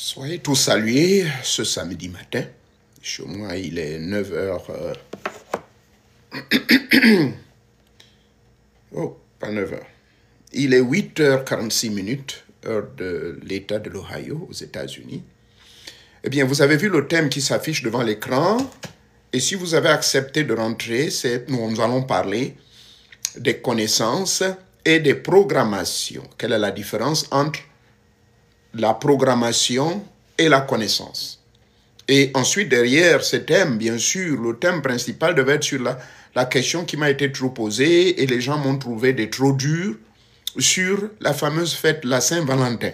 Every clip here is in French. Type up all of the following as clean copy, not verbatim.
Soyez tous salués ce samedi matin. Chez moi, il est 9 heures. Oh, pas 9 heures. Il est 8h46, heure de l'État de l'Ohio, aux États-Unis. Eh bien, vous avez vu le thème qui s'affiche devant l'écran. Et si vous avez accepté de rentrer, nous allons parler des connaissances et des programmations. Quelle est la différence entre la programmation et la connaissance? Et ensuite, derrière ce thème, bien sûr, le thème principal devait être sur la question qui m'a été trop posée et les gens m'ont trouvé des trop durs sur la fameuse fête, la Saint-Valentin.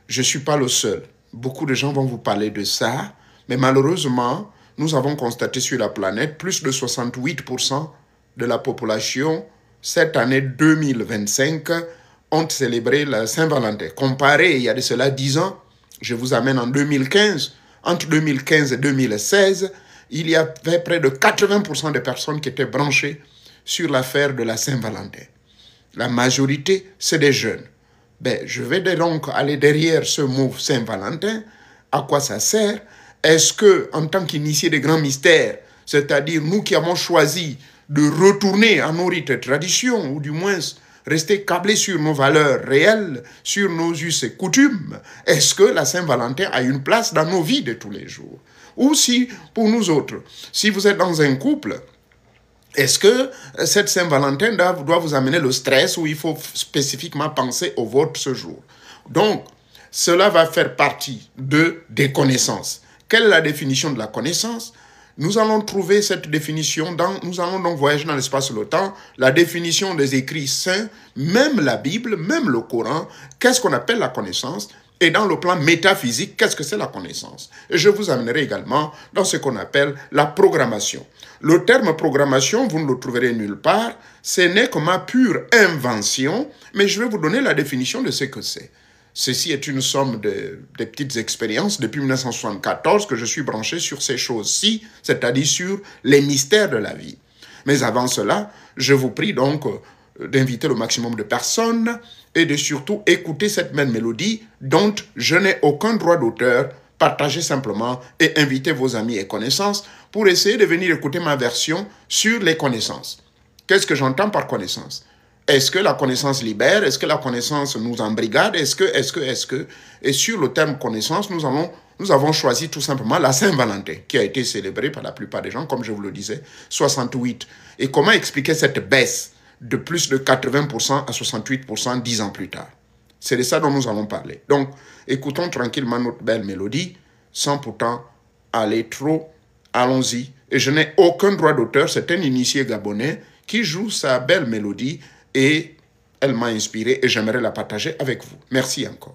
Je ne suis pas le seul. Beaucoup de gens vont vous parler de ça, mais malheureusement, nous avons constaté sur la planète plus de 68% de la population, cette année 2025, ont célébré la Saint-Valentin. Comparé, il y a de cela 10 ans, je vous amène en 2015, entre 2015 et 2016, il y avait près de 80% de personnes qui étaient branchées sur l'affaire de la Saint-Valentin. La majorité, c'est des jeunes. Ben, je vais donc aller derrière ce mot Saint-Valentin. À quoi ça sert? Est-ce que, en tant qu'initiés des grands mystères, c'est-à-dire nous qui avons choisi de retourner à nos rites et traditions, ou du moins rester câblés sur nos valeurs réelles, sur nos us et coutumes, est-ce que la Saint-Valentin a une place dans nos vies de tous les jours? Ou si, pour nous autres, si vous êtes dans un couple, est-ce que cette Saint-Valentin doit vous amener le stress ou il faut spécifiquement penser au vôtre ce jour? Donc, cela va faire partie des connaissances. Quelle est la définition de la connaissance? Nous allons trouver cette définition, nous allons donc voyager dans l'espace et le temps, la définition des écrits saints, même la Bible, même le Coran, qu'est-ce qu'on appelle la connaissance? Et dans le plan métaphysique, qu'est-ce que c'est la connaissance? Et je vous amènerai également dans ce qu'on appelle la programmation. Le terme programmation, vous ne le trouverez nulle part, ce n'est que ma pure invention, mais je vais vous donner la définition de ce que c'est. Ceci est une somme de petites expériences depuis 1974 que je suis branché sur ces choses-ci, c'est-à-dire sur les mystères de la vie. Mais avant cela, je vous prie donc d'inviter le maximum de personnes et de surtout écouter cette même mélodie dont je n'ai aucun droit d'auteur. Partagez simplement et invitez vos amis et connaissances pour essayer de venir écouter ma version sur les connaissances. Qu'est-ce que j'entends par connaissance? Est-ce que la connaissance libère? Est-ce que la connaissance nous embrigade? Est-ce que? Et sur le terme connaissance, nous avons choisi tout simplement la Saint-Valentin, qui a été célébrée par la plupart des gens, comme je vous le disais, 68. Et comment expliquer cette baisse de plus de 80% à 68% 10 ans plus tard? C'est de ça dont nous allons parler. Donc, écoutons tranquillement notre belle mélodie, sans pourtant aller trop. Allons-y. Et je n'ai aucun droit d'auteur, c'est un initié gabonais qui joue sa belle mélodie et elle m'a inspiré et j'aimerais la partager avec vous. Merci encore.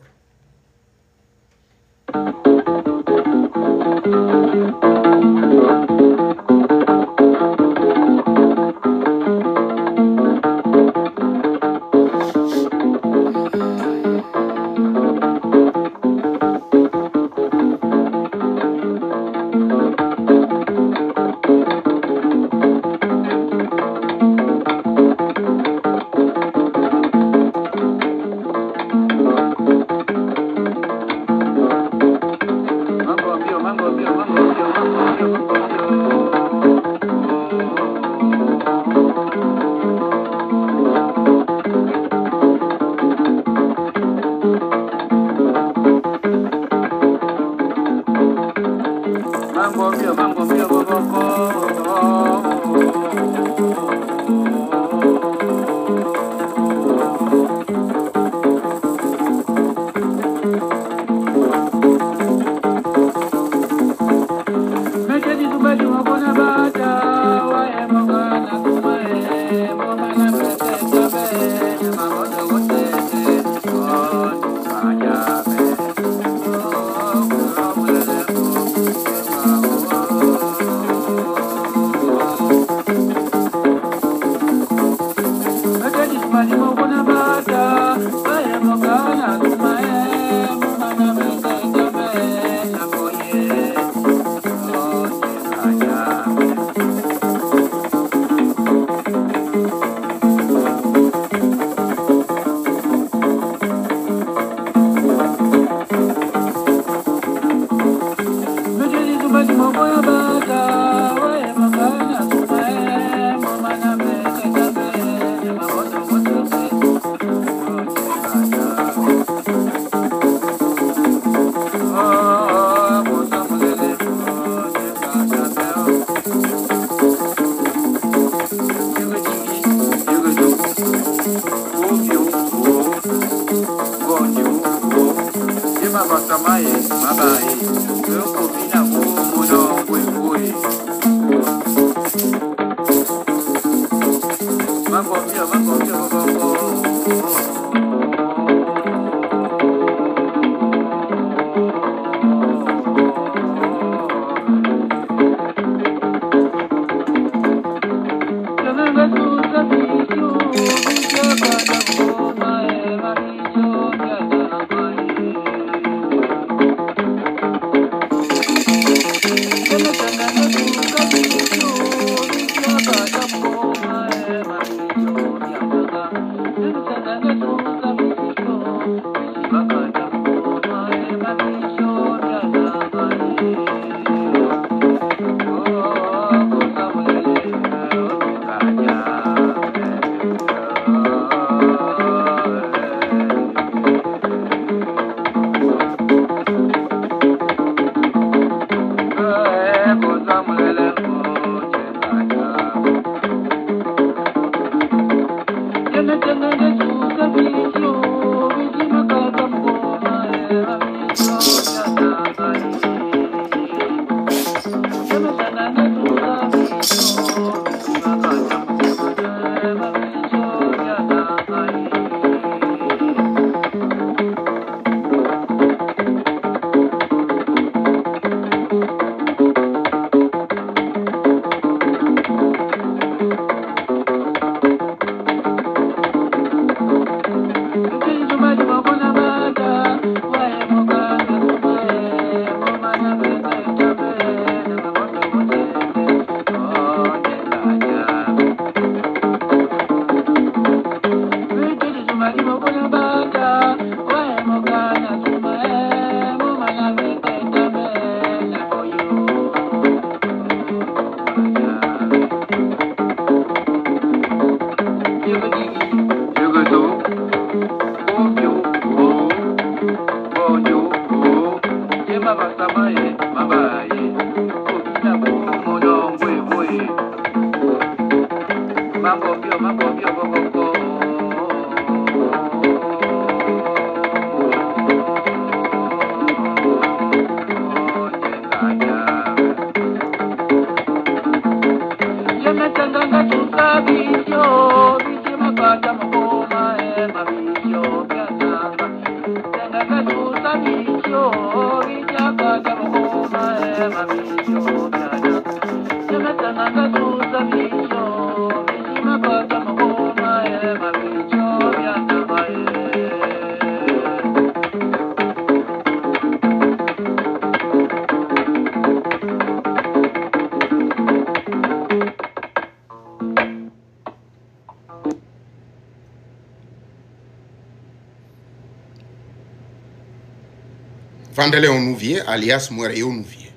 Vandele Onouvier, alias Mouere Onouvier.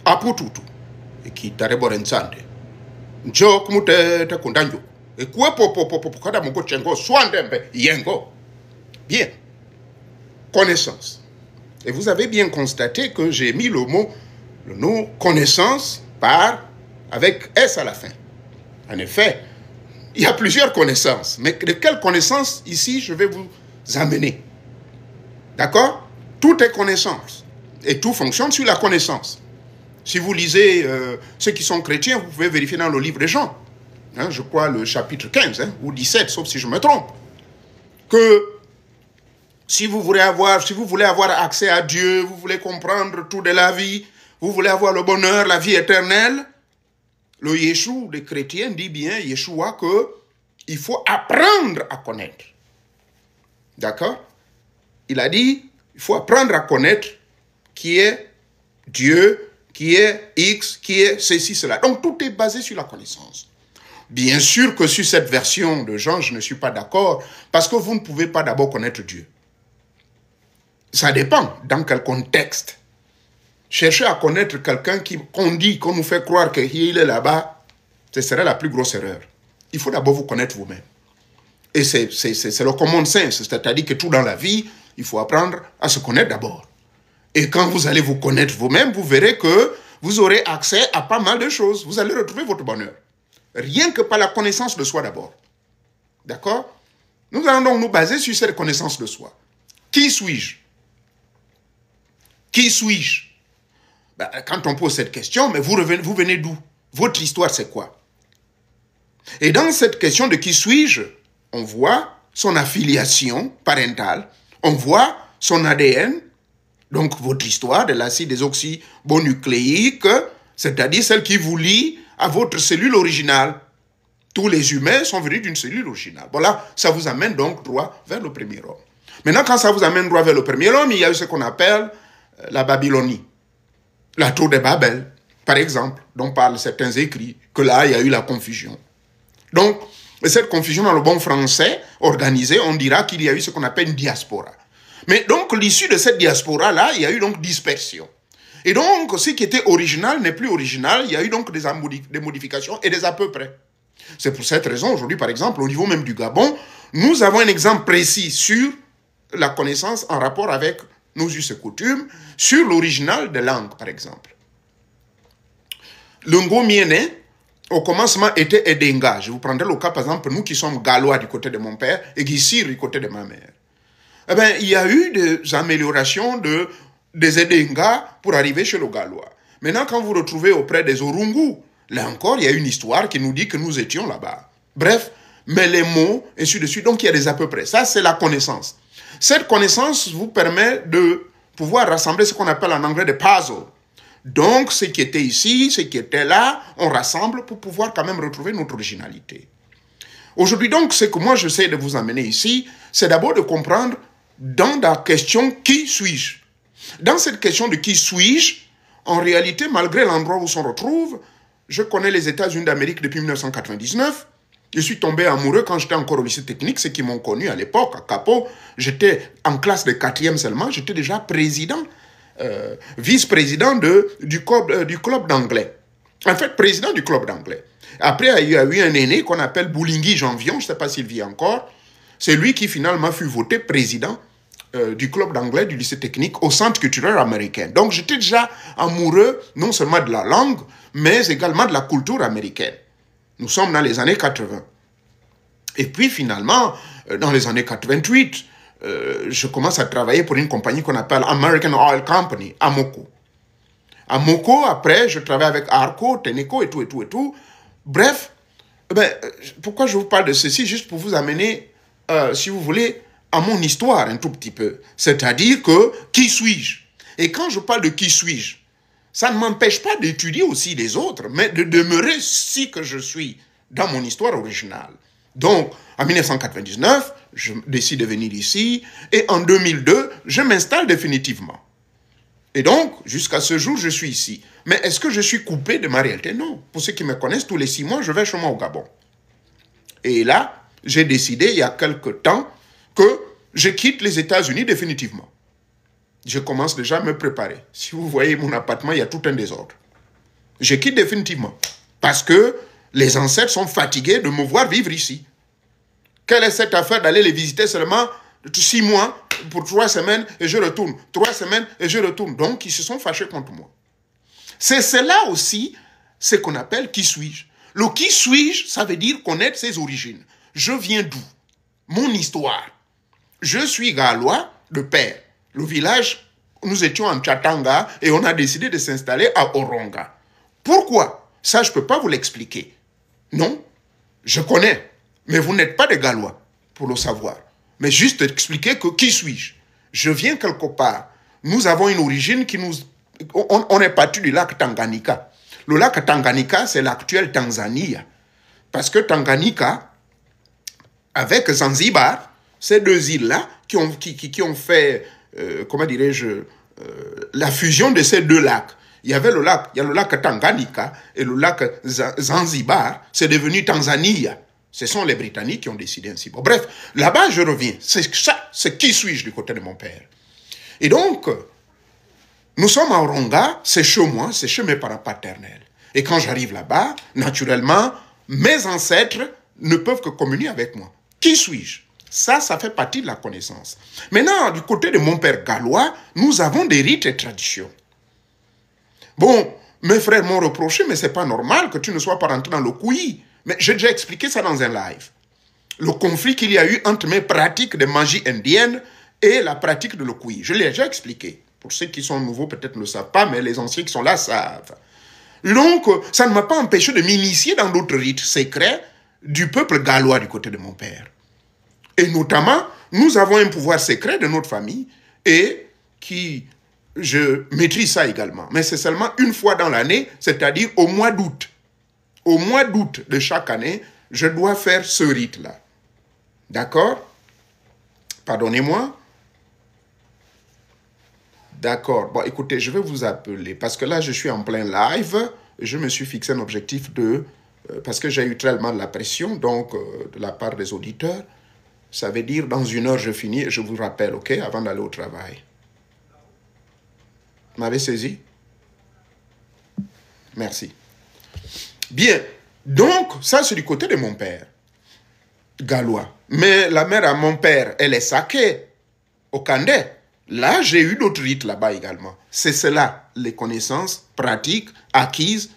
Apututu, qui tarebore nsande. Njo kumute te kundanjo. Et quoi kada moko chengo swandembe yengo. Bien. Connaissance. Et vous avez bien constaté que j'ai mis le nom connaissance avec S à la fin. En effet, il y a plusieurs connaissances. Mais de quelles connaissances ici je vais vous amener? D'accord? Tout est connaissance. Et tout fonctionne sur la connaissance. Si vous lisez ceux qui sont chrétiens, vous pouvez vérifier dans le livre de Jean. Hein, je crois le chapitre 15 ou 17, sauf si je me trompe. Que si vous voulez avoir accès à Dieu, vous voulez comprendre tout de la vie, vous voulez avoir le bonheur, la vie éternelle, le Yeshua des chrétiens dit bien, Yeshua, qu'il faut apprendre à connaître. D'accord? Il a dit, il faut apprendre à connaître qui est Dieu, qui est X, qui est ceci, cela. Donc tout est basé sur la connaissance. Bien sûr que sur cette version de Jean, je ne suis pas d'accord, parce que vous ne pouvez pas d'abord connaître Dieu. Ça dépend dans quel contexte. Chercher à connaître quelqu'un qu'on nous fait croire qu'il est là-bas, ce serait la plus grosse erreur. Il faut d'abord vous connaître vous-même. Et c'est le common sense, c'est-à-dire que tout dans la vie, il faut apprendre à se connaître d'abord. Et quand vous allez vous connaître vous-même, vous verrez que vous aurez accès à pas mal de choses. Vous allez retrouver votre bonheur. Rien que par la connaissance de soi d'abord. D'accord? Nous allons donc nous baser sur cette connaissance de soi. Qui suis-je? Qui suis-je? Ben, quand on pose cette question, mais vous venez d'où? Votre histoire, c'est quoi? Et dans cette question de qui suis-je, on voit son affiliation parentale, on voit son ADN, donc votre histoire de l'acide désoxyribonucléique, c'est-à-dire celle qui vous lie à votre cellule originale. Tous les humains sont venus d'une cellule originale. Voilà, ça vous amène donc droit vers le premier homme. Maintenant, quand ça vous amène droit vers le premier homme, il y a eu ce qu'on appelle la Babylonie. La tour de Babel, par exemple, dont parlent certains écrits, que là, il y a eu la confusion. Donc, cette confusion dans le bon français, organisée, on dira qu'il y a eu ce qu'on appelle une diaspora. Mais donc, l'issue de cette diaspora-là, il y a eu donc dispersion. Et donc, ce qui était original n'est plus original, il y a eu donc des modifications et des à peu près. C'est pour cette raison, aujourd'hui, par exemple, au niveau même du Gabon, nous avons un exemple précis sur la connaissance en rapport avec nos us et coutumes, sur l'original des langues, par exemple. Le Ngomiene, au commencement, était Edenga. Je vous prendrai le cas, par exemple, nous qui sommes Gallois du côté de mon père et Guissir du côté de ma mère. Eh bien, il y a eu des améliorations des Edenga pour arriver chez le Gallois. Maintenant, quand vous retrouvez auprès des Orungu, là encore, il y a une histoire qui nous dit que nous étions là-bas. Bref, mais les mots, et ainsi de suite, donc il y a des à peu près. Ça, c'est la connaissance. Cette connaissance vous permet de pouvoir rassembler ce qu'on appelle en anglais des puzzles. Donc, ce qui était ici, ce qui était là, on rassemble pour pouvoir quand même retrouver notre originalité. Aujourd'hui, donc, ce que moi j'essaie de vous amener ici, c'est d'abord de comprendre dans la question « qui suis-je » Dans cette question de « qui suis-je », en réalité, malgré l'endroit où on se retrouve, je connais les États-Unis d'Amérique depuis 1999. Je suis tombé amoureux quand j'étais encore au lycée technique, ceux qui m'ont connu à l'époque, à Capo. J'étais en classe de 4e seulement, j'étais déjà président, vice-président du club d'anglais. En fait, président du club d'anglais. Après, il y a eu un aîné qu'on appelle Boulingui Janvion, je ne sais pas s'il vit encore. C'est lui qui finalement fut voté président du club d'anglais du lycée technique au centre culturel américain. Donc j'étais déjà amoureux non seulement de la langue, mais également de la culture américaine. Nous sommes dans les années 80. Et puis finalement, dans les années 88, je commence à travailler pour une compagnie qu'on appelle American Oil Company, Amoco. Amoco, après, je travaille avec Arco, Teneco et tout. Bref, pourquoi je vous parle de ceci? Juste pour vous amener, si vous voulez, à mon histoire un tout petit peu. C'est-à-dire que, qui suis-je? Et quand je parle de qui suis-je, ça ne m'empêche pas d'étudier aussi les autres, mais de demeurer si que je suis dans mon histoire originale. Donc, en 1999, je décide de venir ici, et en 2002, je m'installe définitivement. Et donc, jusqu'à ce jour, je suis ici. Mais est-ce que je suis coupé de ma réalité? Non. Pour ceux qui me connaissent, tous les 6 mois, je vais chez moi au Gabon. Et là, j'ai décidé, il y a quelque temps, que je quitte les États-Unis définitivement. Je commence déjà à me préparer. Si vous voyez mon appartement, il y a tout un désordre. Je quitte définitivement. Parce que les ancêtres sont fatigués de me voir vivre ici. Quelle est cette affaire d'aller les visiter seulement 6 mois pour 3 semaines et je retourne. 3 semaines et je retourne. Donc, ils se sont fâchés contre moi. C'est cela aussi ce qu'on appelle qui suis-je. Le qui suis-je, ça veut dire connaître ses origines. Je viens d'où? Mon histoire. Je suis Gallois de père. Le village, nous étions en Tchatanga et on a décidé de s'installer à Oronga. Pourquoi? Ça, je ne peux pas vous l'expliquer. Non, je connais. Mais vous n'êtes pas des Gallois pour le savoir. Mais juste expliquer que qui suis-je? Je viens quelque part. Nous avons une origine qui nous... On est parti du lac Tanganyika. Le lac Tanganyika, c'est l'actuelle Tanzanie. Parce que Tanganyika, avec Zanzibar, ces 2 îles-là qui ont fait, comment dirais-je, la fusion de ces 2 lacs. Il y a le lac Tanganyika et le lac Zanzibar, c'est devenu Tanzanie. Ce sont les Britanniques qui ont décidé ainsi. Bon, bref, là-bas, je reviens. C'est ça, c'est qui suis-je du côté de mon père. Et donc, nous sommes à Oronga, c'est chez moi, c'est chez mes parents paternels. Et quand j'arrive là-bas, naturellement, mes ancêtres ne peuvent que communier avec moi. Qui suis-je? Ça fait partie de la connaissance. Maintenant, du côté de mon père gallois, nous avons des rites et traditions. Bon, mes frères m'ont reproché, mais c'est pas normal que tu ne sois pas rentré dans le couillis. Mais j'ai déjà expliqué ça dans un live. Le conflit qu'il y a eu entre mes pratiques de magie indienne et la pratique de le couillis. Je l'ai déjà expliqué. Pour ceux qui sont nouveaux, peut-être ne le savent pas, mais les anciens qui sont là savent. Donc, ça ne m'a pas empêché de m'initier dans d'autres rites secrets du peuple gallois du côté de mon père. Et notamment, nous avons un pouvoir secret de notre famille et je maîtrise ça également. Mais c'est seulement une fois dans l'année, c'est-à-dire au mois d'août. Au mois d'août de chaque année, je dois faire ce rite-là. D'accord? Pardonnez-moi. D'accord. Bon, écoutez, je vais vous appeler parce que là, je suis en plein live. Je me suis fixé un objectif parce que j'ai eu tellement de la pression, donc, de la part des auditeurs. Ça veut dire, dans 1 heure, je finis et je vous rappelle, OK, avant d'aller au travail. Vous m'avez saisi? Merci. Bien. Donc, ça, c'est du côté de mon père, gallois. Mais la mère à mon père, elle est Saké, au Kandé. Là, j'ai eu d'autres rites là-bas également. C'est cela, les connaissances pratiques acquises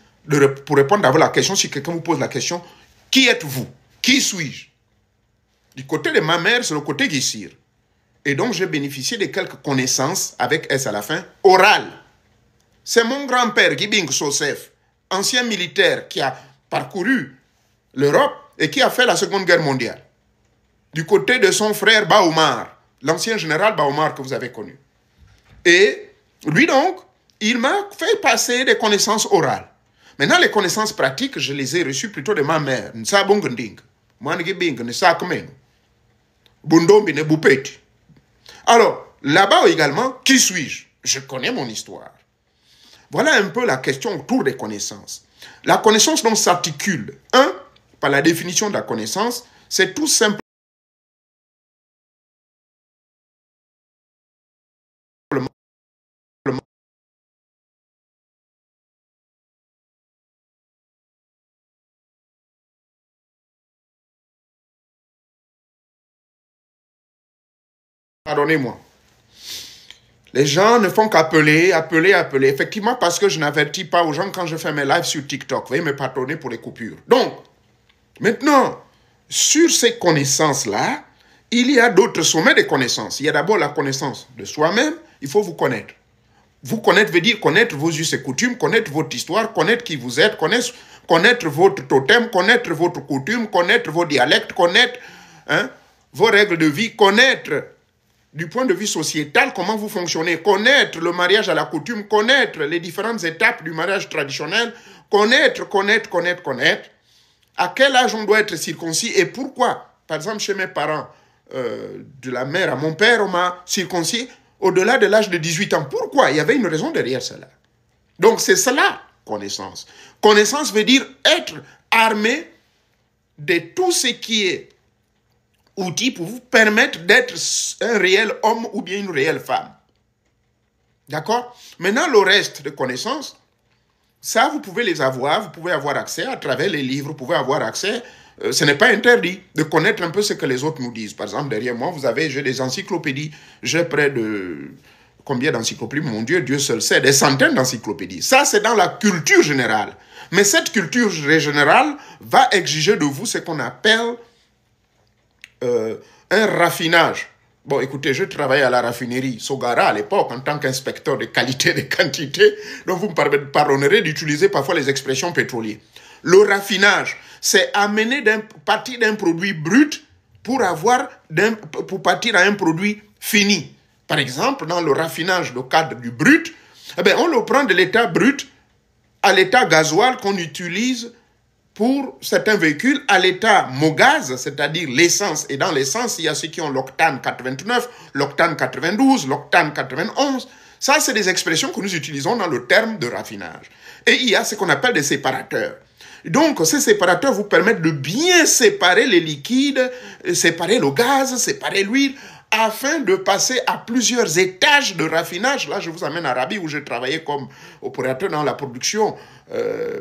pour répondre à la question. Si quelqu'un vous pose la question, qui êtes-vous? Qui suis-je? Du côté de ma mère, c'est le côté Gissir. Et donc, j'ai bénéficié de quelques connaissances, avec S à la fin, orales. C'est mon grand-père, Gibing Sosef, ancien militaire qui a parcouru l'Europe et qui a fait la Seconde Guerre mondiale. Du côté de son frère Baoumar, l'ancien général Baoumar que vous avez connu. Et lui donc, il m'a fait passer des connaissances orales. Maintenant, les connaissances pratiques, je les ai reçues plutôt de ma mère. Alors, là-bas également, qui suis-je? Je connais mon histoire. Voilà un peu la question autour des connaissances. La connaissance donc s'articule. Par la définition de la connaissance, c'est tout simplement pardonnez-moi. Les gens ne font qu'appeler. Effectivement, parce que je n'avertis pas aux gens quand je fais mes lives sur TikTok. Veuillez me pardonner pour les coupures. Donc, maintenant, sur ces connaissances-là, il y a d'autres sommets de connaissances. Il y a d'abord la connaissance de soi-même. Il faut vous connaître. Vous connaître veut dire connaître vos us et coutumes, connaître votre histoire, connaître qui vous êtes, connaître votre totem, connaître votre coutume, connaître vos dialectes, connaître vos règles de vie, connaître du point de vue sociétal comment vous fonctionnez, connaître le mariage à la coutume, connaître les différentes étapes du mariage traditionnel, connaître. À quel âge on doit être circoncis et pourquoi? Par exemple, chez mes parents, de la mère à mon père, on m'a circoncis au-delà de l'âge de 18 ans. Pourquoi? Il y avait une raison derrière cela. Donc, c'est cela, connaissance. Connaissance veut dire être armé de tout ce qui est outil pour vous permettre d'être un réel homme ou bien une réelle femme. D'accord? Maintenant, le reste de connaissances, ça, vous pouvez les avoir, vous pouvez avoir accès à travers les livres, vous pouvez avoir accès, ce n'est pas interdit de connaître un peu ce que les autres nous disent. Par exemple, derrière moi, j'ai des encyclopédies, j'ai près de, combien d'encyclopédies? Mon Dieu, Dieu seul sait, des centaines d'encyclopédies. Ça, c'est dans la culture générale. Mais cette culture générale va exiger de vous ce qu'on appelle un raffinage. Bon, écoutez, je travaillais à la raffinerie Sogara à l'époque en tant qu'inspecteur de qualité et de quantité. Donc, vous me pardonnerez d'utiliser parfois les expressions pétrolières. Le raffinage, c'est partir d'un produit brut pour partir à un produit fini. Par exemple, dans le raffinage, le cadre du brut, on le prend de l'état brut à l'état gasoil qu'on utilise pour certains véhicules à l'état mogaz, c'est-à-dire l'essence. Et dans l'essence, il y a ceux qui ont l'octane 89, l'octane 92, l'octane 91. Ça, c'est des expressions que nous utilisons dans le terme de raffinage. Et il y a ce qu'on appelle des séparateurs. Donc, ces séparateurs vous permettent de bien séparer les liquides, séparer le gaz, séparer l'huile, afin de passer à plusieurs étages de raffinage. Là, je vous amène à Rabi, où j'ai travaillé comme opérateur dans la production,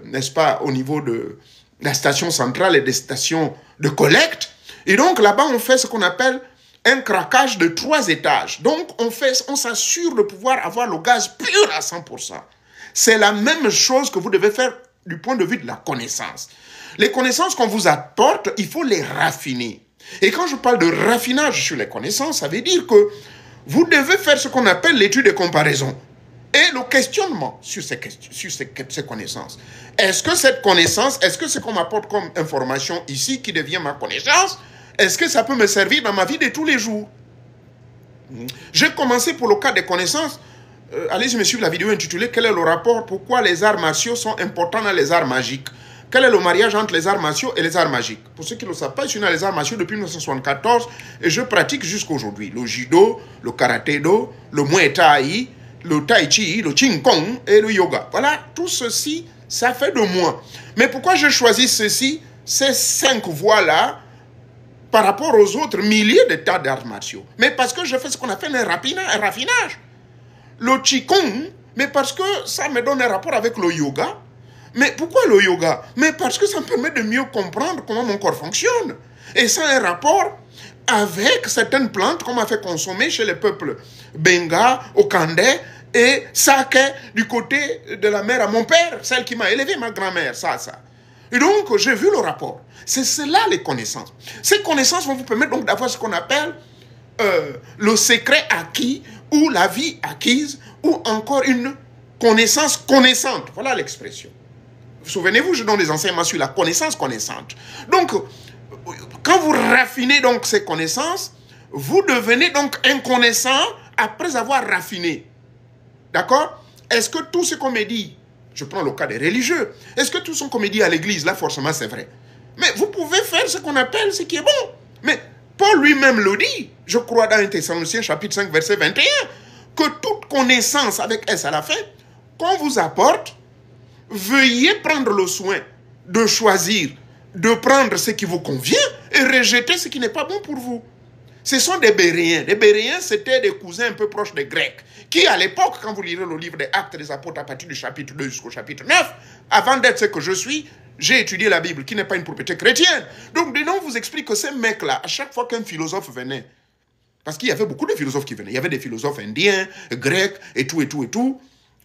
n'est-ce pas, au niveau de la station centrale et des stations de collecte. Et donc, là-bas, on fait ce qu'on appelle un craquage de 3 étages. Donc, on s'assure de pouvoir avoir le gaz pur à 100%. C'est la même chose que vous devez faire du point de vue de la connaissance. Les connaissances qu'on vous apporte, il faut les raffiner. Et quand je parle de raffinage sur les connaissances, ça veut dire que vous devez faire ce qu'on appelle l'étude de comparaison et le questionnement sur ces connaissances. Est-ce que cette connaissance, est-ce que ce qu'on m'apporte comme information ici qui devient ma connaissance, est-ce que ça peut me servir dans ma vie de tous les jours? J'ai commencé pour le cas des connaissances. Allez-y me suivre la vidéo intitulée « Quel est le rapport? Pourquoi les arts martiaux sont importants dans les arts magiques ?» Quel est le mariage entre les arts martiaux et les arts magiques? Pour ceux qui ne le savent pas, je suis dans les arts martiaux depuis 1974 et je pratique jusqu'à aujourd'hui. Le judo, le karaté-do, le muay thai, le tai chi, le ching kong et le yoga. Voilà, tout ceci, ça fait de moi. Mais pourquoi j'ai choisi ceci, ces 5 voies-là, par rapport aux autres milliers de tas d'arts martiaux? Mais parce que je fais ce qu'on appelle un raffinage. Le qigong, mais parce que ça me donne un rapport avec le yoga. Mais pourquoi le yoga? Mais parce que ça me permet de mieux comprendre comment mon corps fonctionne. Et ça a un rapport avec certaines plantes qu'on m'a fait consommer chez les peuples Benga, Okandais et Sake du côté de la mère à mon père, celle qui m'a élevé, ma grand-mère, ça. Et donc, j'ai vu le rapport. C'est cela les connaissances. Ces connaissances vont vous permettre donc d'avoir ce qu'on appelle le secret acquis ou la vie acquise ou encore une connaissance connaissante. Voilà l'expression. Souvenez-vous, je donne des enseignements sur la connaissance connaissante. Donc, quand vous raffinez donc ces connaissances, vous devenez donc un connaissant après avoir raffiné. D'accord? Est-ce que tout ce qu'on me dit, je prends le cas des religieux, est-ce que tout ce qu'on me dit à l'église, là forcément c'est vrai? Mais vous pouvez faire ce qu'on appelle ce qui est bon. Mais Paul lui-même le dit, je crois dans 1 Thessaloniciens chapitre 5 verset 21, que toute connaissance avec S à la fin, qu'on vous apporte, veuillez prendre le soin de choisir, de prendre ce qui vous convient et rejeter ce qui n'est pas bon pour vous. Ce sont des Béréens. Les Béréens, c'était des cousins un peu proches des Grecs, qui à l'époque, quand vous lirez le livre des Actes des Apôtres à partir du chapitre 2 jusqu'au chapitre 9, avant d'être ce que je suis, j'ai étudié la Bible, qui n'est pas une propriété chrétienne. Donc, Denon vous explique que ces mecs-là, à chaque fois qu'un philosophe venait, parce qu'il y avait beaucoup de philosophes qui venaient, il y avait des philosophes indiens, grecs, et tout,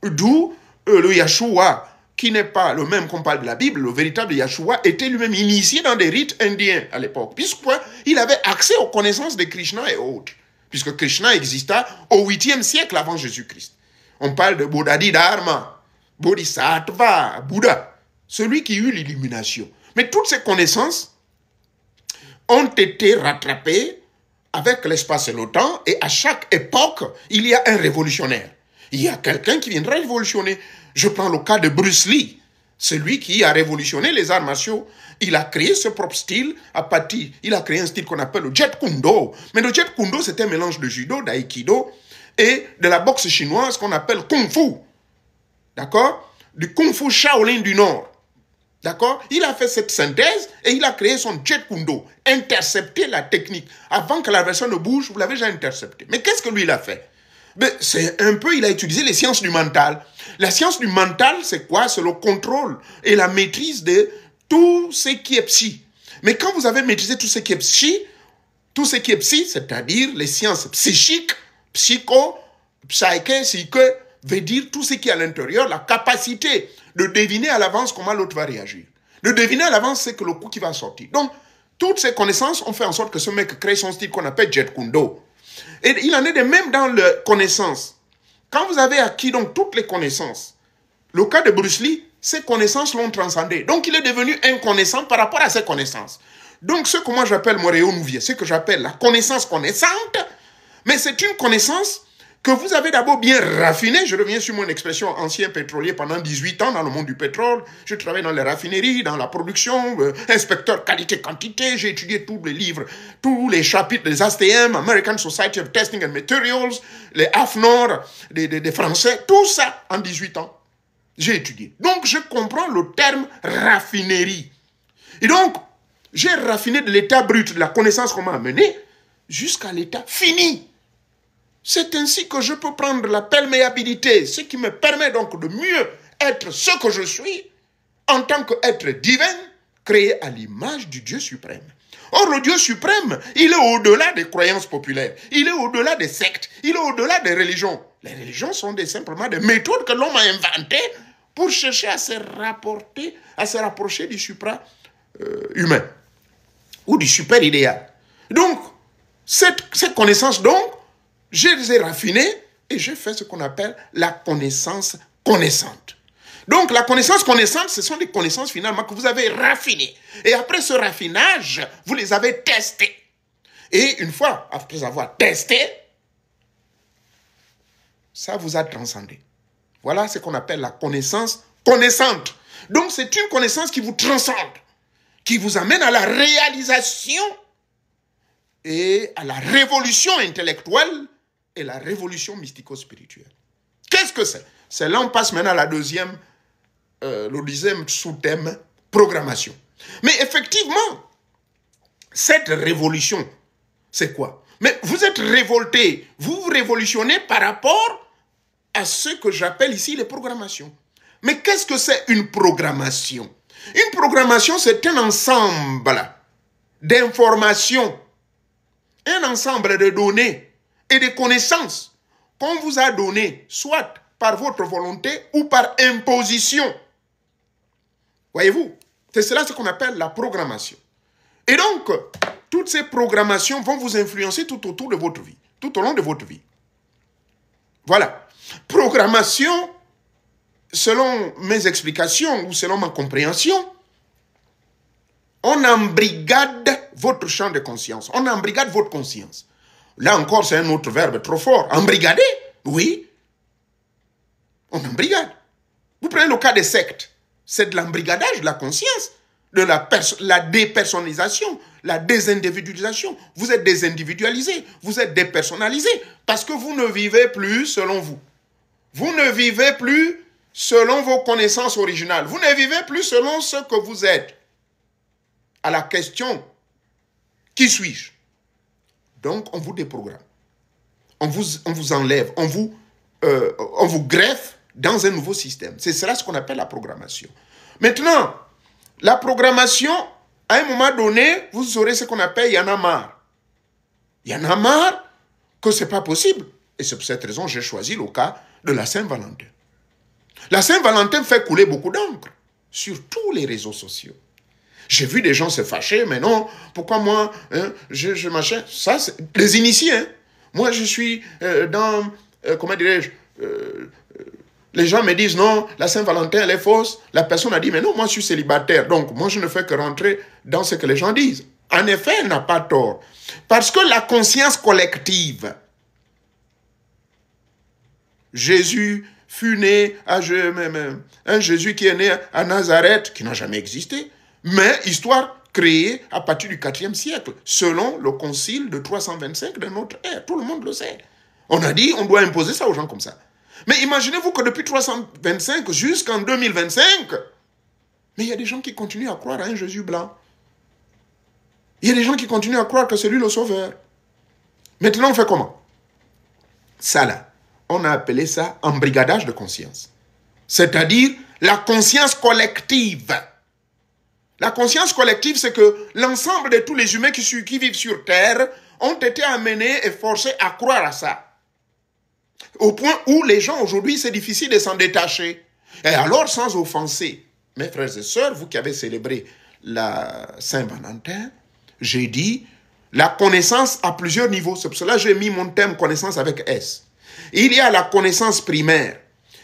d'où le Yahshua, qui n'est pas le même qu'on parle de la Bible, le véritable Yahshua était lui-même initié dans des rites indiens à l'époque, puisqu'il avait accès aux connaissances de Krishna et autres, puisque Krishna exista au 8e siècle avant Jésus-Christ. On parle de Bodhidharma, Dharma, Bodhisattva, Bouddha, celui qui eut l'illumination. Mais toutes ces connaissances ont été rattrapées avec l'espace et le temps, et à chaque époque, il y a un révolutionnaire. Il y a quelqu'un qui viendra révolutionner. Je prends le cas de Bruce Lee, celui qui a révolutionné les arts martiaux. Il a créé ce propre style il a créé un style qu'on appelle le Jeet Kune Do. Mais le Jeet Kune Do, c'est un mélange de judo, d'aïkido et de la boxe chinoise qu'on appelle Kung Fu. D'accord? Du Kung Fu Shaolin du Nord. D'accord? Il a fait cette synthèse et il a créé son Jeet Kune Do. Intercepter la technique. Avant que l'adversaire ne bouge, vous l'avez déjà intercepté. Mais qu'est-ce que lui, il a fait? C'est un peu, il a utilisé les sciences du mental. La science du mental, c'est quoi? C'est le contrôle et la maîtrise de tout ce qui est psy. Mais quand vous avez maîtrisé tout ce qui est psy, c'est-à-dire les sciences psychiques, psycho, psyché, veut dire tout ce qui est à l'intérieur, la capacité de deviner à l'avance comment l'autre va réagir. De deviner à l'avance, c'est que le coup qui va sortir. Donc, toutes ces connaissances ont fait en sorte que ce mec crée son style qu'on appelle Jeet Kune Do. Et il en est de même dans les connaissances. Quand vous avez acquis donc toutes les connaissances, le cas de Bruce Lee, ces connaissances l'ont transcendé. Donc il est devenu inconnaissant par rapport à ces connaissances. Donc ce que moi j'appelle Moréo Nouvier, ce que j'appelle la connaissance connaissante, mais c'est une connaissance que vous avez d'abord bien raffinée. Je reviens sur mon expression ancien pétrolier pendant 18 ans dans le monde du pétrole. Je travaille dans les raffineries, dans la production, inspecteur qualité-quantité. J'ai étudié tous les livres, tous les chapitres des ASTM, American Society of Testing and Materials, les AFNOR, des Français, tout ça en 18 ans. J'ai étudié. Donc, je comprends le terme raffinerie. Et donc, j'ai raffiné de l'état brut de la connaissance qu'on m'a amené jusqu'à l'état fini. C'est ainsi que je peux prendre la perméabilité, ce qui me permet donc de mieux être ce que je suis en tant qu'être divin, créé à l'image du Dieu suprême. Or, le Dieu suprême, il est au-delà des croyances populaires, il est au-delà des sectes, il est au-delà des religions. Les religions sont simplement des méthodes que l'homme a inventées pour chercher à se rapprocher du supra-humain ou du super-idéal. Donc, cette connaissance, donc, je les ai raffinés et j'ai fait ce qu'on appelle la connaissance connaissante. Donc, la connaissance connaissante, ce sont des connaissances finalement que vous avez raffinées. Et après ce raffinage, vous les avez testées. Et une fois, après avoir testé, ça vous a transcendé. Voilà ce qu'on appelle la connaissance connaissante. Donc, c'est une connaissance qui vous transcende, qui vous amène à la réalisation et à la révolution intellectuelle et la révolution mystico-spirituelle. Qu'est-ce que c'est? C'est là on passe maintenant à la deuxième, le deuxième sous-thème, programmation. Mais effectivement, cette révolution, c'est quoi? Mais vous êtes révolté, vous vous révolutionnez par rapport à ce que j'appelle ici les programmations. Mais qu'est-ce que c'est une programmation? Une programmation, c'est un ensemble d'informations, un ensemble de données et de connaissances qu'on vous a données, soit par votre volonté ou par imposition. Voyez-vous? C'est cela ce qu'on appelle la programmation. Et donc, toutes ces programmations vont vous influencer tout autour de votre vie, tout au long de votre vie. Voilà. Programmation, selon mes explications ou selon ma compréhension, on embrigade votre champ de conscience. On embrigade votre conscience. Là encore, c'est un autre verbe trop fort. Embrigader, oui. On embrigade. Vous prenez le cas des sectes. C'est de l'embrigadage de la conscience, de la dépersonnalisation, la désindividualisation. Vous êtes désindividualisé, vous êtes dépersonnalisé, parce que vous ne vivez plus selon vous. Vous ne vivez plus selon vos connaissances originales. Vous ne vivez plus selon ce que vous êtes. À la question, qui suis-je? Donc, on vous déprogramme. On vous enlève, on vous greffe dans un nouveau système. C'est cela ce qu'on appelle la programmation. Maintenant, la programmation, à un moment donné, vous aurez ce qu'on appelle « y en a marre ». Il y en a marre que ce n'est pas possible. Et c'est pour cette raison que j'ai choisi le cas de la Saint-Valentin. La Saint-Valentin fait couler beaucoup d'encre sur tous les réseaux sociaux. J'ai vu des gens se fâcher, mais non, pourquoi moi, hein, je machin. Ça, c'est les initiés. Hein. Moi, je suis dans, comment dirais-je, les gens me disent non, la Saint-Valentin, elle est fausse. La personne a dit, mais non, moi, je suis célibataire. Donc, moi, je ne fais que rentrer dans ce que les gens disent. En effet, elle n'a pas tort. Parce que la conscience collective, Jésus fut né à un Jésus qui est né à Nazareth, qui n'a jamais existé, mais histoire créée à partir du IVe siècle, selon le concile de 325 de notre ère. Tout le monde le sait. On a dit, on doit imposer ça aux gens comme ça. Mais imaginez-vous que depuis 325 jusqu'en 2025, mais il y a des gens qui continuent à croire à un Jésus blanc. Il y a des gens qui continuent à croire que c'est lui le sauveur. Maintenant, on fait comment? Ça là, on a appelé ça embrigadage de conscience. C'est-à-dire la conscience collective. La conscience collective, c'est que l'ensemble de tous les humains qui vivent sur Terre ont été amenés et forcés à croire à ça. Au point où les gens aujourd'hui, c'est difficile de s'en détacher. Et alors, sans offenser, mes frères et sœurs, vous qui avez célébré la Saint-Valentin, j'ai dit, la connaissance à plusieurs niveaux. C'est pour cela que j'ai mis mon thème connaissance avec S. Il y a la connaissance primaire,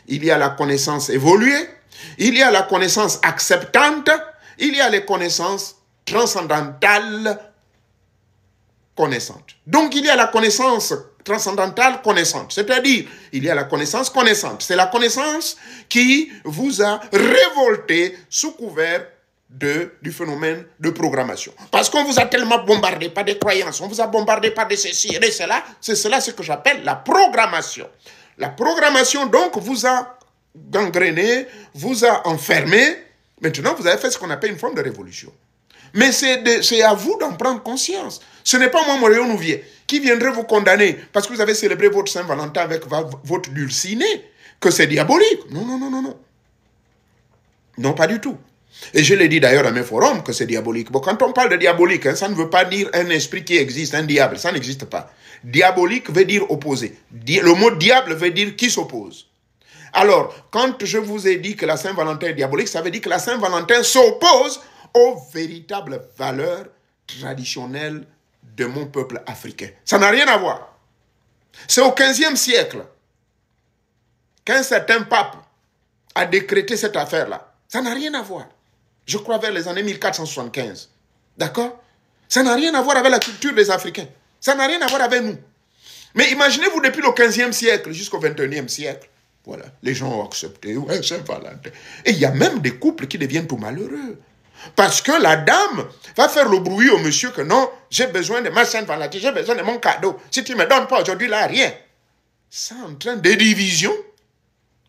il y a la connaissance évoluée, il y a la connaissance acceptante, il y a les connaissances transcendantales connaissantes. Donc, il y a la connaissance transcendantale connaissante, c'est-à-dire, il y a la connaissance connaissante. C'est la connaissance qui vous a révolté sous couvert du phénomène de programmation. Parce qu'on vous a tellement bombardé par des croyances, on vous a bombardé par des ceci et de cela, c'est cela ce que j'appelle la programmation. La programmation, donc, vous a gangréné, vous a enfermé. Maintenant, vous avez fait ce qu'on appelle une forme de révolution. Mais c'est à vous d'en prendre conscience. Ce n'est pas moi, Moréon Nouvier, qui viendrait vous condamner parce que vous avez célébré votre Saint-Valentin avec votre dulciné, que c'est diabolique. Non, non, non, non, non. Non, pas du tout. Et je l'ai dit d'ailleurs à mes forums que c'est diabolique. Bon, quand on parle de diabolique, hein, ça ne veut pas dire un esprit qui existe, un diable. Ça n'existe pas. Diabolique veut dire opposé. Le mot diable veut dire qui s'oppose. Alors, quand je vous ai dit que la Saint-Valentin est diabolique, ça veut dire que la Saint-Valentin s'oppose aux véritables valeurs traditionnelles de mon peuple africain. Ça n'a rien à voir. C'est au XVe siècle qu'un certain pape a décrété cette affaire-là. Ça n'a rien à voir. Je crois vers les années 1475. D'accord? Ça n'a rien à voir avec la culture des Africains. Ça n'a rien à voir avec nous. Mais imaginez-vous depuis le 15e siècle jusqu'au 21e siècle. Voilà, les gens ont accepté. Ouais, Saint-Valentin. Et il y a même des couples qui deviennent tout malheureux. Parce que la dame va faire le bruit au monsieur que non, j'ai besoin de ma Saint-Valentin, j'ai besoin de mon cadeau. Si tu ne me donnes pas aujourd'hui, là, rien. Ça entraîne des divisions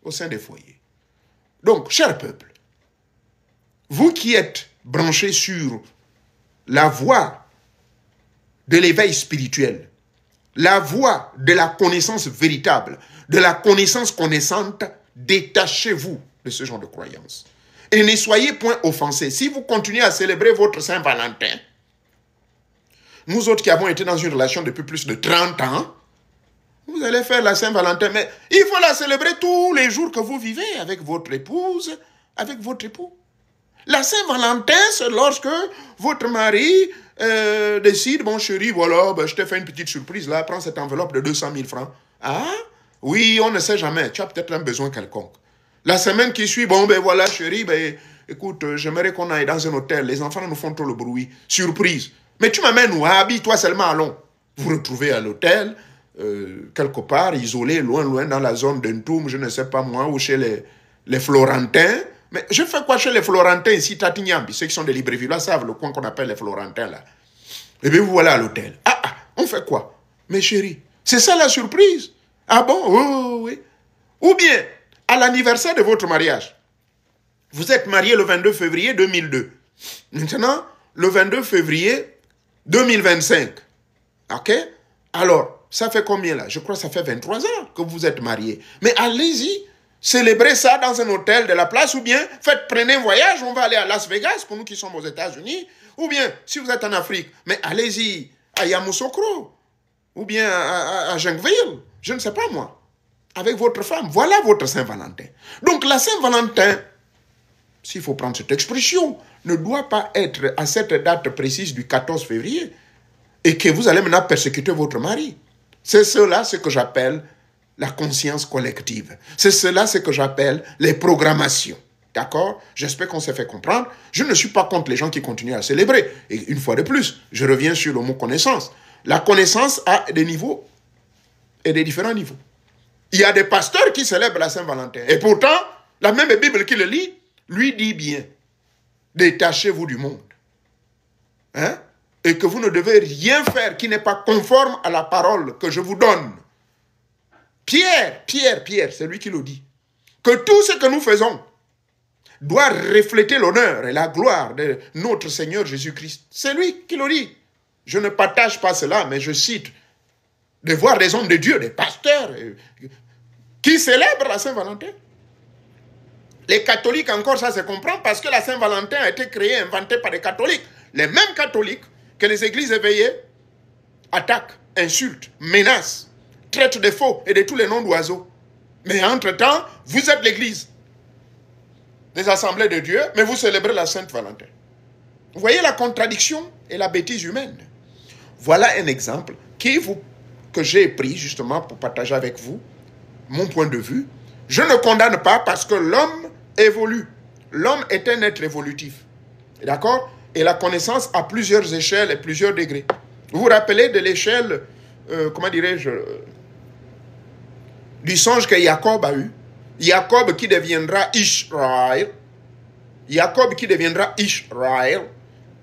au sein des foyers. Donc, cher peuple, vous qui êtes branchés sur la voie de l'éveil spirituel, la voie de la connaissance véritable, de la connaissance connaissante, détachez-vous de ce genre de croyances. Et ne soyez point offensés. Si vous continuez à célébrer votre Saint-Valentin, nous autres qui avons été dans une relation depuis plus de 30 ans, vous allez faire la Saint-Valentin, mais il faut la célébrer tous les jours que vous vivez avec votre épouse, avec votre époux. La Saint-Valentin, c'est lorsque votre mari décide, bon chéri, voilà, ben, je t'ai fait une petite surprise là, prends cette enveloppe de 200 000 francs. Ah, oui, on ne sait jamais, tu as peut-être un besoin quelconque. La semaine qui suit, bon ben voilà chéri, ben écoute, j'aimerais qu'on aille dans un hôtel, les enfants nous font trop le bruit, surprise. Mais tu m'amènes où? Habille-toi seulement, allons. Vous vous retrouvez à l'hôtel, quelque part, isolé, loin dans la zone d'Entoum, je ne sais pas moi, ou chez les Florentins. Mais je fais quoi chez les Florentins ici, Tatignambi? Ceux qui sont de Libreville savent le coin qu'on appelle les Florentins là. Et bien vous voilà à l'hôtel. Ah, on fait quoi? Mais chérie, c'est ça la surprise? Ah bon? Oui. Ou bien, à l'anniversaire de votre mariage, vous êtes marié le 22 février 2002. Maintenant, le 22 février 2025. Ok? Alors, ça fait combien là? Je crois que ça fait 23 ans que vous êtes mariés. Mais allez-y, célébrez ça dans un hôtel de la place, ou bien prenez un voyage, on va aller à Las Vegas, pour nous qui sommes aux États-Unis, ou bien, si vous êtes en Afrique, mais allez-y à Yamoussoukro, ou bien à Jungville, je ne sais pas moi, avec votre femme. Voilà votre Saint-Valentin. Donc la Saint-Valentin, s'il faut prendre cette expression, ne doit pas être à cette date précise du 14 février, et que vous allez maintenant persécuter votre mari. C'est cela ce que j'appelle la conscience collective. C'est cela ce que j'appelle les programmations. D'accord? J'espère qu'on s'est fait comprendre. Je ne suis pas contre les gens qui continuent à célébrer. Et une fois de plus, je reviens sur le mot connaissance. La connaissance a des niveaux et des différents niveaux. Il y a des pasteurs qui célèbrent la Saint-Valentin. Et pourtant, la même Bible qui le lit, lui dit bien, détachez-vous du monde. Hein? Et que vous ne devez rien faire qui n'est pas conforme à la parole que je vous donne. Pierre, c'est lui qui le dit. Que tout ce que nous faisons doit refléter l'honneur et la gloire de notre Seigneur Jésus-Christ. C'est lui qui le dit. Je ne partage pas cela, mais je cite de voir des hommes de Dieu, des pasteurs, qui célèbrent la Saint-Valentin. Les catholiques encore, ça se comprend, parce que la Saint-Valentin a été créée, inventée par les catholiques. Les mêmes catholiques que les églises éveillées attaquent, insultent, menacent, traitent de faux et de tous les noms d'oiseaux. Mais entre-temps, vous êtes l'église des assemblées de Dieu, mais vous célébrez la Sainte-Valentin. Vous voyez la contradiction et la bêtise humaine. Voilà un exemple que j'ai pris justement pour partager avec vous mon point de vue. Je ne condamne pas parce que l'homme évolue. L'homme est un être évolutif. D'accord? Et la connaissance a plusieurs échelles et plusieurs degrés. Vous vous rappelez de l'échelle, comment dirais-je, du songe que Jacob a eu. Jacob qui deviendra Israël. Jacob qui deviendra Israël.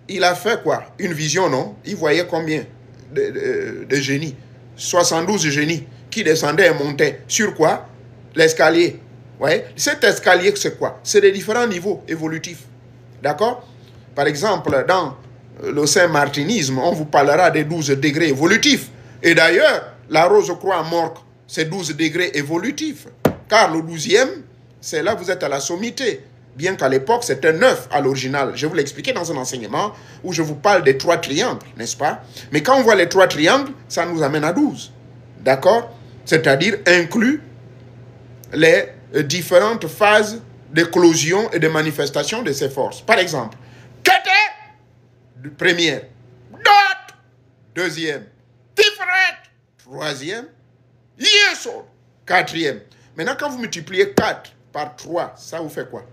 Il a fait quoi? Une vision, non? Il voyait combien de génies? 72 génies qui descendaient et montaient. Sur quoi? L'escalier. Ouais. Cet escalier, c'est quoi? C'est des différents niveaux évolutifs. D'accord? Par exemple, dans le Saint-Martinisme, on vous parlera des 12 degrés évolutifs. Et d'ailleurs, la rose-croix morte, c'est 12 degrés évolutifs. Car le 12e, c'est là que vous êtes à la sommité. Bien qu'à l'époque, c'était 9 à l'original. Je vais vous l'expliquer dans un enseignement où je vous parle des 3 triangles, n'est-ce pas? Mais quand on voit les 3 triangles, ça nous amène à 12. D'accord? C'est-à-dire inclut les différentes phases d'éclosion et de manifestation de ces forces. Par exemple, Kete, première, Dot, deuxième, Tiferet, troisième, Yesod. Quatrième. Maintenant, quand vous multipliez 4 par 3, ça vous fait quoi?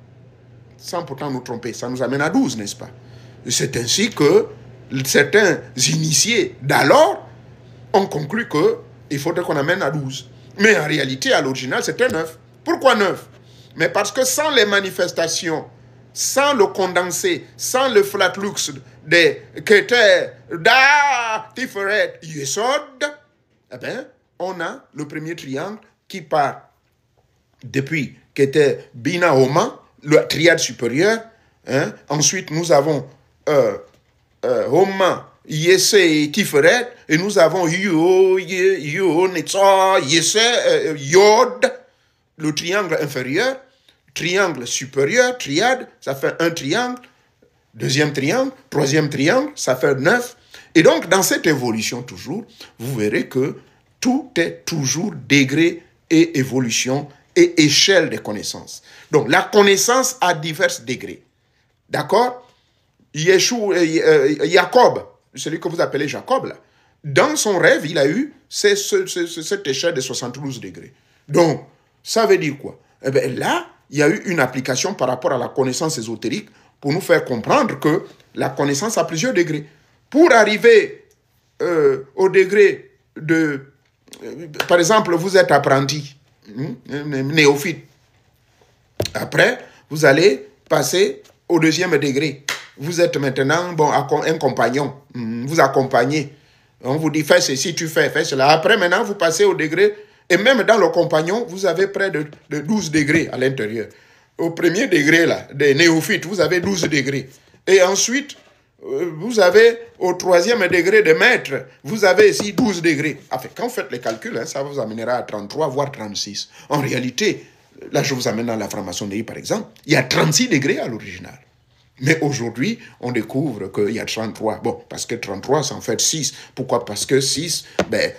Sans pourtant nous tromper, ça nous amène à 12, n'est-ce pas? C'est ainsi que certains initiés d'alors ont conclu qu'il faudrait qu'on amène à 12. Mais en réalité, à l'original, c'était 9. Pourquoi 9? Mais parce que sans les manifestations, sans le condensé, sans le flatlux des Keter, Da, Tiferet, Yesod, eh bien, on a le premier triangle qui part depuis Keter, Bina, Homa, le triade supérieure. Hein? Ensuite, nous avons Homa, Yese et Tiferet, et nous avons Yo, Netza, Yese, Yod, le triangle inférieur, triangle supérieur, triade, ça fait un triangle, deuxième triangle, troisième triangle, ça fait 9. Et donc, dans cette évolution toujours, vous verrez que tout est toujours degré et évolution et échelle des connaissances. Donc, la connaissance a divers degrés. D'accord? Jacob, celui que vous appelez Jacob, là, dans son rêve, il a eu cette échelle de 72 degrés. Donc, ça veut dire quoi? Eh bien, là, il y a eu une application par rapport à la connaissance ésotérique pour nous faire comprendre que la connaissance a plusieurs degrés. Pour arriver au degré de... par exemple, vous êtes apprenti, néophyte. Après, vous allez passer au deuxième degré. Vous êtes maintenant un compagnon. Vous accompagnez. On vous dit, fais ceci, tu fais cela. Après, maintenant, vous passez au degré. Et même dans le compagnon, vous avez près de 12 degrés à l'intérieur. Au premier degré, là, des néophytes, vous avez 12 degrés. Et ensuite, vous avez au troisième degré de maître, vous avez ici 12 degrés. Enfin, quand vous faites les calculs, ça vous amènera à 33, voire 36. En réalité, là, je vous amène dans la franc-maçonnerie, par exemple, il y a 36 degrés à l'original. Mais aujourd'hui, on découvre qu'il y a 33. Bon, parce que 33, c'est en fait 6. Pourquoi? Parce que 6,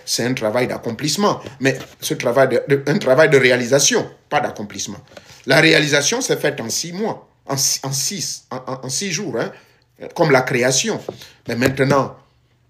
c'est un travail d'accomplissement. Mais ce travail, un travail de réalisation, pas d'accomplissement. La réalisation s'est faite en 6 mois, en 6 jours, hein, comme la création. Mais maintenant,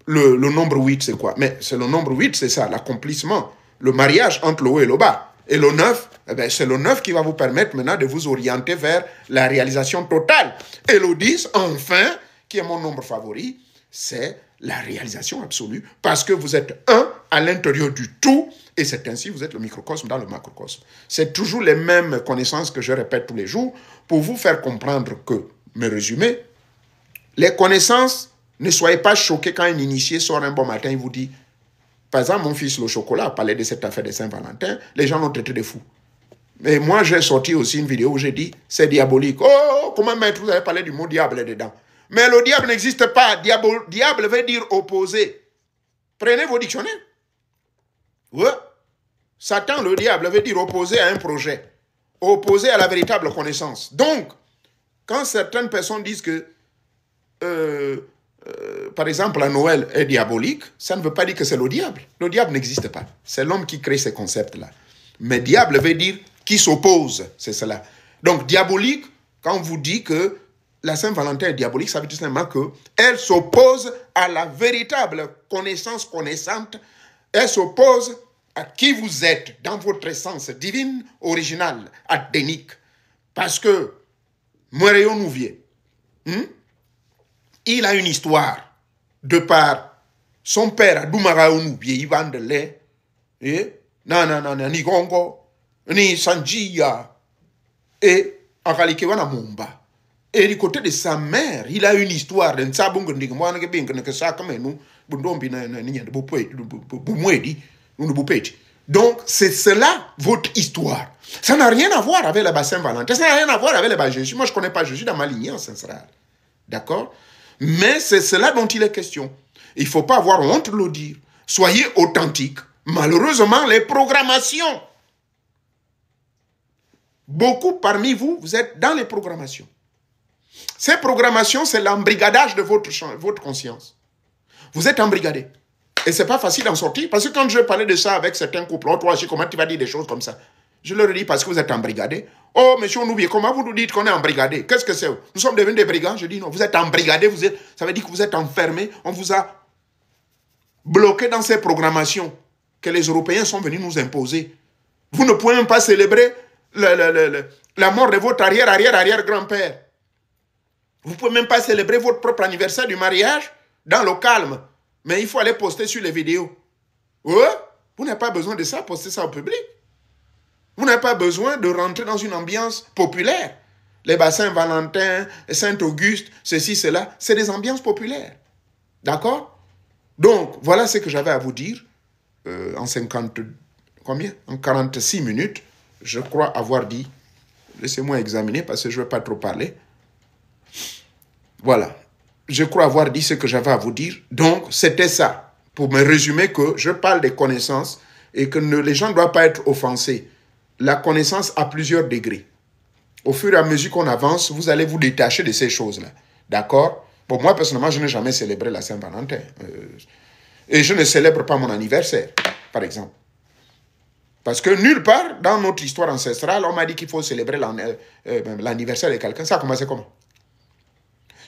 le nombre 8, c'est quoi? Mais c'est le nombre 8, c'est ça, l'accomplissement. Le mariage entre le haut et le bas. Et le 9, c'est le 9 qui va vous permettre maintenant de vous orienter vers la réalisation totale. Et le 10, enfin, qui est mon nombre favori, c'est la réalisation absolue. Parce que vous êtes un à l'intérieur du tout. Et c'est ainsi que vous êtes le microcosme dans le macrocosme. C'est toujours les mêmes connaissances que je répète tous les jours pour vous faire comprendre que, me résumer, les connaissances, ne soyez pas choqués quand un initié sort un bon matin et vous dit... Par exemple, mon fils, le chocolat, parlait de cette affaire de Saint-Valentin. Les gens l'ont traité de fou. Mais moi, j'ai sorti aussi une vidéo où j'ai dit, c'est diabolique. Oh, comment maître, vous avez parlé du mot diable dedans. Mais le diable n'existe pas. Diable veut dire opposé. Prenez vos dictionnaires. Ouais. Satan, le diable, veut dire opposé à un projet. Opposé à la véritable connaissance. Donc, quand certaines personnes disent que... par exemple, la Noël est diabolique, ça ne veut pas dire que c'est le diable. Le diable n'existe pas. C'est l'homme qui crée ces concepts-là. Mais diable veut dire qui s'oppose, c'est cela. Donc, diabolique, quand on vous dit que la Saint-Valentin est diabolique, ça veut dire simplement qu'elle s'oppose à la véritable connaissance connaissante. Elle s'oppose à qui vous êtes dans votre essence divine, originale, adénique. Parce que, Moréon nous vient. Il a une histoire de par son père, Doumaraounou, il vend de lait, ni Gongo, ni Sanjia, et Akalikewana Mumba. Et du côté de sa mère, il a une histoire de Nsabung, donc, c'est cela, votre histoire. Ça n'a rien à voir avec le bassin Valentin, ça n'a rien à voir avec le bas Jésus. Moi, je ne connais pas Jésus dans ma lignée ancestrale. D'accord? Mais c'est cela dont il est question. Il ne faut pas avoir honte de le dire. Soyez authentiques. Malheureusement, les programmations. Beaucoup parmi vous, vous êtes dans les programmations. Ces programmations, c'est l'embrigadage de votre conscience. Vous êtes embrigadé. Et ce n'est pas facile d'en sortir. Parce que quand je parlais de ça avec certains couples, oh, toi, comment tu vas dire des choses comme ça? Je leur ai dit parce que vous êtes embrigadé. Oh, monsieur, on oublie. Comment vous nous dites qu'on est embrigadé? Qu'est-ce que c'est? Nous sommes devenus des brigands? Je dis non. Vous êtes embrigadé. Ça veut dire que vous êtes enfermé. On vous a bloqué dans ces programmations. que les Européens sont venus nous imposer. Vous ne pouvez même pas célébrer la mort de votre arrière-arrière-arrière-grand-père. Vous ne pouvez même pas célébrer votre propre anniversaire du mariage dans le calme. Mais il faut aller poster sur les vidéos. Ouais? Vous n'avez pas besoin de ça, poster ça au public. Vous n'avez pas besoin de rentrer dans une ambiance populaire. Les bassins Valentin, Saint-Auguste, ceci, cela, c'est des ambiances populaires. D'accord? Donc, voilà ce que j'avais à vous dire en 46 minutes. Je crois avoir dit. Laissez-moi examiner parce que je ne vais pas trop parler. Voilà. Je crois avoir dit ce que j'avais à vous dire. Donc, c'était ça. Pour me résumer que je parle des connaissances et que les gens ne doivent pas être offensés. La connaissance a plusieurs degrés. Au fur et à mesure qu'on avance, vous allez vous détacher de ces choses-là. D'accord? Bon, moi, personnellement, je n'ai jamais célébré la Saint-Valentin. Et je ne célèbre pas mon anniversaire, par exemple. Parce que nulle part, dans notre histoire ancestrale, on m'a dit qu'il faut célébrer l'anniversaire de quelqu'un. Ça a commencé comment?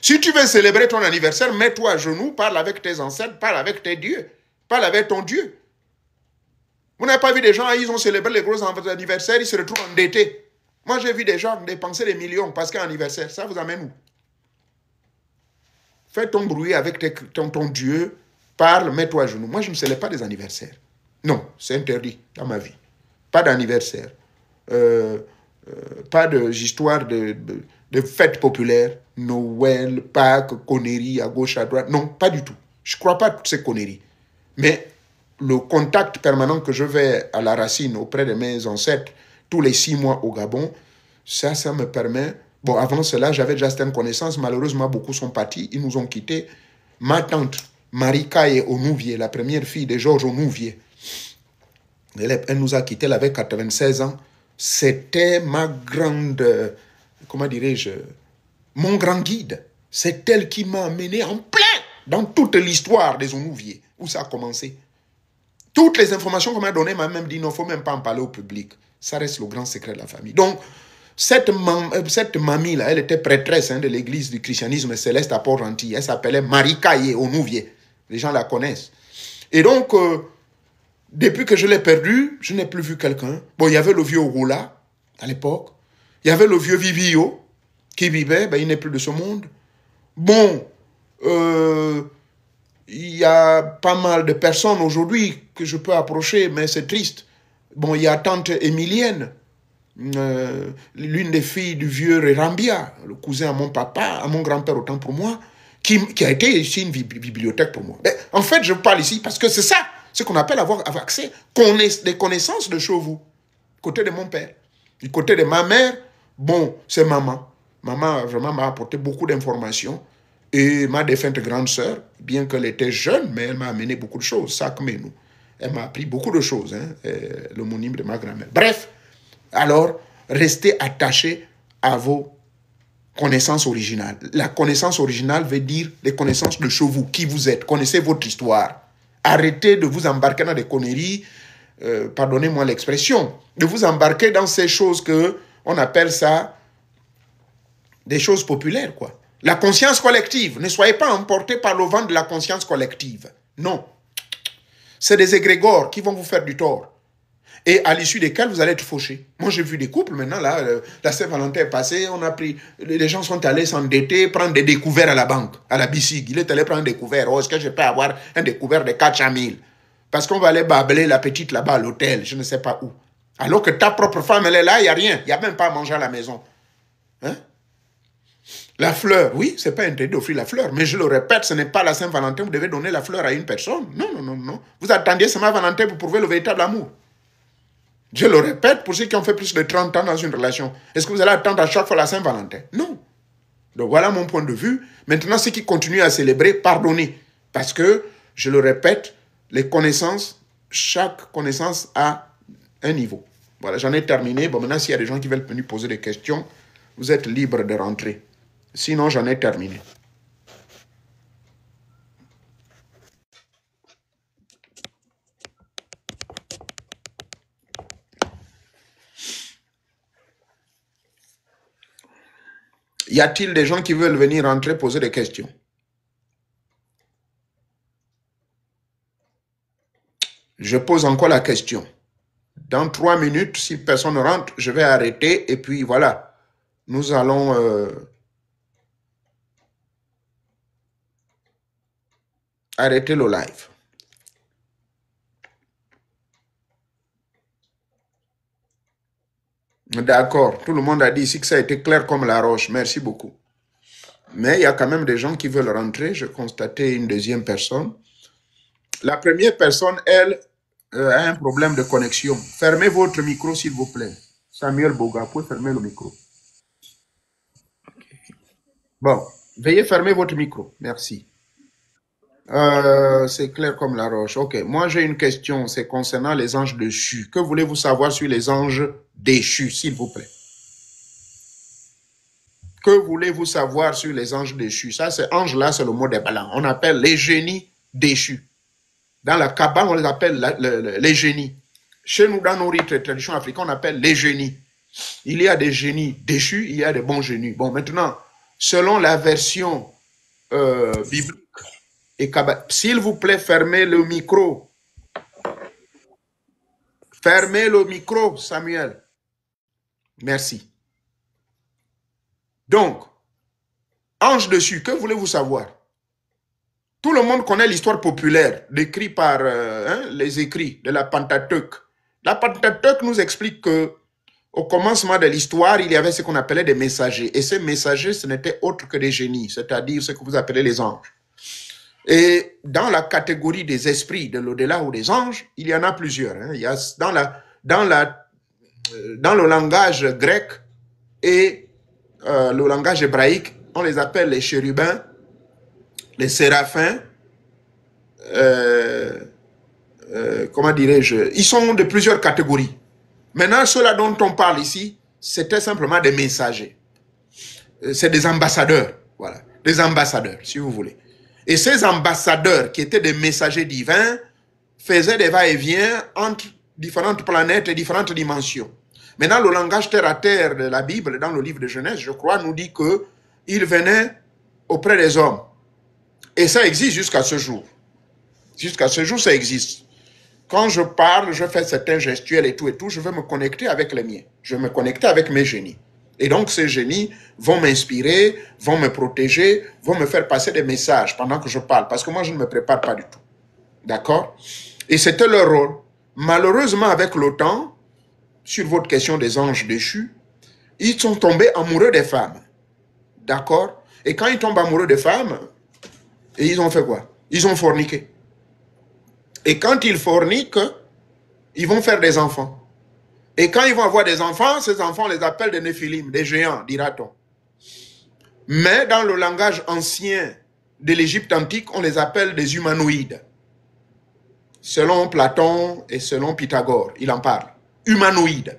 Si tu veux célébrer ton anniversaire, mets-toi à genoux, parle avec tes ancêtres, parle avec tes dieux, parle avec ton Dieu. Vous n'avez pas vu des gens, ils ont célébré les gros anniversaires, ils se retrouvent endettés. Moi, j'ai vu des gens dépenser des millions parce qu'un anniversaire, ça vous amène où? Fais ton bruit avec ton Dieu, parle, mets-toi à genoux. Moi, je ne célèbre pas des anniversaires. Non, c'est interdit dans ma vie. Pas d'anniversaire. Pas d'histoire de fêtes populaires. Noël, Pâques, conneries à gauche, à droite. Non, pas du tout. Je ne crois pas à toutes ces conneries. Mais le contact permanent que je vais à la racine auprès de mes ancêtres tous les 6 mois au Gabon, ça me permet... Bon, avant cela, j'avais déjà certaines connaissances. Malheureusement, beaucoup sont partis. Ils nous ont quittés. Ma tante, Marie-Caille Onouvier, la première fille de Georges Onouvier, elle nous a quittés, elle avait 96 ans. C'était ma grande... comment dirais-je? Mon grand guide. C'est elle qui m'a amené en plein dans toute l'histoire des Onouviers, où ça a commencé. Toutes les informations qu'on m'a données, m'a même dit, non, il ne faut même pas en parler au public. Ça reste le grand secret de la famille. Donc, cette mamie-là, elle était prêtresse de l'église du christianisme céleste à Port-Gentil. Elle s'appelait Marie-Caille Onouvier. Les gens la connaissent. Et donc, depuis que je l'ai perdue, je n'ai plus vu quelqu'un. Bon, il y avait le vieux Ogola, à l'époque. Il y avait le vieux Vivio, qui vivait, il n'est plus de ce monde. Bon, il y a pas mal de personnes aujourd'hui que je peux approcher, mais c'est triste. Bon, il y a tante Émilienne, l'une des filles du vieux Rérambia, le cousin à mon papa, à mon grand-père autant pour moi, qui a été ici une bibliothèque pour moi. Mais en fait, je parle ici parce que c'est ça, ce qu'on appelle avoir accès, des connaissances de chez vous. Côté de mon père. Du côté de ma mère, bon, c'est maman. Maman vraiment m'a apporté beaucoup d'informations. Et ma défunte grande sœur, bien qu'elle était jeune, mais elle m'a amené beaucoup de choses. Ça, comme nous. Elle m'a appris beaucoup de choses, l'homonyme de ma grand-mère. Bref, alors, restez attachés à vos connaissances originales. La connaissance originale veut dire les connaissances de chez vous, qui vous êtes. Connaissez votre histoire. Arrêtez de vous embarquer dans des conneries, pardonnez-moi l'expression, de vous embarquer dans ces choses que on appelle ça des choses populaires, quoi. La conscience collective. Ne soyez pas emportés par le vent de la conscience collective. Non. C'est des égrégores qui vont vous faire du tort. Et à l'issue desquels vous allez être fauchés. Moi, j'ai vu des couples, maintenant, là, la Saint-Valentin est passée, les gens sont allés s'endetter, prendre des découverts à la banque, à la BICIG. Il est allé prendre un découvert. Oh, est-ce que je peux avoir un découvert de 400 000? Parce qu'on va aller babler la petite là-bas à l'hôtel, je ne sais pas où. Alors que ta propre femme, elle est là, il n'y a rien. Il n'y a même pas à manger à la maison. Hein? La fleur, oui, ce n'est pas interdit d'offrir la fleur. Mais je le répète, ce n'est pas la Saint-Valentin, vous devez donner la fleur à une personne. Non, non, non, non. Vous attendiez Saint-Valentin pour prouver le véritable amour. Je le répète, pour ceux qui ont fait plus de 30 ans dans une relation, est-ce que vous allez attendre à chaque fois la Saint-Valentin? Non. Donc voilà mon point de vue. Maintenant, ceux qui continuent à célébrer, pardonnez. Parce que, je le répète, les connaissances, chaque connaissance a un niveau. Voilà, j'en ai terminé. Bon, maintenant, s'il y a des gens qui veulent venir poser des questions, vous êtes libres de rentrer. Sinon, j'en ai terminé. Y a-t-il des gens qui veulent venir rentrer poser des questions? Je pose encore la question. Dans 3 minutes, si personne ne rentre, je vais arrêter et puis voilà. Nous allons arrêter le live. D'accord. Tout le monde a dit ici que ça a été clair comme la roche. Merci beaucoup. Mais il y a quand même des gens qui veulent rentrer. Je constatais une deuxième personne. La première personne, elle, a un problème de connexion. Fermez votre micro, s'il vous plaît. Samuel Boga, vous pouvez fermer le micro. Bon, veuillez fermer votre micro. Merci. C'est clair comme la roche. Ok, moi j'ai une question, c'est concernant les anges déchus. Que voulez-vous savoir sur les anges déchus, s'il vous plaît? Que voulez-vous savoir sur les anges déchus? Ça, c'est ange-là, c'est le mot des blancs. On appelle les génies déchus. Dans la Kabbale, on les appelle les génies. Chez nous, dans nos rites traditions africaines, on appelle les génies. Il y a des génies déchus, il y a des bons génies. Bon, maintenant, selon la version biblique et Kabbale, s'il vous plaît, fermez le micro. Fermez le micro, Samuel. Merci. Donc, ange dessus, que voulez-vous savoir? Tout le monde connaît l'histoire populaire décrite par les écrits de la Pentateuque. La Pentateuque nous explique que au commencement de l'histoire, il y avait ce qu'on appelait des messagers. Et ces messagers, ce n'étaient autres que des génies, c'est-à-dire ce que vous appelez les anges. Et dans la catégorie des esprits de l'au-delà ou des anges, il y en a plusieurs. Hein. Il y a dans le langage grec et le langage hébraïque, on les appelle les chérubins, les séraphins, comment dirais-je, ils sont de plusieurs catégories. Maintenant, ceux-là dont on parle ici, c'était simplement des messagers. C'est des ambassadeurs, voilà, des ambassadeurs, si vous voulez. Et ces ambassadeurs, qui étaient des messagers divins, faisaient des va-et-vient entre différentes planètes et différentes dimensions. Maintenant, le langage terre-à-terre de la Bible, dans le livre de Genèse, je crois, nous dit qu'ils venaient auprès des hommes. Et ça existe jusqu'à ce jour. Jusqu'à ce jour, ça existe. Quand je parle, je fais certains gestuels et tout, je veux me connecter avec les miens. Je veux me connecter avec mes génies. Et donc, ces génies vont m'inspirer, vont me protéger, vont me faire passer des messages pendant que je parle. Parce que moi, je ne me prépare pas du tout. D'accord? Et c'était leur rôle. Malheureusement, avec le temps, sur votre question des anges déchus, ils sont tombés amoureux des femmes. D'accord? Et quand ils tombent amoureux des femmes, et ils ont fait quoi? Ils ont forniqué. Et quand ils forniquent, ils vont faire des enfants. Et quand ils vont avoir des enfants, ces enfants, on les appelle des néphilim, des géants, dira-t-on. Mais dans le langage ancien de l'Égypte antique, on les appelle des humanoïdes. Selon Platon et selon Pythagore, il en parle. Humanoïdes.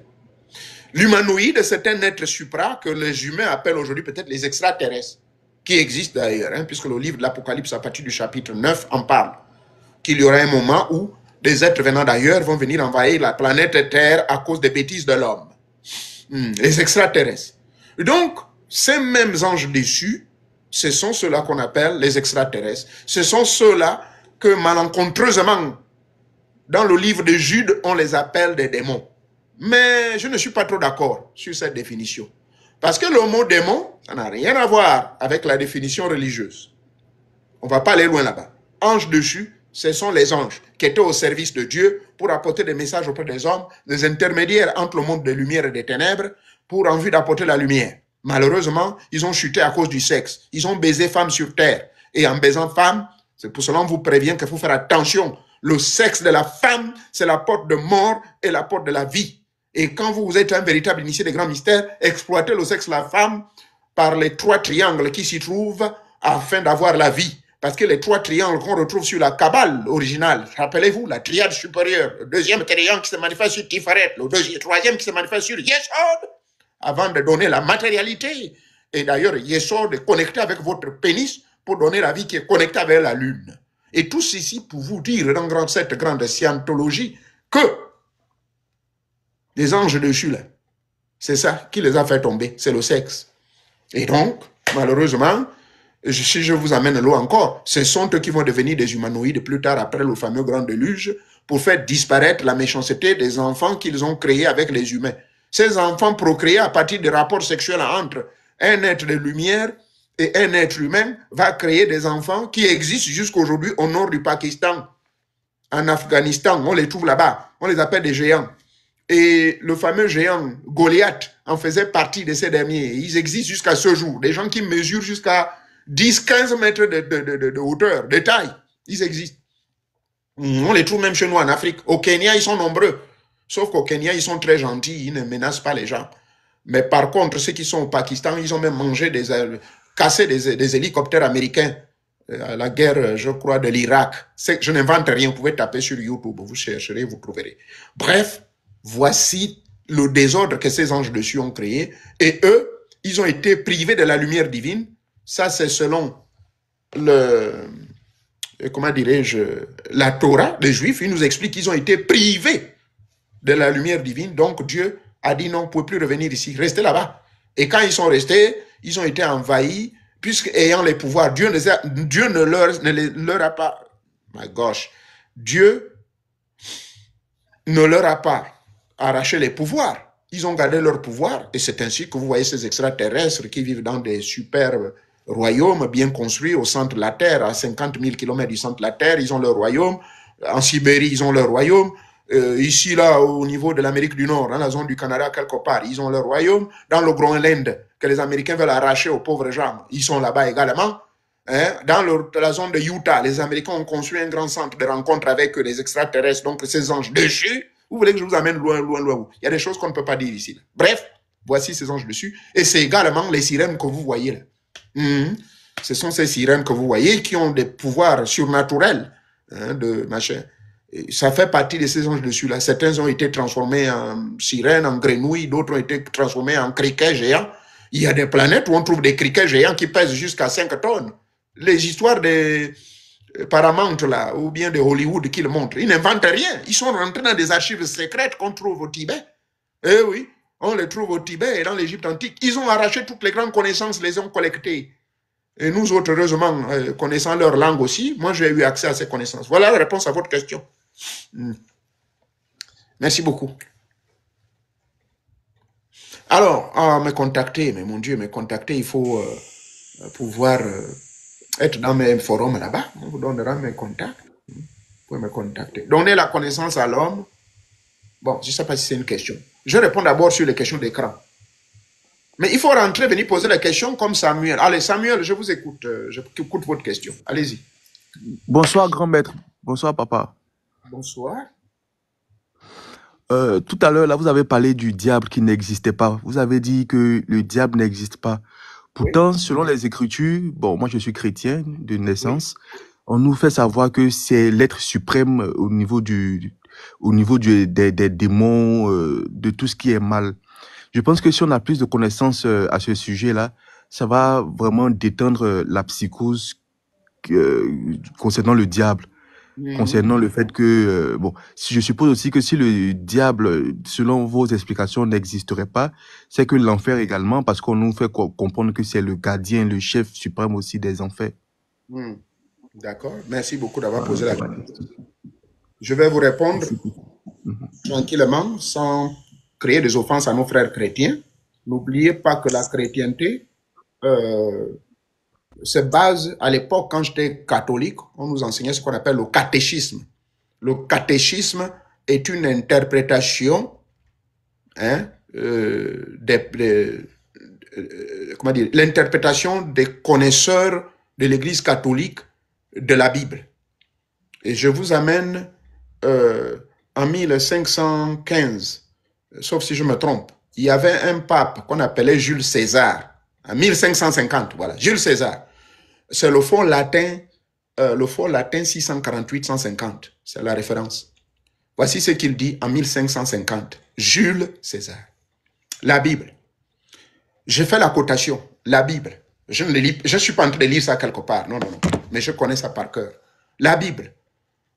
L'humanoïde, c'est un être supra que les humains appellent aujourd'hui peut-être les extraterrestres, qui existent d'ailleurs, hein, puisque le livre de l'Apocalypse, à partir du chapitre 9, en parle. Qu'il y aura un moment où des êtres venant d'ailleurs vont venir envahir la planète Terre à cause des bêtises de l'homme. Les extraterrestres. Donc, ces mêmes anges déchus, ce sont ceux-là qu'on appelle les extraterrestres. Ce sont ceux-là que malencontreusement, dans le livre de Jude, on les appelle des démons. Mais je ne suis pas trop d'accord sur cette définition. Parce que le mot démon, ça n'a rien à voir avec la définition religieuse. On ne va pas aller loin là-bas. Anges déchus, ce sont les anges qui étaient au service de Dieu pour apporter des messages auprès des hommes, des intermédiaires entre le monde des lumières et des ténèbres, pour en vue d'apporter la lumière. Malheureusement, ils ont chuté à cause du sexe. Ils ont baisé femmes sur terre. Et en baisant femmes, c'est pour cela qu'on vous prévient qu'il faut faire attention. Le sexe de la femme, c'est la porte de mort et la porte de la vie. Et quand vous êtes un véritable initié des grands mystères, exploitez le sexe de la femme par les 3 triangles qui s'y trouvent afin d'avoir la vie. Parce que les 3 triangles qu'on retrouve sur la Kabbale originale, rappelez-vous, la triade supérieure, le deuxième triangle qui se manifeste sur Tiferet, le troisième qui se manifeste sur Yesod, avant de donner la matérialité. Et d'ailleurs, Yesod est connecté avec votre pénis pour donner la vie qui est connectée avec la lune. Et tout ceci pour vous dire dans cette grande scientologie que les anges dessus là, c'est ça qui les a fait tomber, c'est le sexe. Et donc, malheureusement, si je vous amène l'eau encore, ce sont eux qui vont devenir des humanoïdes plus tard après le fameux grand déluge pour faire disparaître la méchanceté des enfants qu'ils ont créés avec les humains. Ces enfants procréés à partir de rapports sexuels entre un être de lumière et un être humain va créer des enfants qui existent jusqu'à aujourd'hui au nord du Pakistan, en Afghanistan, on les trouve là-bas, on les appelle des géants. Et le fameux géant Goliath en faisait partie de ces derniers. Ils existent jusqu'à ce jour. Des gens qui mesurent jusqu'à 10-15 mètres de hauteur, de taille. Ils existent. On les trouve même chez nous en Afrique. Au Kenya, ils sont nombreux. Sauf qu'au Kenya, ils sont très gentils, ils ne menacent pas les gens. Mais par contre, ceux qui sont au Pakistan, ils ont même mangé cassé des hélicoptères américains à la guerre, je crois, de l'Irak. Je n'invente rien, vous pouvez taper sur YouTube, vous chercherez, vous trouverez. Bref, voici le désordre que ces anges dessus ont créé. Et eux, ils ont été privés de la lumière divine. Ça, c'est selon comment dirais-je, la Torah, les Juifs, ils nous expliquent qu'ils ont été privés de la lumière divine. Donc Dieu a dit non, vous ne pouvez plus revenir ici, restez là-bas. Et quand ils sont restés, ils ont été envahis, puisqu'ayant les pouvoirs, Dieu ne leur a pas, my gosh, Dieu ne leur a pas arraché les pouvoirs. Ils ont gardé leur pouvoir, et c'est ainsi que vous voyez ces extraterrestres qui vivent dans des superbes royaumes bien construits au centre de la Terre, à 50 000 km du centre de la Terre, ils ont leur royaume. En Sibérie, ils ont leur royaume. Ici, là, au niveau de l'Amérique du Nord, dans la zone du Canada, quelque part, ils ont leur royaume. Dans le Groenland, que les Américains veulent arracher aux pauvres gens, ils sont là-bas également. Hein? Dans la zone de Utah, les Américains ont construit un grand centre de rencontre avec les extraterrestres, donc ces anges dessus. Vous voulez que je vous amène loin, loin, loin? Il y a des choses qu'on ne peut pas dire ici. Bref, voici ces anges dessus. Et c'est également les sirènes que vous voyez là. Ce sont ces sirènes que vous voyez qui ont des pouvoirs surnaturels, hein, de machin. Et ça fait partie de ces anges dessus là. Certains ont été transformés en sirènes, en grenouilles, d'autres ont été transformés en criquets géants. Il y a des planètes où on trouve des criquets géants qui pèsent jusqu'à 5 tonnes. Les histoires des Paramount là, ou bien de Hollywood qui le montrent, ils n'inventent rien. Ils sont rentrés dans des archives secrètes qu'on trouve au Tibet. Eh oui, on les trouve au Tibet et dans l'Égypte antique. Ils ont arraché toutes les grandes connaissances, les ont collectées. Et nous autres, heureusement, connaissant leur langue aussi, moi j'ai eu accès à ces connaissances. Voilà la réponse à votre question. Merci beaucoup. Alors, me contacter, mais mon Dieu, me contacter, il faut pouvoir être dans mes forums là-bas. On vous donnera mes contacts. Vous pouvez me contacter. Donner la connaissance à l'homme. Bon, je ne sais pas si c'est une question. Je réponds d'abord sur les questions d'écran. Mais il faut rentrer, venir poser la question comme Samuel. Allez, Samuel, je vous écoute. J'écoute votre question. Allez-y. Bonsoir, grand maître. Bonsoir, papa. Bonsoir. Tout à l'heure, là, vous avez parlé du diable qui n'existait pas. Vous avez dit que le diable n'existe pas. Pourtant, oui, selon les Écritures, bon, moi je suis chrétien de naissance, oui, on nous fait savoir que c'est l'être suprême au niveau des démons, de tout ce qui est mal. Je pense que si on a plus de connaissances à ce sujet-là, ça va vraiment détendre la psychose concernant le diable. Concernant le fait que, bon, si je suppose aussi que si le diable, selon vos explications, n'existerait pas, c'est que l'enfer également, parce qu'on nous fait comprendre que c'est le gardien, le chef suprême aussi des enfers. D'accord. Merci beaucoup d'avoir posé la question. Je vais vous répondre tranquillement, sans créer des offenses à nos frères chrétiens. N'oubliez pas que la chrétienté se base, à l'époque, quand j'étais catholique, on nous enseignait ce qu'on appelle le catéchisme. Le catéchisme est une interprétation comment dire, l'interprétation des connaisseurs de l'Église catholique de la Bible. Et je vous amène en 1515, sauf si je me trompe, il y avait un pape qu'on appelait Jules César, en 1550, voilà, Jules César. C'est le fond latin 648-150, c'est la référence. Voici ce qu'il dit en 1550, Jules César. La Bible. Je fais la cotation, la Bible. Je ne suis pas en train de lire ça quelque part, non, mais je connais ça par cœur. La Bible.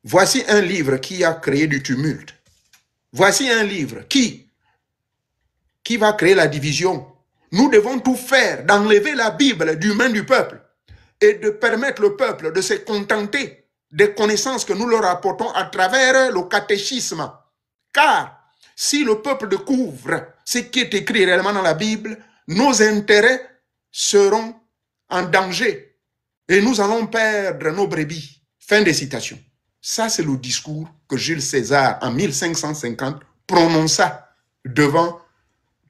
Voici un livre qui a créé du tumulte. Voici un livre qui va créer la division. Nous devons tout faire d'enlever la Bible du main du peuple et de permettre le peuple de se contenter des connaissances que nous leur apportons à travers le catéchisme. Car si le peuple découvre ce qui est écrit réellement dans la Bible, nos intérêts seront en danger et nous allons perdre nos brebis. Fin de citation. Ça, c'est le discours que Jules César, en 1550, prononça devant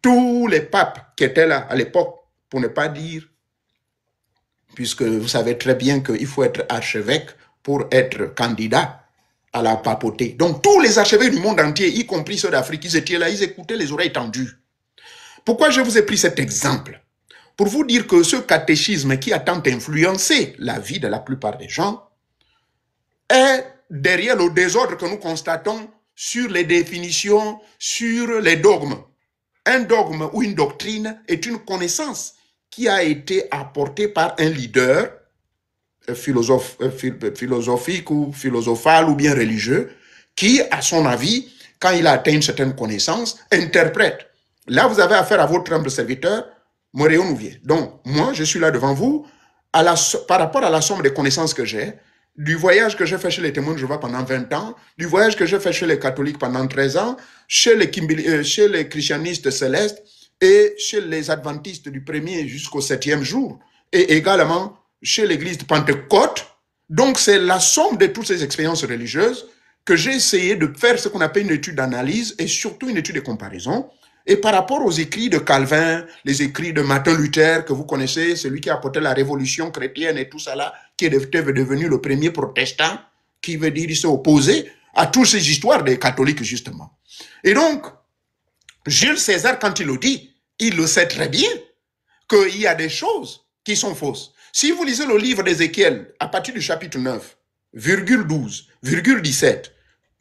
tous les papes qui étaient là à l'époque, pour ne pas dire, puisque vous savez très bien qu'il faut être archevêque pour être candidat à la papauté. Donc tous les archevêques du monde entier, y compris ceux d'Afrique, ils étaient là, ils écoutaient les oreilles tendues. Pourquoi je vous ai pris cet exemple? Pour vous dire que ce catéchisme qui a tant influencé la vie de la plupart des gens est derrière le désordre que nous constatons sur les définitions, sur les dogmes. Un dogme ou une doctrine est une connaissance qui a été apportée par un leader philosophique ou philosophal ou bien religieux qui, à son avis, quand il a atteint une certaine connaissance, interprète. Là, vous avez affaire à votre humble serviteur, Moréo Nouvier. Donc, moi, je suis là devant vous par rapport à la somme des connaissances que j'ai, du voyage que j'ai fait chez les témoins de Jéhovah pendant 20 ans, du voyage que j'ai fait chez les catholiques pendant 13 ans, chez les christianistes célestes et chez les adventistes du 1er jusqu'au 7e jour, et également chez l'église de Pentecôte. Donc, c'est la somme de toutes ces expériences religieuses que j'ai essayé de faire ce qu'on appelle une étude d'analyse et surtout une étude de comparaison. Et par rapport aux écrits de Calvin, les écrits de Martin Luther, que vous connaissez, celui qui a apporté la révolution chrétienne et tout ça là, qui est devenu le premier protestant, qui veut dire qu'il s'est opposé à toutes ces histoires des catholiques, justement. Et donc, Jules César, quand il le dit, il le sait très bien qu'il y a des choses qui sont fausses. Si vous lisez le livre d'Ézéchiel, à partir du chapitre 9, virgule 12, virgule 17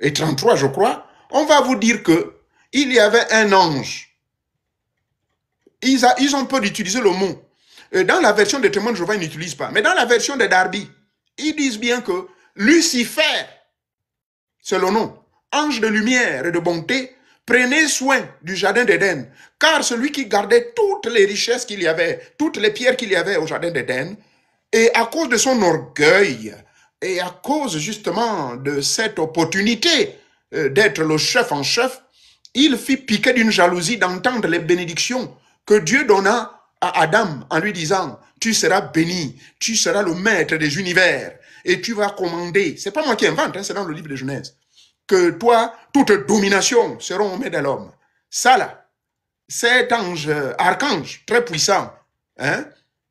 et 33, je crois, on va vous dire que il y avait un ange. Ils ont peur d'utiliser le mot. Dans la version des témoins de Jéhovah, ils n'utilisent pas. Mais dans la version des Darby, ils disent bien que Lucifer, c'est le nom, ange de lumière et de bonté, prenez soin du jardin d'Éden, car celui qui gardait toutes les richesses qu'il y avait, toutes les pierres qu'il y avait au jardin d'Éden, et à cause de son orgueil, et à cause justement de cette opportunité d'être le chef en chef, il fit piquer d'une jalousie d'entendre les bénédictions que Dieu donna à Adam en lui disant, tu seras béni, tu seras le maître des univers et tu vas commander. C'est pas moi qui invente, hein, c'est dans le livre de Genèse. Que toi, toute domination seront aux mains de l'homme. Ça là, cet ange, archange très puissant, hein,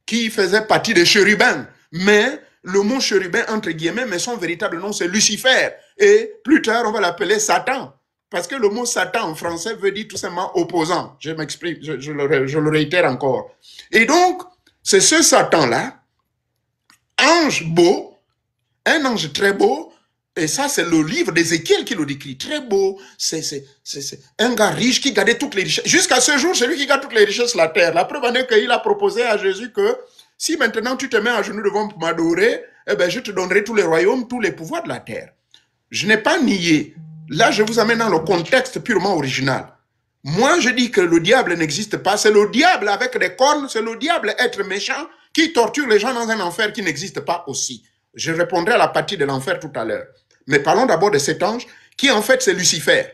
qui faisait partie des chérubins, mais le mot chérubin entre guillemets, mais son véritable nom c'est Lucifer. Et plus tard, on va l'appeler Satan. Parce que le mot Satan en français veut dire tout simplement opposant. Je m'explique, je le réitère encore. Et donc, c'est ce Satan-là, ange beau, un ange très beau, et ça c'est le livre d'Ézéchiel qui le décrit, très beau, c'est un gars riche qui gardait toutes les richesses. Jusqu'à ce jour, c'est lui qui garde toutes les richesses de la terre. La preuve en est qu'il a proposé à Jésus que si maintenant tu te mets à genoux devant pour m'adorer, eh ben, je te donnerai tous les royaumes, tous les pouvoirs de la terre. Je n'ai pas nié. Là, je vous amène dans le contexte purement original. Moi, je dis que le diable n'existe pas. C'est le diable avec des cornes, c'est le diable être méchant qui torture les gens dans un enfer qui n'existe pas aussi. Je répondrai à la partie de l'enfer tout à l'heure. Mais parlons d'abord de cet ange qui, en fait, c'est Lucifer.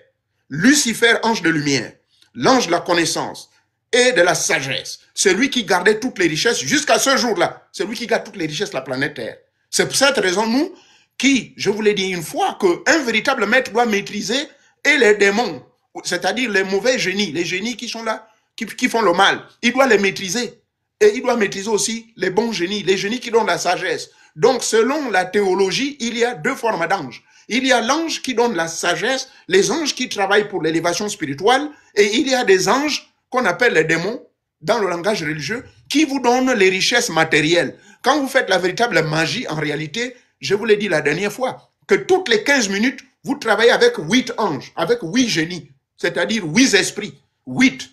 Lucifer, ange de lumière, l'ange de la connaissance et de la sagesse. C'est lui qui gardait toutes les richesses jusqu'à ce jour-là. C'est lui qui garde toutes les richesses de la planète Terre. C'est pour cette raison, nous, qui, je vous l'ai dit une fois, qu'un véritable maître doit maîtriser et les démons, c'est-à-dire les mauvais génies, les génies qui sont là, qui font le mal, il doit les maîtriser. Et il doit maîtriser aussi les bons génies, les génies qui donnent la sagesse. Donc, selon la théologie, il y a deux formes d'anges. Il y a l'ange qui donne la sagesse, les anges qui travaillent pour l'élévation spirituelle, et il y a des anges qu'on appelle les démons, dans le langage religieux, qui vous donnent les richesses matérielles. Quand vous faites la véritable magie, en réalité, je vous l'ai dit la dernière fois, que toutes les 15 minutes, vous travaillez avec 8 anges, avec 8 génies, c'est-à-dire 8 esprits, 8.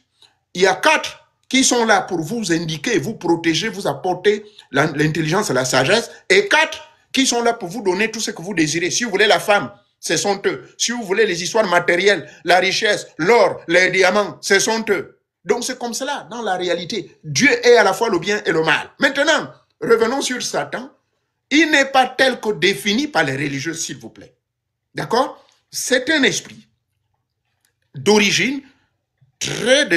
Il y a 4 qui sont là pour vous indiquer, vous protéger, vous apporter l'intelligence et la sagesse, et 4 qui sont là pour vous donner tout ce que vous désirez. Si vous voulez la femme, ce sont eux. Si vous voulez les histoires matérielles, la richesse, l'or, les diamants, ce sont eux. Donc c'est comme cela, dans la réalité. Dieu est à la fois le bien et le mal. Maintenant, revenons sur Satan. Il n'est pas tel que défini par les religieux, s'il vous plaît. D'accord? C'est un esprit d'origine très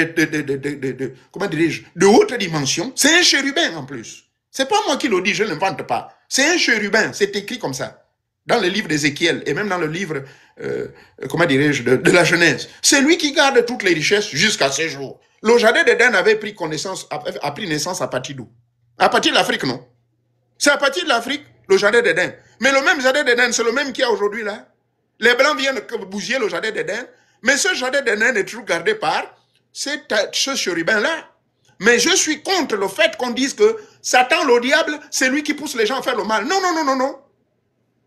comment dirais-je, de haute dimension. C'est un chérubin en plus. C'est pas moi qui le dis, je ne l'invente pas. C'est un chérubin, c'est écrit comme ça. Dans le livre d'Ézéchiel et même dans le livre, comment dirais-je, de la Genèse. C'est lui qui garde toutes les richesses jusqu'à ce jour. Le jardin d'Éden avait pris connaissance, a pris naissance à partir d'où? À partir de l'Afrique, non? C'est à partir de l'Afrique, le jardin d'Éden. Mais le même jardin d'Éden, c'est le même qu'il y a aujourd'hui là. Les Blancs viennent bousiller le jardin d'Éden, mais ce jardin d'Éden est toujours gardé par ce chérubin-là. Mais je suis contre le fait qu'on dise que Satan, le diable, c'est lui qui pousse les gens à faire le mal. Non, non, non, non, non.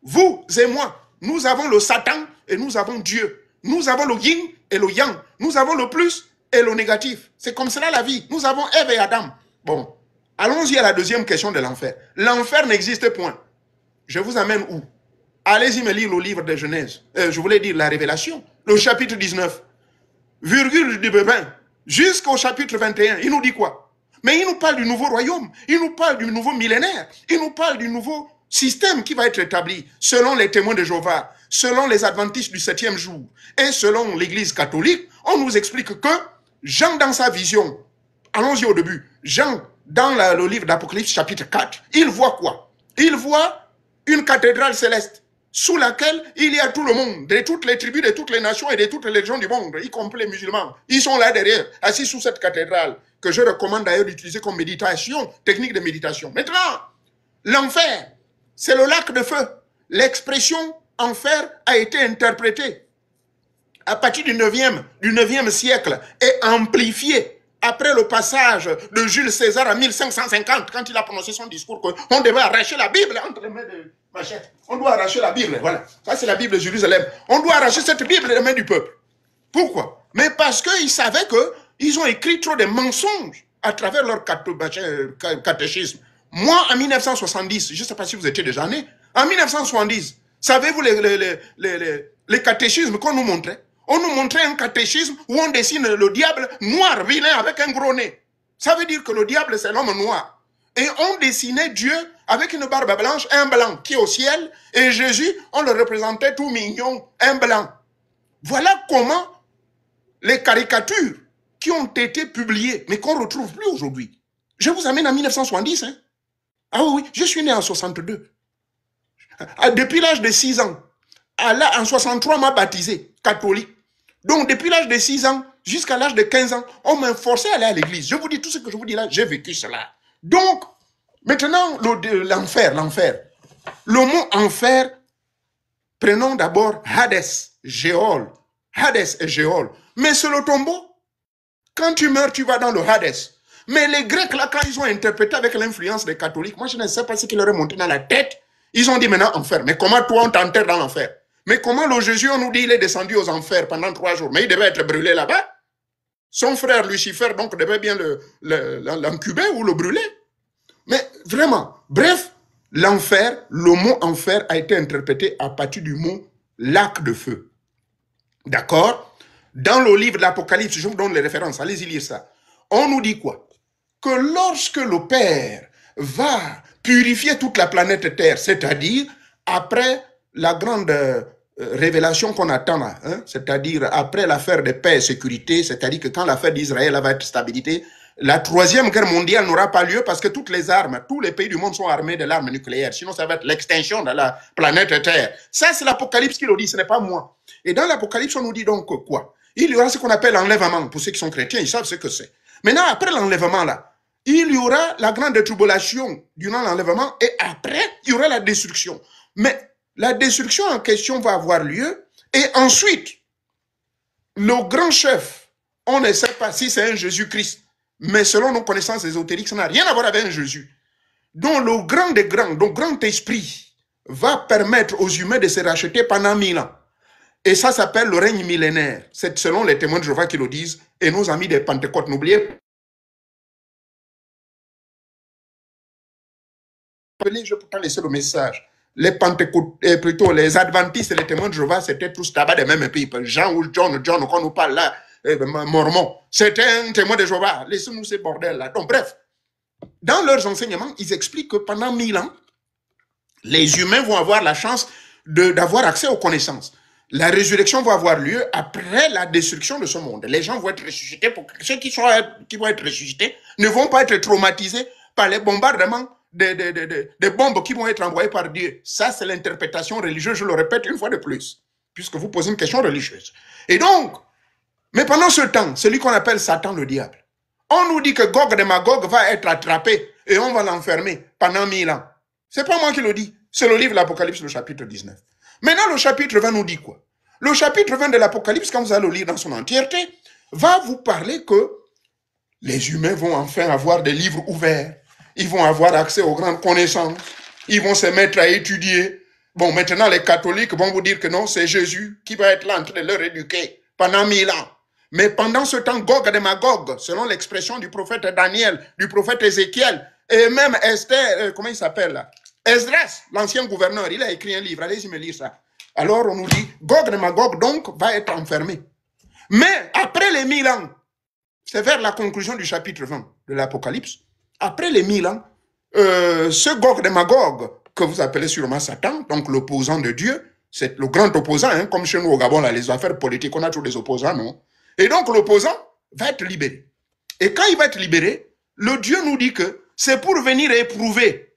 Vous et moi, nous avons le Satan et nous avons Dieu. Nous avons le yin et le yang. Nous avons le plus et le négatif. C'est comme cela la vie. Nous avons Ève et Adam. Bon, allons-y à la deuxième question de l'enfer. L'enfer n'existe point. Je vous amène où? Allez-y me lire le livre de Genèse. Je voulais dire la Révélation. Le chapitre 19. Virgule du Bébin. Jusqu'au chapitre 21. Il nous dit quoi? Mais il nous parle du nouveau royaume. Il nous parle du nouveau millénaire. Il nous parle du nouveau système qui va être établi selon les témoins de Jéhovah, selon les adventistes du 7e jour et selon l'Église catholique. On nous explique que Jean, dans sa vision, allons-y au début, Jean, dans le livre d'Apocalypse chapitre 4, il voit quoi? Il voit une cathédrale céleste sous laquelle il y a tout le monde, de toutes les tribus, de toutes les nations et de toutes les régions du monde, y compris les musulmans. Ils sont là derrière, assis sous cette cathédrale, que je recommande d'ailleurs d'utiliser comme méditation, technique de méditation. Maintenant, l'enfer, c'est le lac de feu. L'expression enfer a été interprétée à partir du 9e siècle et amplifiée après le passage de Jules César en 1550, quand il a prononcé son discours qu'on devait arracher la Bible entre les mains de Machette. On doit arracher la Bible, voilà. Ça, c'est la Bible de Jérusalem. On doit arracher cette Bible des mains du peuple. Pourquoi? Mais parce qu'ils savaient qu'ils ont écrit trop de mensonges à travers leur catéchisme. Moi, en 1970, je ne sais pas si vous étiez déjà né, en 1970, savez-vous les catéchismes qu'on nous montrait? On nous montrait un catéchisme où on dessine le diable noir, vilain, avec un gros nez. Ça veut dire que le diable, c'est l'homme noir. Et on dessinait Dieu avec une barbe blanche, un blanc qui est au ciel, et Jésus, on le représentait tout mignon, un blanc. Voilà comment les caricatures qui ont été publiées, mais qu'on ne retrouve plus aujourd'hui. Je vous amène en 1970, hein. Ah oui, je suis né en 62. Depuis l'âge de 6 ans, en 63, on m'a baptisé, catholique. Donc, depuis l'âge de 6 ans jusqu'à l'âge de 15 ans, on m'a forcé à aller à l'église. Je vous dis tout ce que je vous dis là, j'ai vécu cela. Donc, maintenant, l'enfer. Le mot enfer, prenons d'abord Hadès, Géol. Hadès et Géol. Mais c'est le tombeau. Quand tu meurs, tu vas dans le Hadès. Mais les Grecs, là, quand ils ont interprété avec l'influence des catholiques, moi, je ne sais pas ce qui leur est monté dans la tête. Ils ont dit maintenant enfer. Mais comment toi, on t'enterre dans l'enfer? Mais comment le Jésus, on nous dit, il est descendu aux enfers pendant 3 jours. Mais il devait être brûlé là-bas. Son frère Lucifer, donc, devait bien l'incuber ou le brûler. Mais vraiment, bref, l'enfer, le mot enfer a été interprété à partir du mot lac de feu. D'accord? Dans le livre de l'Apocalypse, je vous donne les références, allez-y lire ça. On nous dit quoi? Que lorsque le Père va purifier toute la planète Terre, c'est-à-dire après la grande révélation qu'on attend là, hein, c'est-à-dire après l'affaire de paix et sécurité, c'est-à-dire que quand l'affaire d'Israël va être stabilité, la 3e guerre mondiale n'aura pas lieu parce que toutes les armes, tous les pays du monde sont armés de l'arme nucléaire. Sinon, ça va être l'extinction de la planète Terre. Ça, c'est l'Apocalypse qui le dit, ce n'est pas moi. Et dans l'Apocalypse, on nous dit donc quoi? Il y aura ce qu'on appelle l'enlèvement. Pour ceux qui sont chrétiens, ils savent ce que c'est. Maintenant, après l'enlèvement, là, il y aura la grande tribulation durant l'enlèvement et après, il y aura la destruction. Mais la destruction en question va avoir lieu et ensuite, le grand chef, on ne sait pas si c'est un Jésus-Christ, mais selon nos connaissances ésotériques, ça n'a rien à voir avec un Jésus. Donc le grand des grands, donc grand esprit, va permettre aux humains de se racheter pendant 1000 ans. Et ça s'appelle le règne millénaire. C'est selon les témoins de Jéhovah qui le disent, et nos amis des Pentecôtes, n'oubliez pas. Je vais pourtant laisser le message. Les Pentecôtes, plutôt les Adventistes et les témoins de Jéhovah, c'était tous tabac des mêmes people. Jean ou John, quand on nous parle là, Mormon, c'était un témoin de Jéhovah. Laissez-nous ces bordels là. Donc bref, dans leurs enseignements, ils expliquent que pendant 1000 ans, Les humains vont avoir la chance d'avoir accès aux connaissances. La résurrection va avoir lieu après la destruction de ce monde. Les gens vont être ressuscités. Ceux qui vont être ressuscités ne vont pas être traumatisés par les bombardements des bombes qui vont être envoyées par Dieu. Ça, c'est l'interprétation religieuse, je le répète une fois de plus, puisque vous posez une question religieuse. Et donc, mais pendant ce temps, celui qu'on appelle Satan le diable, on nous dit que Gog de Magog va être attrapé et on va l'enfermer pendant 1000 ans. C'est pas moi qui le dis, c'est le livre de l'Apocalypse, le chapitre 19. Maintenant, le chapitre 20 nous dit quoi? Le chapitre 20 de l'Apocalypse, quand vous allez le lire dans son entièreté, va vous parler que les humains vont enfin avoir des livres ouverts. Ils vont avoir accès aux grandes connaissances. Ils vont se mettre à étudier. Bon, maintenant, les catholiques vont vous dire que non, c'est Jésus qui va être là en train de leur éduquer pendant 1000 ans. Mais pendant ce temps, Gog et Magog, selon l'expression du prophète Daniel, du prophète Ézéchiel, et même Esther, comment il s'appelle là? Esdras, l'ancien gouverneur, il a écrit un livre. Allez-y me lire ça. Alors on nous dit, Gog et Magog donc va être enfermé. Mais après les 1000 ans, c'est vers la conclusion du chapitre 20 de l'Apocalypse, après les 1000 ans, ce Gog et Magog, que vous appelez sûrement Satan, donc l'opposant de Dieu, c'est le grand opposant, hein, comme chez nous au Gabon, là, les affaires politiques, on a toujours des opposants, non? Et donc l'opposant va être libéré. Et quand il va être libéré, le Dieu nous dit que c'est pour venir éprouver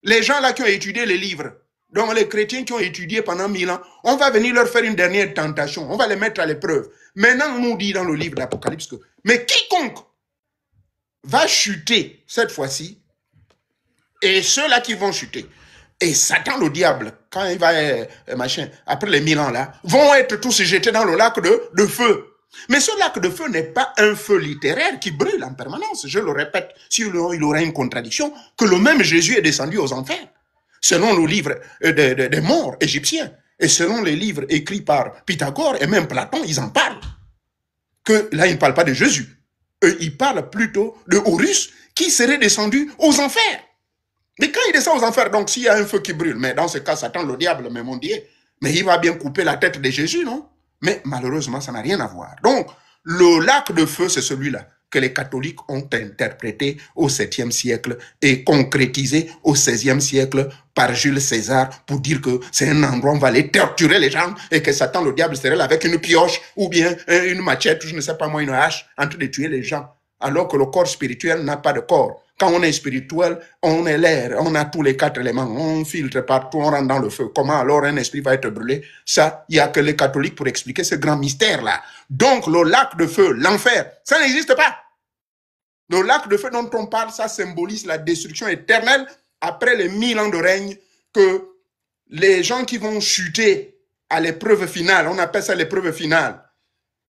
les gens là qui ont étudié les livres, donc les chrétiens qui ont étudié pendant 1000 ans, on va venir leur faire une dernière tentation, on va les mettre à l'épreuve. Maintenant, on nous dit dans le livre d'Apocalypse que, mais quiconque va chuter cette fois-ci, et ceux-là qui vont chuter, et Satan le diable, quand il va, après les 1000 ans là, vont être tous jetés dans le lac de feu. Mais ce lac de feu n'est pas un feu littéraire qui brûle en permanence. Je le répète, s'il y aura une contradiction, que le même Jésus est descendu aux enfers, selon le livre des morts égyptiens, et selon les livres écrits par Pythagore et même Platon, ils en parlent. Que là, ils ne parlent pas de Jésus. Eux, ils parlent plutôt de Horus qui serait descendu aux enfers. Mais quand il descend aux enfers, donc s'il y a un feu qui brûle, mais dans ce cas, Satan, le diable, mais mon Dieu, mais il va bien couper la tête de Jésus, non? Mais malheureusement, ça n'a rien à voir. Donc, le lac de feu, c'est celui-là que les catholiques ont interprété au 7e siècle et concrétisé au 16e siècle par Jules César pour dire que c'est un endroit où on va aller torturer les gens et que Satan, le diable, serait là avec une pioche ou bien une machette, ou je ne sais pas moi, une hache, en train de tuer les gens, alors que le corps spirituel n'a pas de corps. Quand on est spirituel, on est l'air, on a tous les 4 éléments, on filtre partout, on rentre dans le feu. Comment alors un esprit va être brûlé? Ça, il n'y a que les catholiques pour expliquer ce grand mystère-là. Donc, le lac de feu, l'enfer, ça n'existe pas. Le lac de feu dont on parle, ça symbolise la destruction éternelle après les 1000 ans de règne, que les gens qui vont chuter à l'épreuve finale, on appelle ça l'épreuve finale,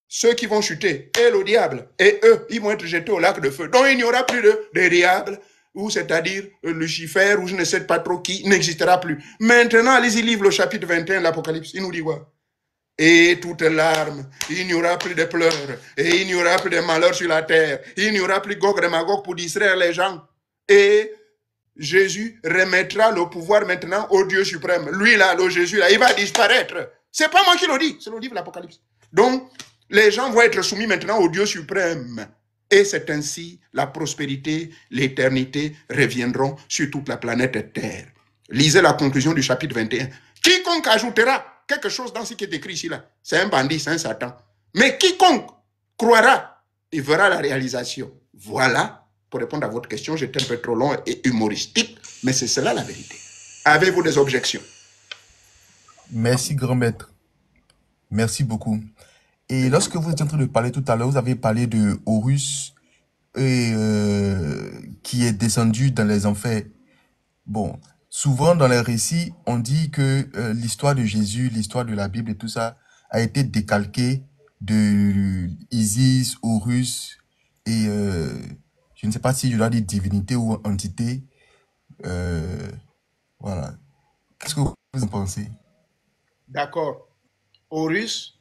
ceux qui vont chuter, et le diable, et eux, ils vont être jetés au lac de feu. Donc il n'y aura plus de diable, ou c'est-à-dire Lucifer, ou je ne sais pas trop qui, n'existera plus. Maintenant, allez-y, livre le chapitre 21 de l'Apocalypse, il nous dit quoi? Et toutes larmes, il n'y aura plus de pleurs, et il n'y aura plus de malheur sur la terre, il n'y aura plus Gog et Magog pour distraire les gens. Et Jésus remettra le pouvoir maintenant au Dieu suprême. Lui là, le Jésus là, il va disparaître. C'est pas moi qui le dis, c'est le livre de l'Apocalypse. Donc, les gens vont être soumis maintenant au Dieu suprême. Et c'est ainsi la prospérité, l'éternité reviendront sur toute la planète Terre. Lisez la conclusion du chapitre 21. Quiconque ajoutera quelque chose dans ce qui est écrit ici, là, c'est un bandit, c'est un Satan. Mais quiconque croira, il verra la réalisation. Voilà, pour répondre à votre question, j'étais un peu trop long et humoristique, mais c'est cela la vérité. Avez-vous des objections? Merci, grand maître. Merci beaucoup. Et lorsque vous étiez en train de parler tout à l'heure, vous avez parlé de Horus qui est descendu dans les enfers. Bon, souvent dans les récits, on dit que l'histoire de Jésus, l'histoire de la Bible et tout ça a été décalqué de Isis, Horus et je ne sais pas si je dois dire divinité ou entité. Voilà. Qu'est-ce que vous en pensez? D'accord. Horus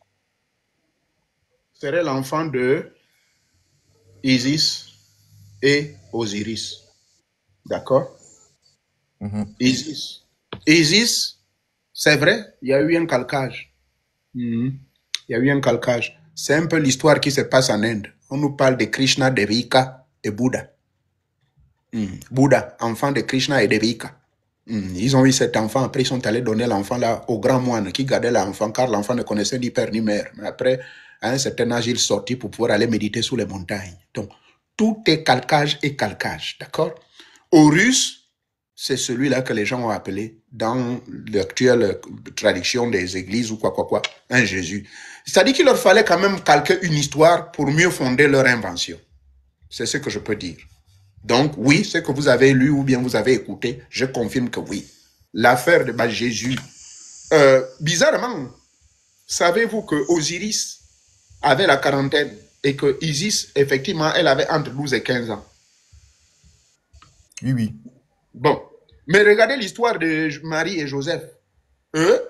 serait l'enfant de Isis et Osiris. D'accord? Isis. Isis, c'est vrai, il y a eu un calcage. Il y a eu un calcage. C'est un peu l'histoire qui se passe en Inde. On nous parle de Krishna, Devika et Bouddha. Bouddha, enfant de Krishna et Devika. Ils ont eu cet enfant, après ils sont allés donner l'enfant là au grand moine qui gardait l'enfant car l'enfant ne connaissait ni père ni mère. Mais après, à un certain âge, il sortit pour pouvoir aller méditer sous les montagnes. Donc, tout est calcage et calcage, d'accord? Horus, c'est celui-là que les gens ont appelé, dans l'actuelle tradition des églises ou quoi, un Jésus. C'est-à-dire qu'il leur fallait quand même calquer une histoire pour mieux fonder leur invention. C'est ce que je peux dire. Donc, oui, ce que vous avez lu ou bien vous avez écouté, je confirme que oui. L'affaire de Jésus. Bizarrement, savez-vous que Osiris avait la quarantaine et que Isis, effectivement, elle avait entre 12 et 15 ans? Oui, oui. Bon. Mais regardez l'histoire de Marie et Joseph.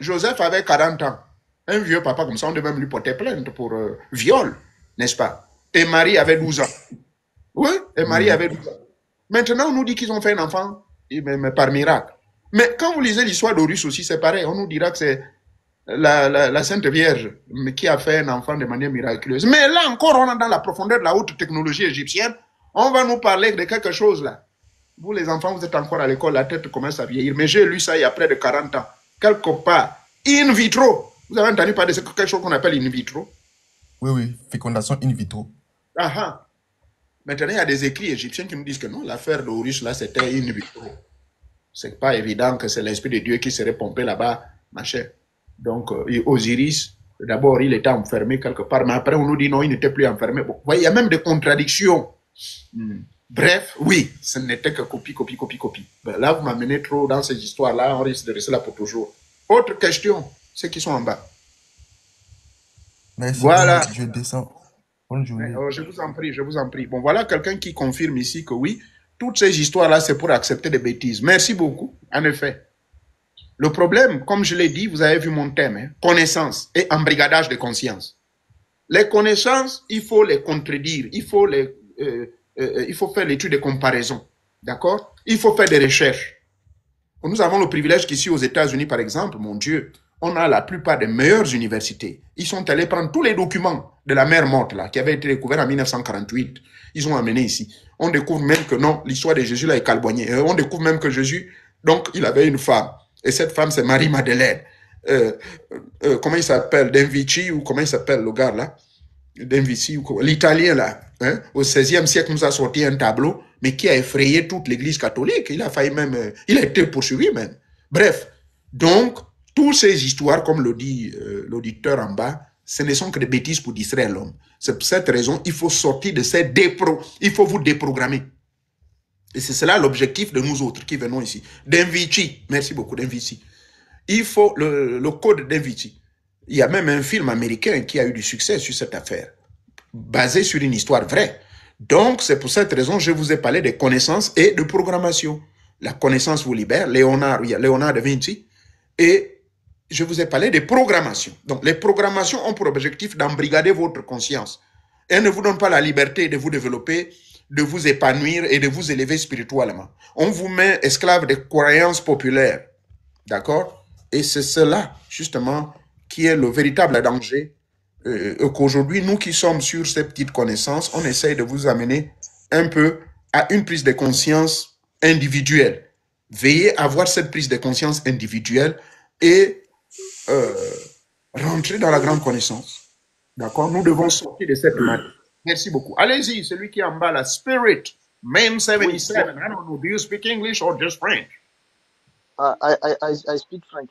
Joseph avait 40 ans. Un vieux papa comme ça, on devait même lui porter plainte pour viol, n'est-ce pas? Et Marie avait 12 ans. Oui, et Oui, Marie oui. avait 12 ans. Maintenant, on nous dit qu'ils ont fait un enfant, mais par miracle. Mais quand vous lisez l'histoire d'Horus aussi, c'est pareil. On nous dira que c'est la Sainte Vierge qui a fait un enfant de manière miraculeuse. Mais là encore, on est dans la profondeur de la haute technologie égyptienne. On va nous parler de quelque chose là. Vous, les enfants, vous êtes encore à l'école, la tête commence à vieillir. Mais j'ai lu ça il y a près de 40 ans. Quelque part, in vitro. Vous avez entendu parler de quelque chose qu'on appelle in vitro? Oui, oui. Fécondation in vitro. Ah ah. Maintenant, il y a des écrits égyptiens qui nous disent que non, l'affaire d'Horus, là, c'était in vitro. C'est pas évident que c'est l'Esprit de Dieu qui serait pompé là-bas, machin. Donc, Osiris, d'abord, il était enfermé quelque part, mais après, on nous dit non, il n'était plus enfermé. Bon, voyez, il y a même des contradictions. Bref, oui, ce n'était que copie. Ben, là, vous m'amenez trop dans ces histoires-là, on risque de rester là pour toujours. Autre question, ceux qui sont en bas. Merci bien, Voilà. je descends. Bonne journée. Je vous en prie, je vous en prie. Bon, voilà quelqu'un qui confirme ici que oui, toutes ces histoires-là, c'est pour accepter des bêtises. Merci beaucoup, en effet. Le problème, comme je l'ai dit, vous avez vu mon thème, hein, connaissance et embrigadage de conscience. Les connaissances, il faut les contredire, il faut faire l'étude de comparaison, d'accord? Il faut faire des recherches. Nous avons le privilège qu'ici aux États-Unis, par exemple, mon Dieu, on a la plupart des meilleures universités. Ils sont allés prendre tous les documents de la mer morte, là, qui avait été découvert en 1948. Ils ont amené ici. On découvre même que non, l'histoire de Jésus là est calboignée. On découvre même que Jésus, donc, il avait une femme. Et cette femme, c'est Marie-Madeleine. Euh, comment il s'appelle? Denvici, ou comment il s'appelle le gars là? Denvici, l'italien là, hein, au XVIe siècle, nous a sorti un tableau, mais qui a effrayé toute l'église catholique. Il a failli même, il a été poursuivi même. Bref, donc, toutes ces histoires, comme le dit l'auditeur en bas, ce ne sont que des bêtises pour distraire l'homme. C'est pour cette raison, il faut sortir de ces il faut vous déprogrammer. Et c'est cela l'objectif de nous autres qui venons ici. Denvici, merci beaucoup, Denvici. Il faut le code d'Enviti. Il y a même un film américain qui a eu du succès sur cette affaire, basé sur une histoire vraie. Donc, c'est pour cette raison que je vous ai parlé de connaissances et de programmation. La connaissance vous libère, Léonard de Vinci, et je vous ai parlé de programmation. Donc, les programmations ont pour objectif d'embrigader votre conscience. Elles ne vous donnent pas la liberté de vous développer, de vous épanouir et de vous élever spirituellement. On vous met esclave des croyances populaires. D'accord? Et c'est cela, justement, qui est le véritable danger. Qu'aujourd'hui, nous qui sommes sur ces petites connaissances, on essaye de vous amener un peu à une prise de conscience individuelle. Veillez à avoir cette prise de conscience individuelle et euh, rentrer dans la grande connaissance. D'accord? Nous devons sortir de cette maladie. Merci beaucoup. Allez-y, celui qui est en bas, la Spirit, Man Oui, 77. I don't know, do you speak English or just French? I speak French.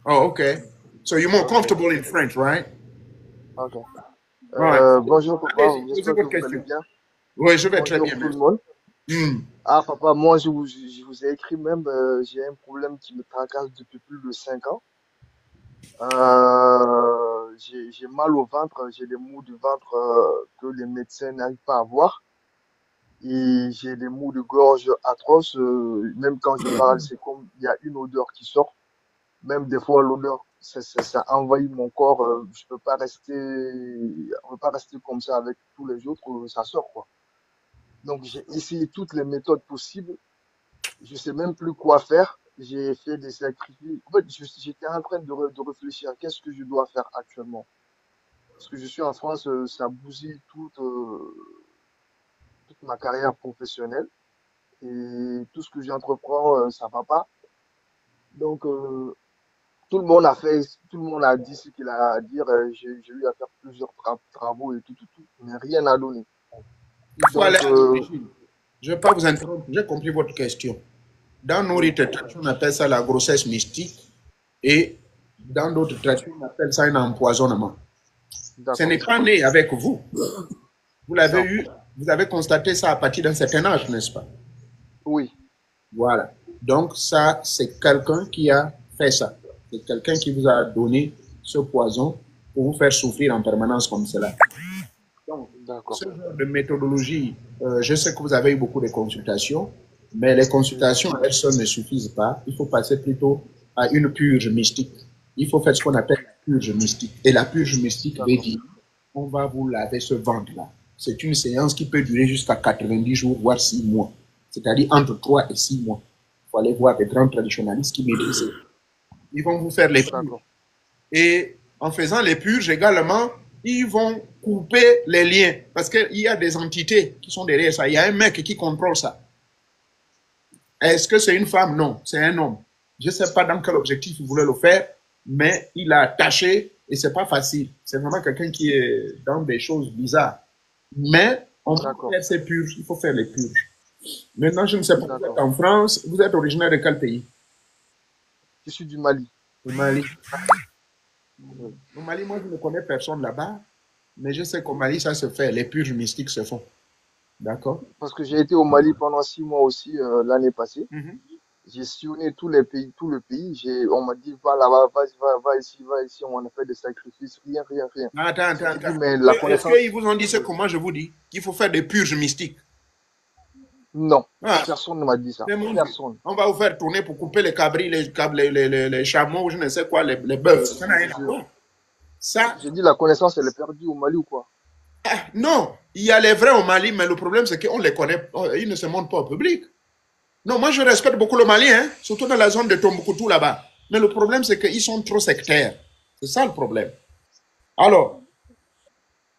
Oh, okay. So you're more Okay, comfortable in French, right? okay. Right. Bonjour papa, Allez-y, posez j'espère que votre vous allez question. bien. Oui, je vais très Bonjour bien, tout le merci. monde. Hmm. Ah papa, moi je vous ai écrit même, j'ai un problème qui me tracasse depuis plus de 5 ans. J'ai mal au ventre, j'ai des maux de ventre que les médecins n'arrivent pas à voir. Et j'ai des maux de gorge atroces. Même quand je parle, c'est comme il y a une odeur qui sort. Même des fois, l'odeur, ça envahit mon corps. Je peux pas rester, on peut pas rester comme ça avec tous les autres. Ça sort, quoi. Donc, j'ai essayé toutes les méthodes possibles. Je sais même plus quoi faire. J'ai fait des sacrifices. En fait, j'étais en train de réfléchir. Qu'est-ce que je dois faire actuellement? Parce que je suis en France, ça bousille toute ma carrière professionnelle et tout ce que j'entreprends, ça va pas. Donc, tout le monde a fait, tout le monde a dit ce qu'il a à dire. J'ai eu à faire plusieurs travaux et tout, tout, tout, mais rien n'a donné. Il faut aller Donc, à l'origine. Je ne vais pas vous interrompre, j'ai compris votre question. Dans nos oui, rites traditionnels, on appelle ça la grossesse mystique et dans d'autres traditions, on appelle ça un empoisonnement. Ce d'accord. n'est pas né avec vous. Vous l'avez Non, eu, vous avez constaté ça à partir d'un certain âge, n'est-ce pas? oui, Voilà. Donc ça, c'est quelqu'un qui a fait ça. C'est quelqu'un qui vous a donné ce poison pour vous faire souffrir en permanence comme cela. Donc, d'accord, ce genre de méthodologie, je sais que vous avez eu beaucoup de consultations, mais les consultations exact, elles seules ne suffisent pas. Il faut passer plutôt à une purge mystique. Il faut faire ce qu'on appelle la purge mystique. Et la purge mystique veut d'accord, dire, on va vous laver ce ventre-là. C'est une séance qui peut durer jusqu'à 90 jours, voire 6 mois. C'est-à-dire entre 3 et 6 mois. Il faut aller voir des grands traditionnalistes qui maîtrisent. Ils vont vous faire les purges. d'accord, Et en faisant les purges également, ils vont couper les liens. Parce qu'il y a des entités qui sont derrière ça. Il y a un mec qui contrôle ça. Est-ce que c'est une femme? Non, c'est un homme. Je ne sais pas dans quel objectif il voulait le faire, mais il a attaché et c'est pas facile. C'est vraiment quelqu'un qui est dans des choses bizarres. Mais on peut d'accord, faire ces purges, il faut faire les purges. Maintenant, je ne sais pas, vous êtes d'accord. en France, vous êtes originaire de quel pays? Je suis du Mali. Au Mali. Oui. Au Mali, moi, je ne connais personne là-bas, mais je sais qu'au Mali, ça se fait. Les purges mystiques se font. D'accord? Parce que j'ai été au Mali pendant 6 mois aussi l'année passée. Mhm. J'ai sillonné tous les pays, tout le pays. On m'a dit, va là-bas, va ici, va ici. On a fait des sacrifices, rien, rien, rien. Attends, attends, J'ai dit, attends. mais la Est-ce connaissance, qu'ils vous ont dit ce oui. que moi je vous dis? Qu'il faut faire des purges mystiques. Non, Ah, personne ne m'a dit ça. mais mon Dieu. Personne. On va vous faire tourner pour couper les cabris, les chameaux, je ne sais quoi, les bœufs. Ça n'a Je rien te à jure. voir. Ça, J'ai dit, la connaissance, elle est perdue au Mali ou quoi? non. Il y a les vrais au Mali, mais le problème, c'est qu'on les connaît. Ils ne se montrent pas au public. Non, moi, je respecte beaucoup le Mali, hein, surtout dans la zone de Tombouctou là-bas. Mais le problème, c'est qu'ils sont trop sectaires. C'est ça le problème. Alors,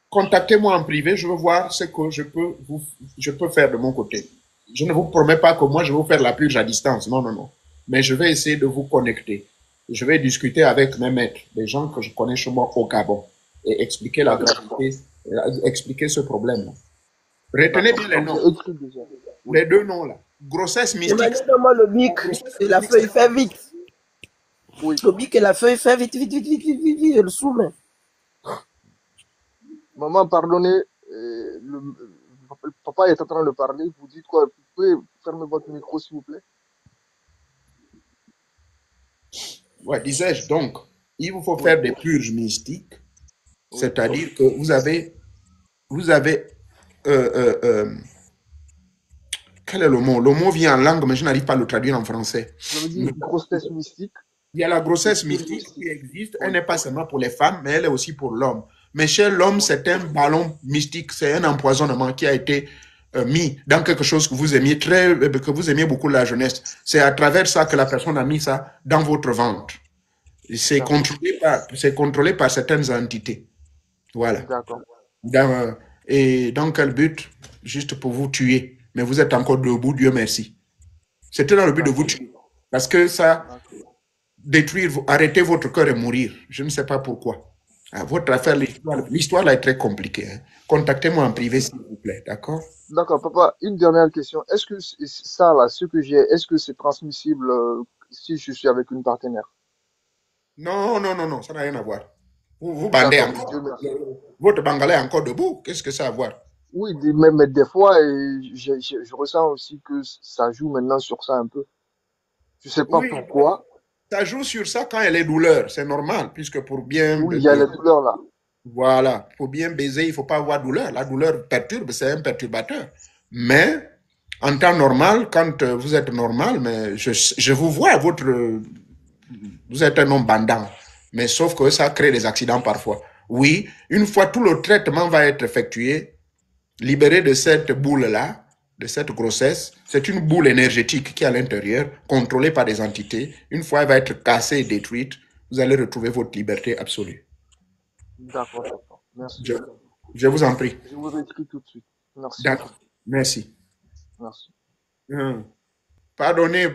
contactez-moi en privé, je veux voir ce que je peux faire de mon côté. Je ne vous promets pas que moi, je vais vous faire la purge à distance. Non, non, non. Mais je vais essayer de vous connecter. Je vais discuter avec mes maîtres, des gens que je connais chez moi au Gabon, et expliquer la D'accord, gravité, expliquer ce problème-là. Retenez d'accord. bien les Donc, j'ai noms. écrit déjà. Oui. Les deux noms là. Grossesse mystique. Emmanuel, donne-moi le bic Grossesse et la mystique, feuille, fais vite. Oui. Le bic et la feuille, fais vite, vite, vite, vite, vite, vite, vite, je le soumets. Maman, pardonnez. Papa est en train de parler. Vous dites quoi? Vous pouvez fermer votre micro, s'il vous plaît? ouais, disais-je donc, il vous faut Oui, faire des purges mystiques, oui. c'est-à-dire que vous avez, euh, euh, euh, quel est le mot? Le mot vient en langue, mais je n'arrive pas à le traduire en français. Vous avez dit grossesse mystique Il y a la et grossesse purge mystique qui mystique. existe, elle Oui, n'est pas seulement pour les femmes, mais elle est aussi pour l'homme. Mais chez l'homme, oui. c'est un ballon mystique, c'est un empoisonnement qui a été mis dans quelque chose que vous aimiez que vous aimiez beaucoup la jeunesse. C'est à travers ça que la personne a mis ça dans votre ventre. D'accord, C'est contrôlé par certaines entités. Voilà. d'accord, Et dans quel but? Juste pour vous tuer. Mais vous êtes encore debout, Dieu merci. C'était dans le but de vous d'accord, tuer. Parce que ça, d'accord. détruire, arrêter votre cœur et mourir. Je ne sais pas pourquoi. Ah, votre affaire, l'histoire là est très compliquée. Hein. Contactez-moi en privé, s'il vous plaît. D'accord? D'accord, papa, une dernière question. Est-ce que ça, là, ce que j'ai, est-ce que c'est transmissible si je suis avec une partenaire? Non, non, non, non, ça n'a rien à voir. Vous bandez D'accord, Dieu encore. merci. Votre bangalais est encore debout. Qu'est-ce que ça a à voir? Oui, mais des fois, je ressens aussi que ça joue maintenant sur ça un peu. Je sais pas Oui, pourquoi. ça joue sur ça quand elle est douleur. C'est normal, puisque pour bien Oui, il y a les douleurs là. voilà, pour bien baiser, il ne faut pas avoir douleur. La douleur perturbe, c'est un perturbateur. Mais en temps normal, quand vous êtes normal, mais je vous vois, vous êtes un homme bandant. Mais sauf que ça crée des accidents parfois. Oui, une fois tout le traitement va être effectué, libéré de cette boule-là, de cette grossesse, c'est une boule énergétique qui est à l'intérieur, contrôlée par des entités. Une fois elle va être cassée et détruite, vous allez retrouver votre liberté absolue. D'accord, papa. Merci Je, beaucoup. je vous en prie. Je vous écris tout de suite. Merci. D'accord. Merci. Merci. Hum. Pardonnez,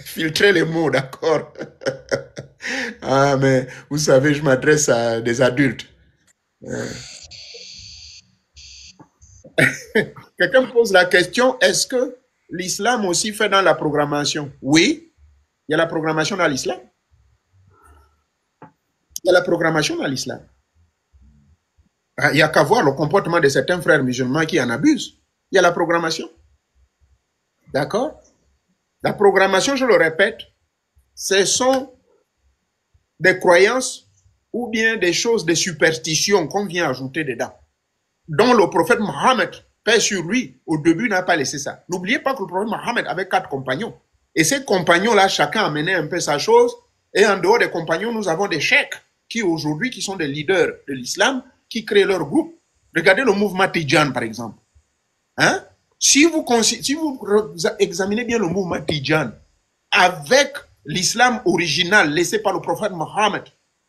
filtrez les mots, d'accord. Ah, mais vous savez, je m'adresse à des adultes. Quelqu'un me pose la question, est-ce que l'islam aussi fait dans la programmation? Oui, il y a la programmation dans l'islam. Il y a la programmation dans l'islam. Il n'y a qu'à voir le comportement de certains frères musulmans qui en abusent. Il y a la programmation. D'accord? La programmation, je le répète, ce sont des croyances ou bien des choses, des superstitions qu'on vient ajouter dedans, dont le prophète Mohammed, paix sur lui, au début n'a pas laissé ça. N'oubliez pas que le prophète Mohammed avait 4 compagnons. Et ces compagnons-là, chacun amenait un peu sa chose. Et en dehors des compagnons, nous avons des cheikhs qui aujourd'hui, qui sont des leaders de l'islam, qui créent leur groupe. Regardez le mouvement Tidjan, par exemple. Hein? Si vous examinez bien le mouvement Tidjan, avec l'islam original laissé par le prophète Mohammed,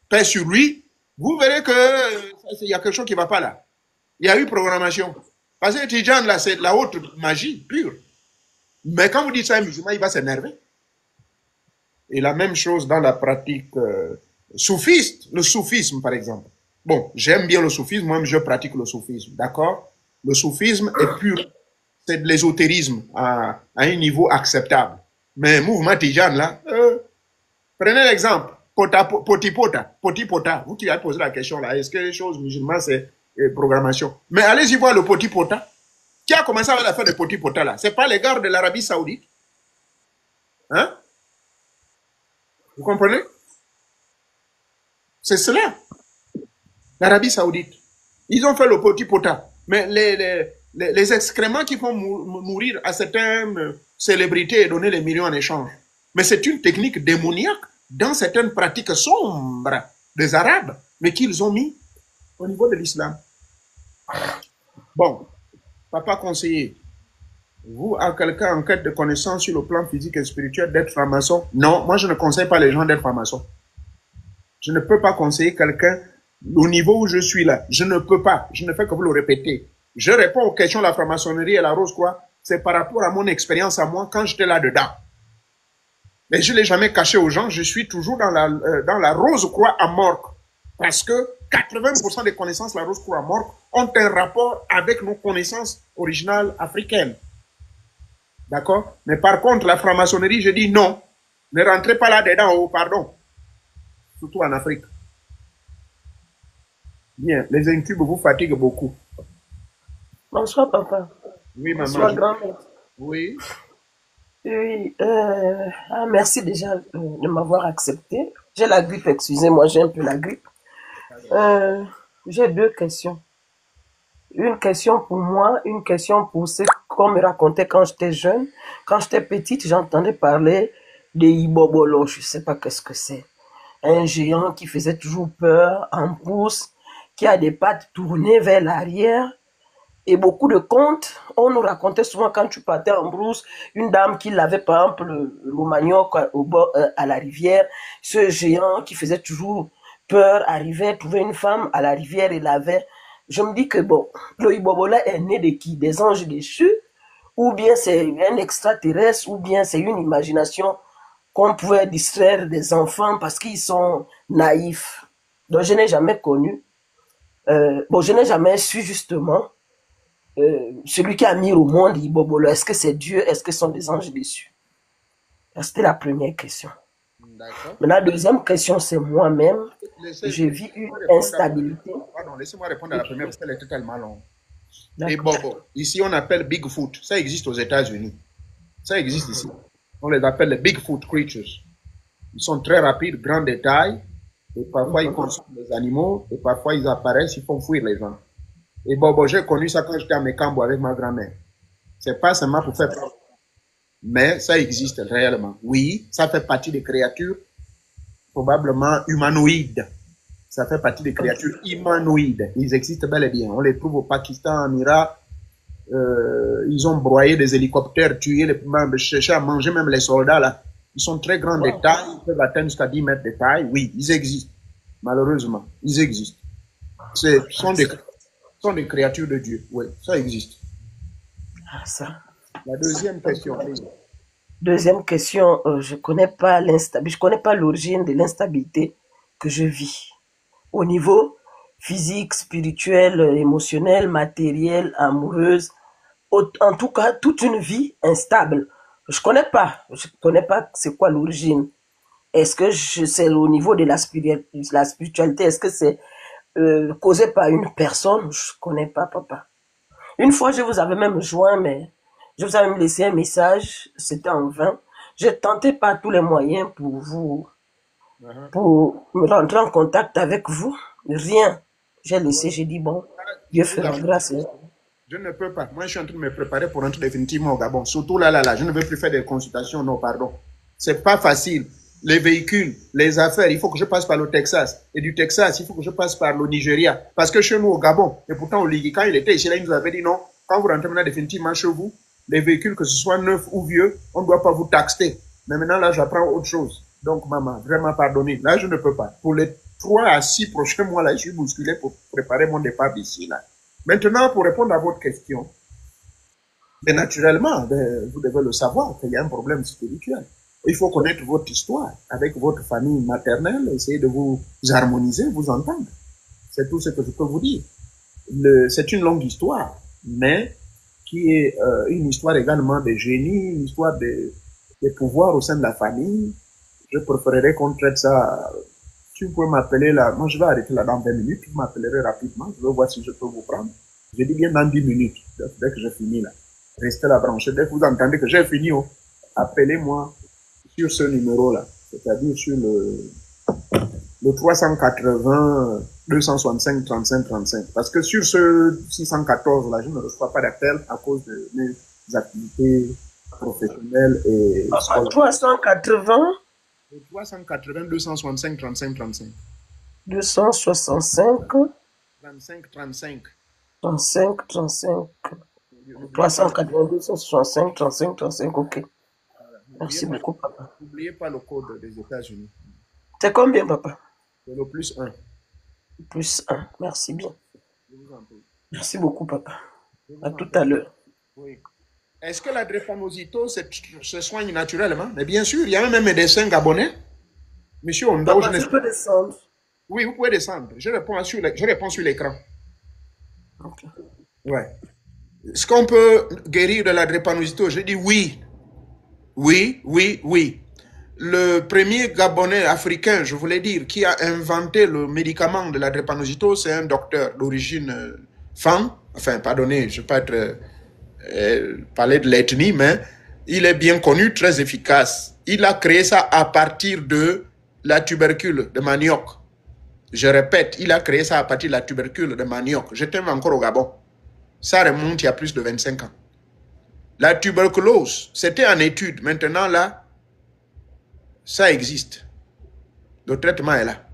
paix sur lui, vous verrez qu'il y a quelque chose qui ne va pas là. Il y a eu programmation. Parce que Tidjan, là, c'est la haute magie pure. Mais quand vous dites ça à un musulman, il va s'énerver. Et la même chose dans la pratique soufiste, le soufisme, par exemple. Bon, j'aime bien le soufisme, moi je pratique le soufisme, d'accord? Le soufisme est pur, c'est de l'ésotérisme à un niveau acceptable. Mais mouvement Tidjan, là, prenez l'exemple, Potipota, vous qui avez posé la question là, est-ce que les choses musulmanes c'est programmation? Mais allez-y voir le Potipota. Qui a commencé avec l'affaire de Potipota là? C'est pas les gars de l'Arabie Saoudite? Hein? Vous comprenez? C'est cela. L'Arabie Saoudite. Ils ont fait le Potipota. Mais les excréments qui font mourir à certaines célébrités et donner les millions en échange. Mais c'est une technique démoniaque dans certaines pratiques sombres des Arabes, mais qu'ils ont mis au niveau de l'islam. Bon, papa conseiller, vous, à quelqu'un en quête de connaissance sur le plan physique et spirituel d'être franc-maçon? Non, moi je ne conseille pas les gens d'être franc-maçon. Je ne peux pas conseiller quelqu'un au niveau où je suis là. Je ne peux pas. Je ne fais que vous le répéter. Je réponds aux questions de la franc-maçonnerie et la Rose-Croix. C'est par rapport à mon expérience à moi quand j'étais là-dedans. Mais je ne l'ai jamais caché aux gens. Je suis toujours dans la Rose-Croix à Morque. Parce que 80% des connaissances de la Rose-Croix à Morque ont un rapport avec nos connaissances originales africaines. D'accord? Mais par contre, la franc-maçonnerie, je dis non. Ne rentrez pas là-dedans, oh, pardon. Surtout en Afrique. Bien, les incubes vous fatiguent beaucoup. Bonsoir, papa. Oui, maman. Bonsoir, grand-mère. Oui. Oui, merci déjà de m'avoir accepté. J'ai la grippe, excusez-moi, j'ai un peu la grippe. J'ai 2 questions. Une question pour moi, une question pour ce qu'on me racontait quand j'étais jeune. Quand j'étais petite, j'entendais parler des Ibobolo, je ne sais pas qu'est-ce que c'est. Un géant qui faisait toujours peur, en brousse, qui a des pattes tournées vers l'arrière. Et beaucoup de contes, on nous racontait souvent quand tu partais en brousse, une dame qui lavait par exemple le manioc au bord, à la rivière, ce géant qui faisait toujours peur arrivait, trouvait une femme à la rivière et lavait. Je me dis que bon, le Ibobola est né de qui? Des anges déchus? Ou bien c'est un extraterrestre? Ou bien c'est une imagination qu'on pouvait distraire des enfants parce qu'ils sont naïfs? Donc je n'ai jamais connu. Je n'ai jamais su justement celui qui a mis au monde Ibobolo. Est-ce que c'est Dieu? Est-ce que ce sont des anges déçus? C'était la première question. Maintenant, la deuxième question, c'est moi-même. J'ai vu une instabilité. Pardon, laissez-moi répondre à la première parce qu'elle était tellement longue. Et Bobo, ici on appelle Bigfoot. Ça existe aux États-Unis. Ça existe ici. On les appelle les Bigfoot creatures. Ils sont très rapides, grands détails. Et parfois ils consomment les animaux. Et parfois ils apparaissent, ils font fuir les gens. Et Bobo, j'ai connu ça quand j'étais à Mekambo avec ma grand-mère. C'est pas seulement pour faire peur. Mais ça existe réellement. Oui, ça fait partie des créatures probablement humanoïdes. Ça fait partie des créatures humanoïdes. Ils existent bel et bien. On les trouve au Pakistan, en Irak. Ils ont broyé des hélicoptères, tué les membres, cherché à manger même les soldats là. Ils sont très grands de taille. Ils peuvent atteindre jusqu'à 10 mètres de taille. Oui, ils existent. Malheureusement, ils existent. Ce sont des créatures de Dieu. Oui, ça existe. Ah, ça. La deuxième question. Deuxième question, je connais pas l'origine de l'instabilité que je vis au niveau physique, spirituel, émotionnel, matériel, amoureuse, en tout cas toute une vie instable. Je connais pas c'est quoi l'origine. Est-ce que c'est au niveau de la spiritualité? Est-ce que c'est causé par une personne? Je connais pas, papa. Une fois, je vous avais même joint, mais je vous avais même laissé un message. C'était en vain. J'ai tenté par tous les moyens Uh-huh. pour me rentrer en contact avec vous. Rien. J'ai laissé, j'ai dit bon, Je Dieu vous fera avoue, grâce. je ne peux pas. Moi, je suis en train de me préparer pour rentrer définitivement au Gabon. Surtout là, je ne veux plus faire des consultations. Non, pardon. C'est pas facile. Les véhicules, les affaires, il faut que je passe par le Texas. Et du Texas, il faut que je passe par le Nigeria. Parce que chez nous, au Gabon, et pourtant, au Ligui, quand il était ici, là, il nous avait dit non, quand vous rentrez maintenant définitivement chez vous, les véhicules, que ce soit neufs ou vieux, on ne doit pas vous taxer. Mais maintenant, là, j'apprends autre chose. Donc, maman, vraiment pardonnez. Là, je ne peux pas. Pour les 3 à 6 prochains mois, là, je suis bousculé pour préparer mon départ d'ici, là. Maintenant, pour répondre à votre question, mais naturellement, vous devez le savoir qu'il y a un problème spirituel. Il faut connaître votre histoire avec votre famille maternelle, essayer de vous harmoniser, vous entendre. C'est tout ce que je peux vous dire. C'est une longue histoire, mais qui est une histoire également de génie, une histoire de pouvoir au sein de la famille. Je préférerais qu'on traite ça. Si vous pouvez m'appeler là, moi je vais arrêter là dans 20 minutes, vous m'appellerez rapidement, je vais voir si je peux vous prendre. Je dis bien dans 10 minutes, dès que j'ai fini là. Restez là branché, dès que vous entendez que j'ai fini, oh, appelez-moi sur ce numéro-là, c'est-à-dire sur le 380 265 35 35. Parce que sur ce 614 là, je ne reçois pas d'appel à cause de mes activités professionnelles et scolaires. 380 Le 380 265 35 35. 265 35 35. 35 35 380 265 35 35, ok. Merci beaucoup, papa. N'oubliez pas le code des États-Unis. C'est combien, papa? C'est le +1. +1. Merci bien. Je vous en prie. Merci beaucoup, papa. Je vous À en tout prie. à l'heure. Oui. Est-ce que la drépanocytose se soigne naturellement? Mais bien sûr, il y a même un médecin gabonais, Monsieur Ondo. Papa, je peux descendre? Oui, vous pouvez descendre. Je réponds sur l'écran. Ok. Ouais. Est-ce qu'on peut guérir de la drépanocytose? Je dis oui. Oui, oui, oui. Le premier Gabonais africain, je voulais dire, qui a inventé le médicament de la drépanocytose, c'est un docteur d'origine femme. Enfin, pardonnez, je ne vais pas parler de l'ethnie, mais il est bien connu, très efficace. Il a créé ça à partir de la tubercule de manioc. Je répète, il a créé ça à partir de la tubercule de manioc. J'étais encore au Gabon. Ça remonte il y a plus de 25 ans. La tuberculose, c'était en étude. Maintenant, là, ça existe. Le traitement est là.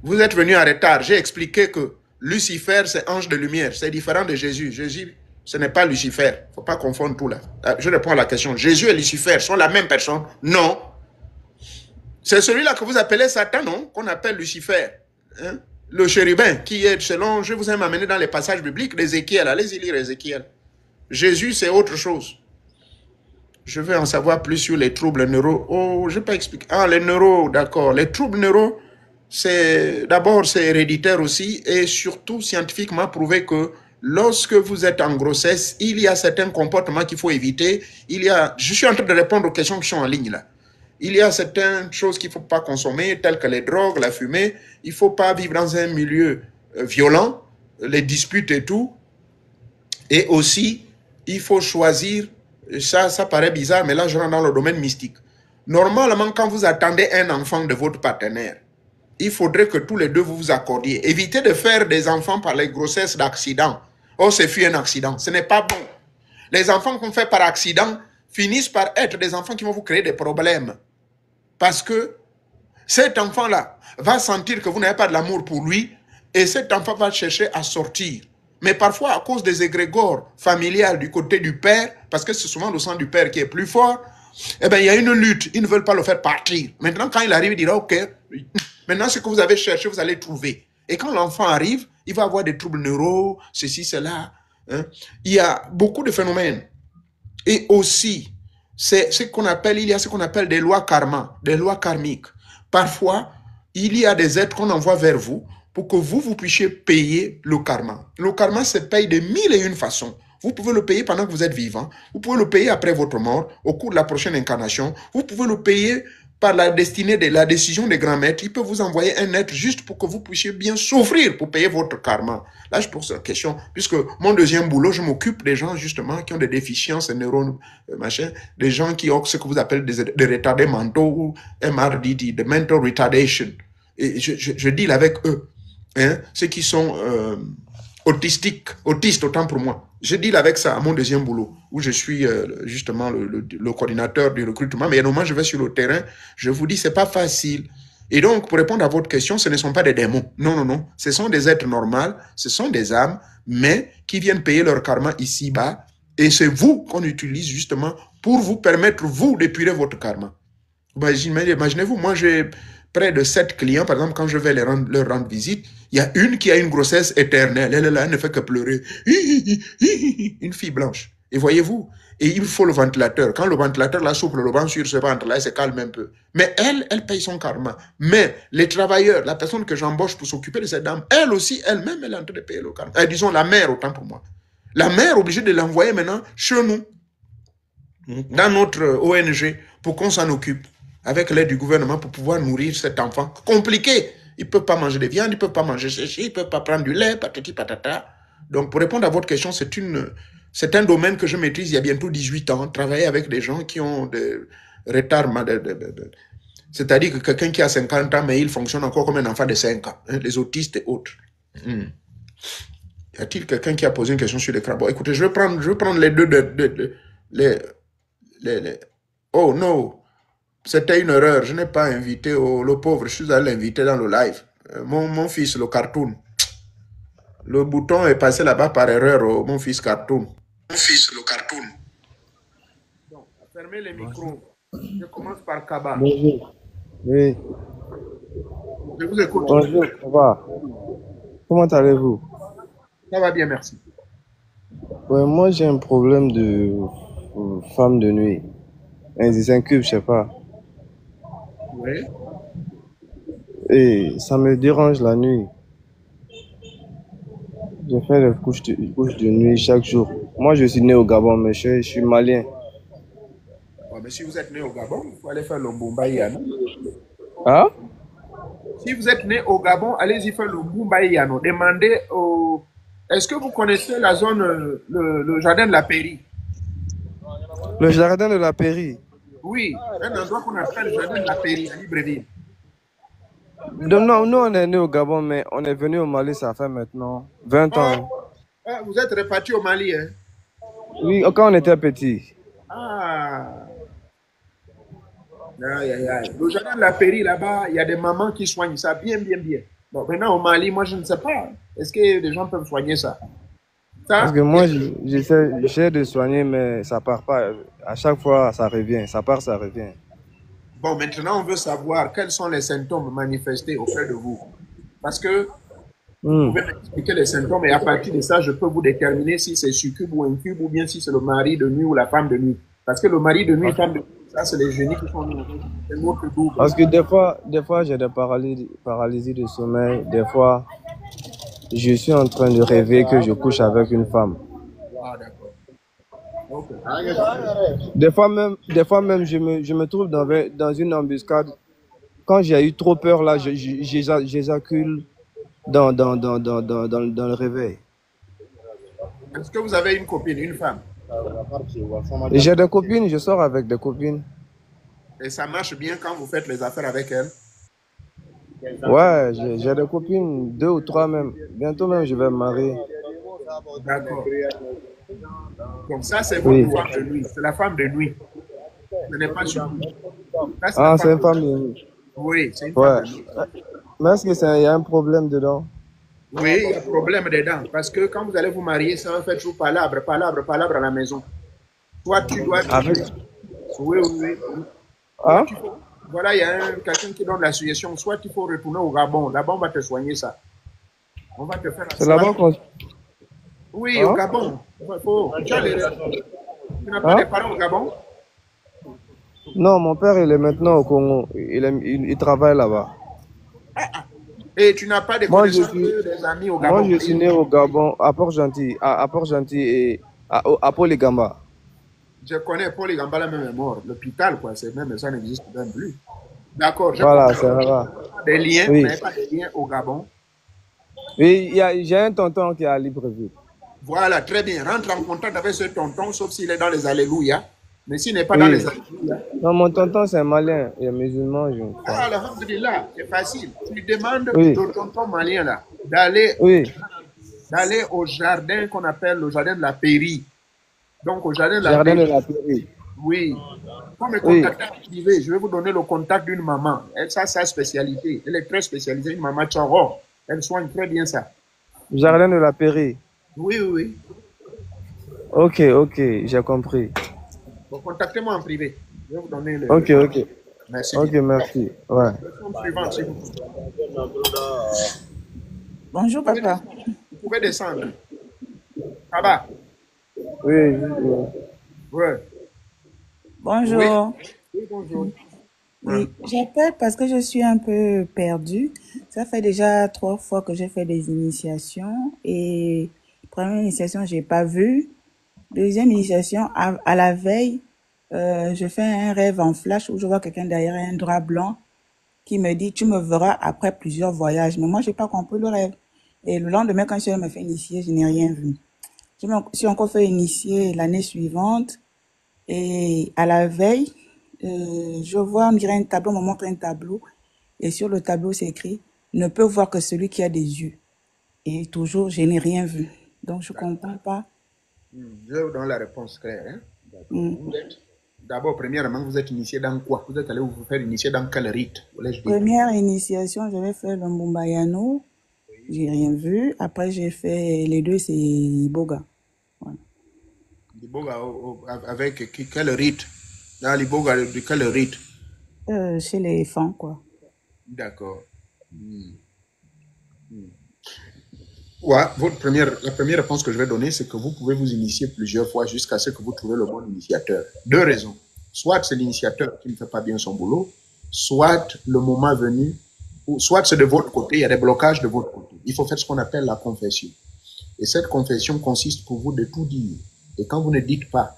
Vous êtes venu en retard. J'ai expliqué que Lucifer, c'est ange de lumière. C'est différent de Jésus. Jésus, ce n'est pas Lucifer. Il ne faut pas confondre tout là. Je réponds à la question. Jésus et Lucifer sont la même personne? Non. C'est celui-là que vous appelez Satan, non? Qu'on appelle Lucifer. Hein? Le chérubin, qui est selon, je vous ai amené dans les passages bibliques d'Ézéchiel. Allez-y lire Ézéchiel. Jésus, c'est autre chose. Je veux en savoir plus sur les troubles neuro. Oh, je ne vais pas expliquer. Ah, les neuro, d'accord. Les troubles neuro, d'abord, c'est héréditaire aussi et surtout scientifiquement prouvé que lorsque vous êtes en grossesse, il y a certains comportements qu'il faut éviter. Je suis en train de répondre aux questions qui sont en ligne là. Il y a certaines choses qu'il ne faut pas consommer, telles que les drogues, la fumée. Il ne faut pas vivre dans un milieu violent, les disputes et tout. Et aussi, il faut choisir, ça paraît bizarre, mais là je rentre dans le domaine mystique. Normalement, quand vous attendez un enfant de votre partenaire, il faudrait que tous les deux vous vous accordiez. Évitez de faire des enfants par les grossesses d'accident. Oh, c'est fut un accident. Ce n'est pas bon. Les enfants qu'on fait par accident finissent par être des enfants qui vont vous créer des problèmes. Parce que cet enfant-là va sentir que vous n'avez pas de l'amour pour lui et cet enfant va chercher à sortir. Mais parfois, à cause des égrégores familiales du côté du père, parce que c'est souvent le sang du père qui est plus fort, eh bien, il y a une lutte. Ils ne veulent pas le faire partir. Maintenant, quand il arrive, il dira, OK, maintenant, ce que vous avez cherché, vous allez trouver. Et quand l'enfant arrive, il va avoir des troubles neuro, ceci, cela. Hein. Il y a beaucoup de phénomènes. Et aussi, c'est ce qu'on appelle, il y a ce qu'on appelle des lois karma, des lois karmiques. Parfois, il y a des êtres qu'on envoie vers vous pour que vous puissiez payer le karma. Le karma se paye de 1001 façons. Vous pouvez le payer pendant que vous êtes vivant. Vous pouvez le payer après votre mort, au cours de la prochaine incarnation. Vous pouvez le payer par la destinée de la décision des grands maîtres. Il peut vous envoyer un être juste pour que vous puissiez bien souffrir pour payer votre karma. Là, je pose la question, puisque mon deuxième boulot, je m'occupe des gens justement qui ont des déficiences neurones, machin, des gens qui ont ce que vous appelez des retardés mentaux ou MRDD, de mental retardation. Et je deal avec eux, hein, ceux qui sont autistes autant pour moi. Je deal avec ça à mon deuxième boulot, où je suis justement le coordinateur du recrutement. Mais normalement, je vais sur le terrain. Je vous dis, c'est pas facile. Et donc, pour répondre à votre question, ce ne sont pas des démons. Non, non, non. Ce sont des êtres normaux, ce sont des âmes, mais qui viennent payer leur karma ici-bas. Et c'est vous qu'on utilise justement pour vous permettre, vous, d'épurer votre karma. Imaginez-vous, moi, j'ai près de 7 clients, par exemple, quand je vais leur rendre visite, il y a une qui a une grossesse éternelle. Elle est là, elle ne fait que pleurer. Une fille blanche. Et voyez-vous, et il faut le ventilateur. Quand le ventilateur la souffle le vent sur ce ventre-là, elle se calme un peu. Mais elle paye son karma. Mais les travailleurs, la personne que j'embauche pour s'occuper de cette dame, elle aussi, elle-même, elle est en train de payer le karma. Disons la mère, autant pour moi. La mère est obligée de l'envoyer maintenant chez nous, dans notre ONG, pour qu'on s'en occupe, avec l'aide du gouvernement, pour pouvoir nourrir cet enfant. Compliqué. Ils ne peuvent pas manger de viande, ils ne peuvent pas manger ceci, ils ne peuvent pas prendre du lait, patati patata. Donc, pour répondre à votre question, c'est un domaine que je maîtrise il y a bientôt 18 ans. Travailler avec des gens qui ont des retards, c'est-à-dire que quelqu'un qui a 50 ans, mais il fonctionne encore comme un enfant de 5 ans, hein, les autistes et autres. Y a-t-il quelqu'un qui a posé une question sur l'écran? Bon, écoutez, je vais prendre les deux Oh non, c'était une erreur. Je n'ai pas invité le pauvre. Je suis allé l'inviter dans le live. Mon fils, le cartoon. Le bouton est passé là-bas par erreur, mon fils cartoon. Mon fils, le cartoon. Donc, fermez les micros. Je commence par Kaba. Bonjour. Oui. Je vous écoute. Bonjour, ça va? Comment allez-vous? Ça va bien, merci. Ouais, moi, j'ai un problème de femme de nuit. Des incubes, je sais pas. Oui. Et ça me dérange la nuit. Je fais des couches de nuit chaque jour. Moi, je suis né au Gabon, mais je suis malien. Ouais, mais si vous êtes né au Gabon, il faut aller faire le Mbumbaïano. Hein? Si vous êtes né au Gabon, allez-y faire le Mbumbaïano. Demandez au... Est-ce que vous connaissez la zone, le jardin de la Pairie? Le jardin de la Pairie? Oui, un endroit qu'on appelle le jardin de la Pairie, à Libreville. Non, nous, on est né au Gabon, mais on est venu au Mali, ça fait maintenant 20 ans. Vous êtes répartis au Mali, hein? Oui, quand on était petit. Ah. Aïe, aïe, aïe. Le jardin de la Pairie, là-bas, il y a des mamans qui soignent ça bien, bien, bien. Bon, maintenant, au Mali, moi, je ne sais pas. Est-ce que les gens peuvent soigner ça? Parce que moi, j'essaie de soigner, mais ça part pas. À chaque fois, ça revient. Ça part, ça revient. Bon, maintenant, on veut savoir quels sont les symptômes manifestés auprès de vous. Parce que vous pouvez m'expliquer les symptômes et à partir de ça, je peux vous déterminer si c'est succube ou incube ou bien si c'est le mari de nuit ou la femme de nuit. Parce que le mari de nuit, femme de nuit, ça, c'est les génies qui sont notre double. Parce que des fois j'ai des paralysies de sommeil. Des fois, je suis en train de rêver que je couche avec une femme. Ah, d'accord. Okay. Des fois même, je me trouve dans une embuscade. Quand j'ai eu trop peur, là, j'éjacule dans le réveil. Est-ce que vous avez une copine, une femme? J'ai des copines, je sors avec des copines. Et ça marche bien quand vous faites les affaires avec elles? Ouais, j'ai des copines, 2 ou 3 même. Bientôt même, je vais me marier. D'accord. Donc ça, c'est votre femme de nuit. C'est la femme de nuit. Ce n'est pas sur vous. Ah, c'est une femme de nuit. Oui, c'est une femme de nuit. Mais est-ce qu'il y a un problème dedans? Oui, il y a un problème dedans. Parce que quand vous allez vous marier, ça va faire toujours palabre à la maison. Toi, tu dois... Oui. Hein? Voilà, il y a quelqu'un qui donne la suggestion. Soit il faut retourner au Gabon. Là-bas, on va te soigner ça. On va te faire... C'est là-bas qu'on... Oui, au Gabon. Tu n'as pas de parents au Gabon? Non, mon père, il est maintenant au Congo. Il travaille là-bas. Et tu n'as pas de Moi, je connaissances, suis, des amis au moi, Gabon? je suis né au Gabon, à Port-Gentil, à Port-Gentil et à Polygamba. Je connais Paul Gambala, même est mort. L'hôpital, quoi, c'est même ça n'existe même plus. D'accord, j'ai Voilà, compris. c'est là-bas. Des liens, vous Oui. n'avez pas de liens au Gabon. Oui, j'ai un tonton qui est à Libreville. Voilà, très bien. Rentre en contact avec ce tonton, sauf s'il est dans les Alléluia. Mais s'il n'est pas dans Oui. les Alléluia, Non, mon tonton, c'est un malien. Il est musulman, je crois. ah, alhamdulillah, c'est facile. Tu lui demandes Oui. au tonton malien là d'aller Oui. au jardin qu'on appelle le jardin de la Pairie. Donc au jardin de la Jardin de Pairie. la Pairie. Oui. Pour me Oui. contacter en privé, je vais vous donner le contact d'une maman. Elle, ça, sa spécialité. Elle est très spécialisée, une maman Tchoro. Elle soigne très bien ça. Jardin de la Pairie. Oui, oui, oui. Ok, j'ai compris. Bon, contactez-moi en privé. Je vais vous donner le. Ok. Merci Ok, bien. merci. Ouais. Question suivante, s'il vous plaît. Bonjour, papa. Vous pouvez descendre. Ça va? Oui. Ouais. Bonjour. Oui, bonjour. Oui, j'appelle parce que je suis un peu perdue. Ça fait déjà 3 fois que j'ai fait des initiations et première initiation, j'ai pas vu. Deuxième initiation, à la veille, je fais un rêve en flash où je vois quelqu'un derrière un drap blanc qui me dit, tu me verras après plusieurs voyages. Mais moi, j'ai pas compris le rêve. Et le lendemain, quand je me fais initier, je n'ai rien vu. Je me suis encore fait initier l'année suivante. Et à la veille, je vois, on dirait un tableau, on me montre un tableau. Et sur le tableau, c'est écrit, ne peut voir que celui qui a des yeux. Et toujours, je n'ai rien vu. Donc, je comprends pas. Je vais vous donner la réponse claire. Hein? Mm. D'abord, premièrement, vous êtes initié dans quoi? Vous êtes allé vous faire initier dans quel rite? Première initiation, j'avais fait le Mbumbayano. J'ai rien vu. Après, j'ai fait les deux, c'est Boga. Voilà. Liboga, avec quel rite? Dans Liboga, de quel rite? Chez les femmes, quoi. D'accord. Ouais, la première réponse que je vais donner, c'est que vous pouvez vous initier plusieurs fois jusqu'à ce que vous trouvez le bon initiateur. Deux raisons. Soit c'est l'initiateur qui ne fait pas bien son boulot, soit le moment venu, ou soit c'est de votre côté, il y a des blocages de votre côté. Il faut faire ce qu'on appelle la confession. Et cette confession consiste pour vous de tout dire. Et quand vous ne dites pas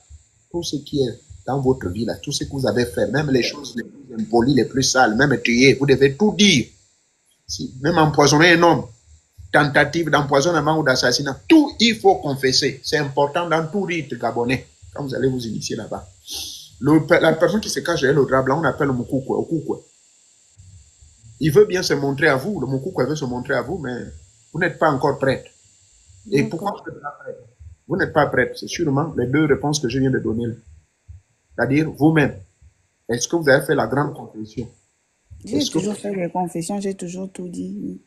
tout ce qui est dans votre vie, là, tout ce que vous avez fait, même les choses les plus impolies, les plus sales, même tuer, vous devez tout dire. Si, même empoisonner un homme, tentative d'empoisonnement ou d'assassinat, tout il faut confesser. C'est important dans tout rite gabonais, quand vous allez vous initier là-bas. La personne qui se cache derrière le drap blanc, on appelle le Mukukwe. Il veut bien se montrer à vous, le Mukukwe veut se montrer à vous, mais vous n'êtes pas encore prête. Et pourquoi vous n'êtes pas prête? Vous n'êtes pas prête, c'est sûrement les deux réponses que je viens de donner. C'est-à-dire vous-même. Est-ce que vous avez fait la grande confession? J'ai toujours fait les confessions, j'ai toujours tout dit.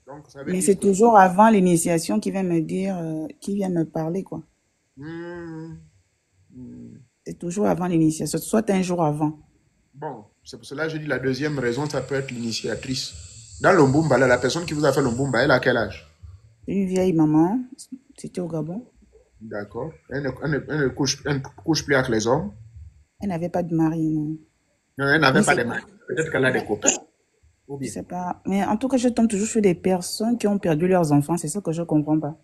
Donc, mais c'est toujours avant l'initiation qui vient me dire, qui vient me parler, quoi. C'est toujours avant l'initiation, soit un jour avant. Bon, c'est pour cela que je dis la deuxième raison, ça peut être l'initiatrice. Dans le Mbumba, la personne qui vous a fait le Mbumba, elle a quel âge? Une vieille maman, c'était au Gabon. D'accord. Elle ne couche plus avec les hommes. Elle n'avait pas de mari, non. Non, elle n'avait pas de mari. Peut-être qu'elle a des copains. Je sais pas. Mais en tout cas, je tombe toujours sur des personnes qui ont perdu leurs enfants. C'est ça que je comprends pas.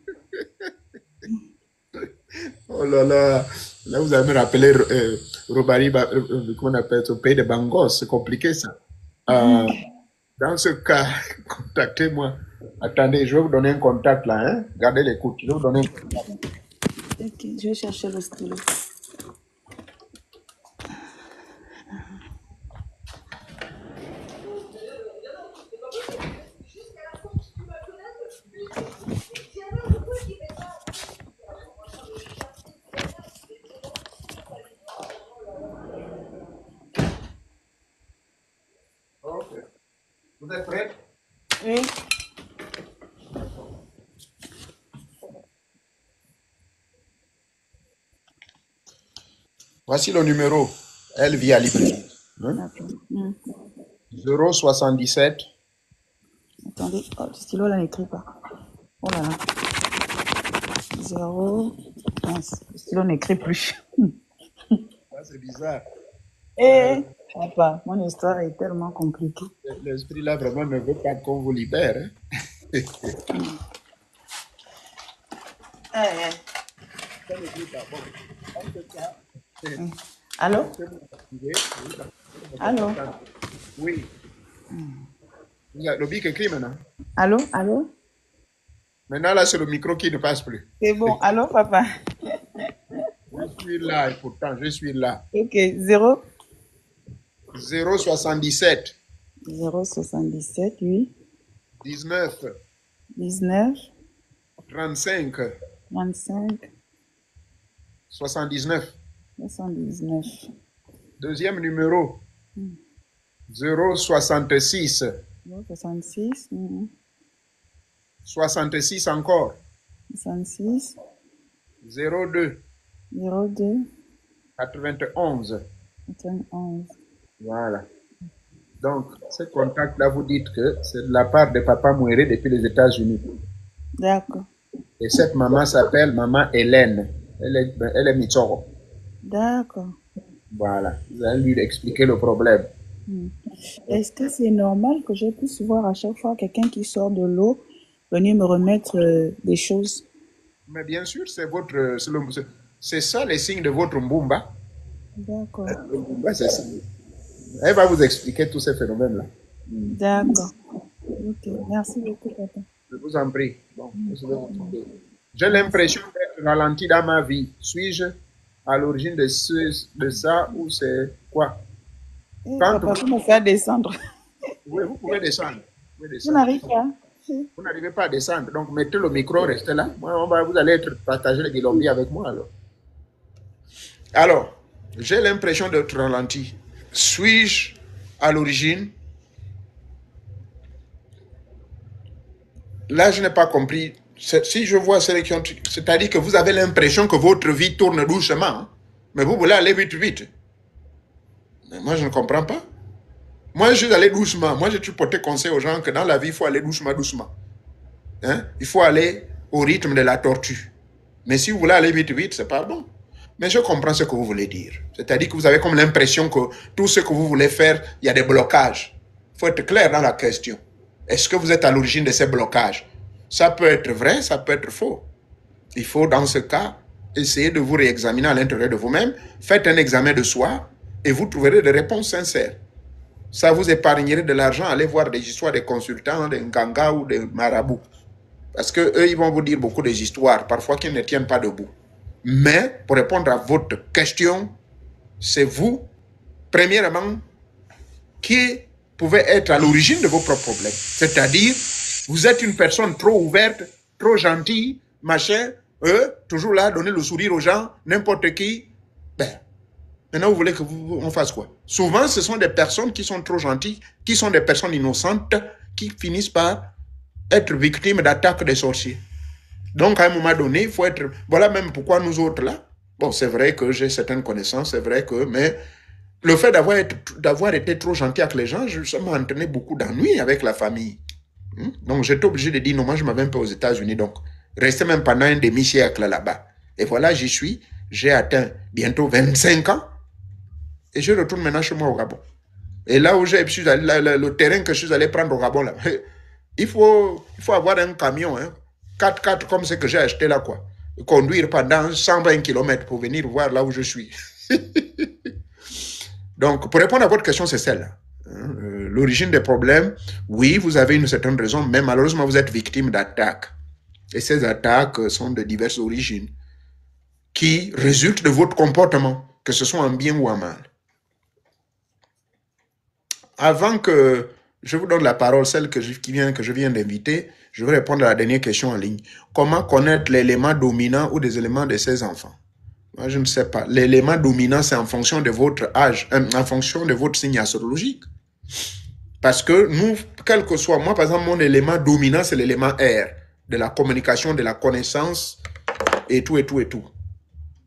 Oh là là. Là, vous avez me rappelé Robari, comment on appelle ça, au pays de Bangos. C'est compliqué, ça. Dans ce cas, contactez-moi. Attendez, je vais vous donner un contact là. Hein? Gardez l'écoute. Je vais vous donner un contact. Ok, je vais chercher le stylo. Vous êtes prêts? Oui. Voici le numéro. Elle vit à Libreville. Hein? 077. Attendez, oh, le stylo là n'écrit pas. Oh là là. 0. Le stylo n'écrit plus. C'est bizarre. Eh, papa, mon histoire est tellement compliquée. L'esprit là vraiment ne veut pas qu'on vous libère. Hein. Eh, Ça ne dit pas. Bon, en tout cas, eh. Allô? est-ce que vous m'entendez? Oui, parce que vous Allô? m'entendez. Oui. Le bic écrit maintenant. Allô? Allô? Maintenant, là, c'est le micro qui ne passe plus. C'est bon. Allô, papa? Je suis là, et pourtant, je suis là. Ok, 0, 077 077, oui, 19 19, 35 25, 79. 79, Deuxième numéro, Hmm. 066 66, 66 encore. 66, 02 02, 91. 91. Voilà. Donc, ce contact-là, vous dites que c'est de la part de Papa Mouéré depuis les États-Unis. D'accord, Et cette maman s'appelle Maman Hélène. Elle est Mitsoro. d'accord. Voilà. Vous allez lui expliquer le problème. Hmm. Est-ce que c'est normal que je puisse voir à chaque fois quelqu'un qui sort de l'eau venir me remettre des choses? Mais bien sûr, c'est ça les signes de votre Mbumba. D'accord, Le Mbumba, c'est ça. Elle va vous expliquer tous ces phénomènes-là. d'accord. Ok, merci beaucoup, papa. Je vous en prie. Bon, je vais vous trouver. J'ai l'impression d'être ralenti dans ma vie. Suis-je à l'origine de ça ou c'est quoi? Eh, Quand papa, faut me faire descendre. oui, vous pouvez descendre. Vous pouvez Je descendre. n'arrive pas. Vous n'arrivez pas à descendre. Donc, mettez le micro, restez là. Moi, vous allez partager les guilombiers avec moi alors. Alors, j'ai l'impression d'être ralenti. Suis-je à l'origine? Là, je n'ai pas compris. Si je vois sélection, c'est-à-dire que vous avez l'impression que votre vie tourne doucement, hein, mais vous voulez aller vite, vite. Mais moi, je ne comprends pas. Moi, je suis allé doucement. Moi, j'ai toujours porté conseil aux gens que dans la vie, il faut aller doucement, doucement. Hein? Il faut aller au rythme de la tortue. Mais si vous voulez aller vite, vite, c'est pas bon. Mais je comprends ce que vous voulez dire. C'est-à-dire que vous avez comme l'impression que tout ce que vous voulez faire, il y a des blocages. Il faut être clair dans la question. Est-ce que vous êtes à l'origine de ces blocages? Ça peut être vrai, ça peut être faux. Il faut, dans ce cas, essayer de vous réexaminer à l'intérieur de vous-même. Faites un examen de soi et vous trouverez des réponses sincères. Ça vous épargnerait de l'argent. Allez voir des histoires des consultants, des gangas ou des marabouts. Parce qu'eux, ils vont vous dire beaucoup des histoires, parfois qui ne tiennent pas debout. Mais, pour répondre à votre question, c'est vous, premièrement, qui pouvez être à l'origine de vos propres problèmes. C'est-à-dire, vous êtes une personne trop ouverte, trop gentille, machin, toujours là, donner le sourire aux gens, n'importe qui. Ben, maintenant, vous voulez qu'on fasse quoi? Souvent, ce sont des personnes qui sont trop gentilles, qui sont des personnes innocentes, qui finissent par être victimes d'attaques des sorciers. Donc, à un moment donné, il faut être... Voilà même pourquoi nous autres, là, bon, c'est vrai que j'ai certaines connaissances, c'est vrai que... Mais le fait d'avoir été trop gentil avec les gens, ça m'a entraîné beaucoup d'ennuis avec la famille. Donc, j'étais obligé de dire, non, moi, je m'avais un peu aux États-Unis, donc, rester même pendant un demi-siècle là-bas. Et voilà, j'y suis. J'ai atteint bientôt 25 ans. Et je retourne maintenant chez moi au Gabon. Et là où je suis allé, le terrain que je suis allé prendre au Gabon, là, il faut avoir un camion, hein, 4x4 comme ce que j'ai acheté là, quoi. Et conduire pendant 120 km pour venir voir là où je suis. Donc, pour répondre à votre question, c'est celle-là. L'origine des problèmes, oui, vous avez une certaine raison, mais malheureusement, vous êtes victime d'attaques. Et ces attaques sont de diverses origines qui résultent de votre comportement, que ce soit en bien ou en mal. Avant que je vous donne la parole, celle que je viens d'inviter, je vais répondre à la dernière question en ligne. Comment connaître l'élément dominant ou des éléments de ses enfants? Moi, je ne sais pas. L'élément dominant, c'est en fonction de votre âge, en fonction de votre signe astrologique. Parce que nous, quel que soit, moi, par exemple, mon élément dominant, c'est l'élément R, de la communication, de la connaissance, et tout, et tout, et tout.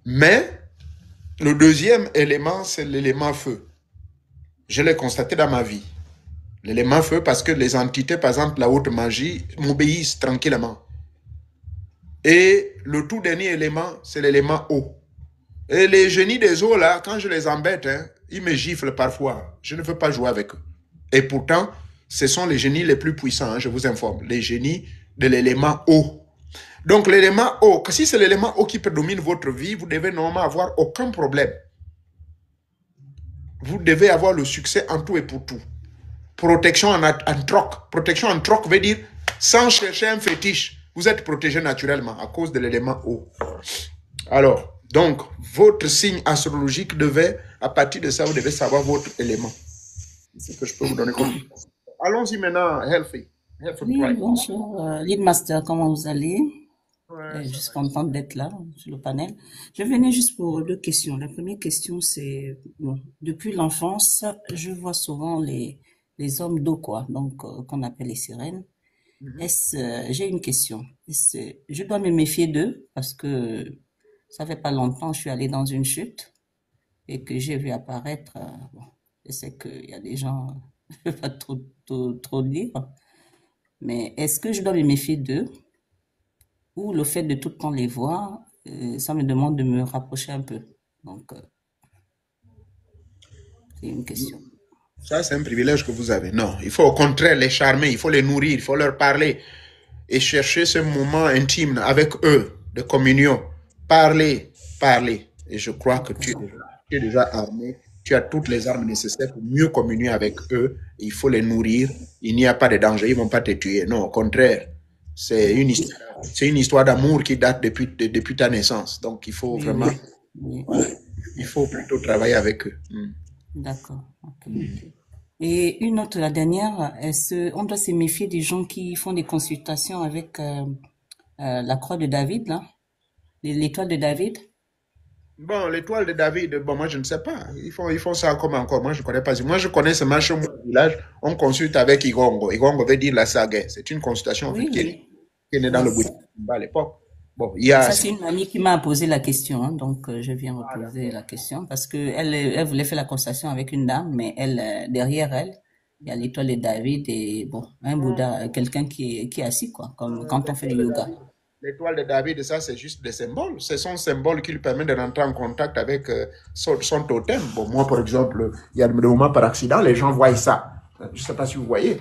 Mais, le deuxième élément, c'est l'élément feu. Je l'ai constaté dans ma vie. L'élément feu, parce que les entités, par exemple, la haute magie, m'obéissent tranquillement. Et le tout dernier élément, c'est l'élément eau. Et les génies des eaux, là, quand je les embête, hein, Ils me giflent parfois. Je ne veux pas jouer avec eux. Et pourtant, ce sont les génies les plus puissants, hein, je vous informe. Les génies de l'élément eau. Donc, l'élément eau, si c'est l'élément eau qui prédomine votre vie, vous devez normalement avoir aucun problème. Vous devez avoir le succès en tout et pour tout. Protection en troc. Protection en troc veut dire sans chercher un fétiche. Vous êtes protégé naturellement à cause de l'élément eau. Alors, donc, votre signe astrologique devait, à partir de ça, vous devez savoir votre élément. C'est ce que je peux vous donner comme. Allons-y maintenant, Healthy. Oui, bonjour, Lead Master, comment vous allez? Je suis contente d'être là sur le panel. Je venais juste pour 2 questions. La première question, c'est bon, depuis l'enfance, je vois souvent les hommes d'eau, quoi, donc qu'on appelle les sirènes. J'ai une question. Je dois me méfier d'eux parce que ça fait pas longtemps je suis allée dans une chute et que j'ai vu apparaître. Bon, je sais qu'il y a des gens, je ne peux pas trop dire, mais est-ce que je dois me méfier d'eux ou le fait de tout le temps les voir, ça me demande de me rapprocher un peu. Donc, c'est une question. Ça, c'est un privilège que vous avez. Non, il faut au contraire les charmer, il faut les nourrir, il faut leur parler et chercher ce moment intime avec eux, de communion. Parler. Et je crois que tu es déjà armé, tu as toutes les armes nécessaires pour mieux communier avec eux. Il faut les nourrir, il n'y a pas de danger, ils ne vont pas te tuer. Non, au contraire, c'est une histoire d'amour qui date depuis ta naissance. Donc, il faut vraiment... il faut plutôt travailler avec eux. D'accord. Okay. Et une autre, la dernière, on doit se méfier des gens qui font des consultations avec la croix de David, là, l'étoile de David. Bon, l'étoile de David, bon, moi je ne sais pas. Ils font ça comme encore. Moi je ne connais pas. Moi je connais seulement chez mon village, on consulte avec Igongo. Igongo veut dire la saga. C'est une consultation qui est née dans le Bouddhisme à l'époque. Bon, ça, c'est une amie qui m'a posé la question, hein, donc je viens reposer la question parce que elle voulait faire la consultation avec une dame, mais derrière elle, il y a l'étoile de David et bon, un Bouddha, quelqu'un qui est assis, quoi, comme quand on fait du yoga. L'étoile de David, ça, c'est juste des symboles. C'est son symbole qui lui permet de rentrer en contact avec son totem. Bon, moi, par exemple, il y a des moments par accident, les gens voient ça. Je ne sais pas si vous voyez.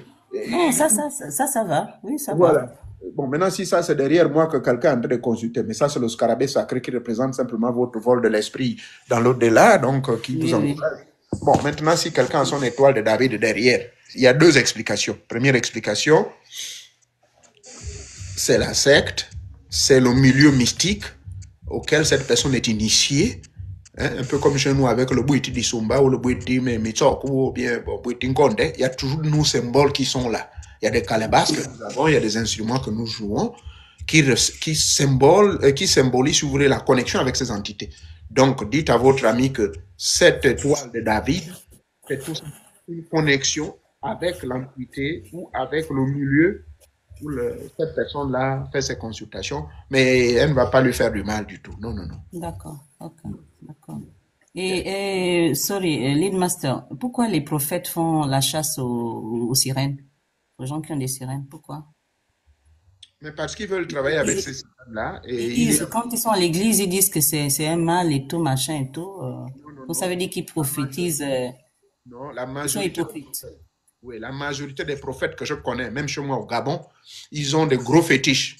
Non, ça va. Oui, ça va. va. Bon, maintenant, si ça, c'est derrière moi que quelqu'un est en train de consulter, mais ça, c'est le scarabée sacré qui représente simplement votre vol de l'esprit dans l'au-delà, donc qui vous encourage. Bon, maintenant, si quelqu'un a son étoile de David derrière, il y a 2 explications. Première explication, c'est la secte, c'est le milieu mystique auquel cette personne est initiée, hein, un peu comme chez nous avec le Bouiti Disumba ou le Bouiti Mitsok ou bien Bouiti Nkonde, il y a toujours nos symboles qui sont là. Il y a des calebasses que nous avons, il y a des instruments que nous jouons qui symbolisent, si vous voulez, la connexion avec ces entités. Donc, dites à votre ami que cette étoile de David, c'est tout une connexion avec l'entité ou avec le milieu où cette personne-là fait ses consultations, mais elle ne va pas lui faire du mal du tout. Non. D'accord, d'accord. Et sorry, Lead Master, pourquoi les prophètes font la chasse aux sirènes? Aux gens qui ont des sirènes, pourquoi? Mais parce qu'ils veulent travailler avec ces sirènes-là. Quand ils sont à l'église, ils disent que c'est un mal et tout, machin et tout. Donc ça veut dire qu'ils prophétisent. Non, la majorité. Ils sont hypocrites. Oui, la majorité des prophètes que je connais, même chez moi au Gabon, ils ont des gros fétiches.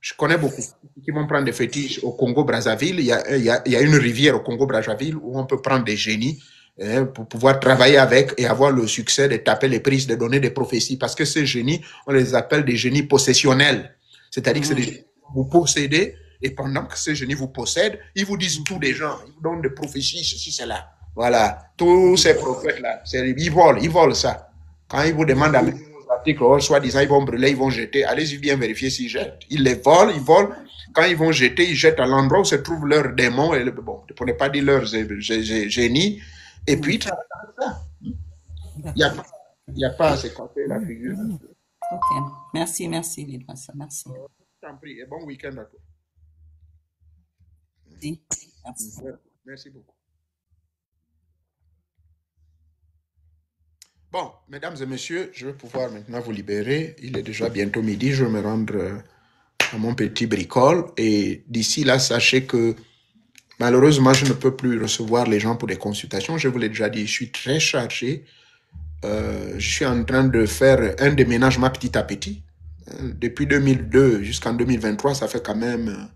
Je connais beaucoup qui vont prendre des fétiches au Congo-Brazzaville. Il y a une rivière au Congo-Brazzaville où on peut prendre des génies pour pouvoir travailler avec et avoir le succès de taper les prises, de donner des prophéties. Parce que ces génies, on les appelle des génies possessionnels. C'est-à-dire que c'est des génies que vous possédez et pendant que ces génies vous possèdent, ils vous disent tous des gens, ils vous donnent des prophéties, ceci, cela. Voilà. Tous ces prophètes-là, ils volent ça. Quand ils vous demandent à mettre des articles, soi-disant, ils vont brûler, ils vont jeter. Allez-y bien vérifier s'ils jettent. Ils les volent, ils volent. Quand ils vont jeter, ils jettent à l'endroit où se trouvent leurs démons, et bon, pour ne pas dire leurs génies. Et puis, ça. Il n'y a pas à se casser la figure. Ok. Merci, Lydma. Merci. Je t'en prie. Et bon week-end à toi. Merci. Merci beaucoup. Bon, mesdames et messieurs, je vais pouvoir maintenant vous libérer. Il est déjà bientôt midi. Je vais me rendre à mon petit bricole. Et d'ici là, sachez que Malheureusement, je ne peux plus recevoir les gens pour des consultations. Je vous l'ai déjà dit, je suis très chargé. Je suis en train de faire un déménagement petit à petit. Depuis 2002 jusqu'en 2023, ça fait quand même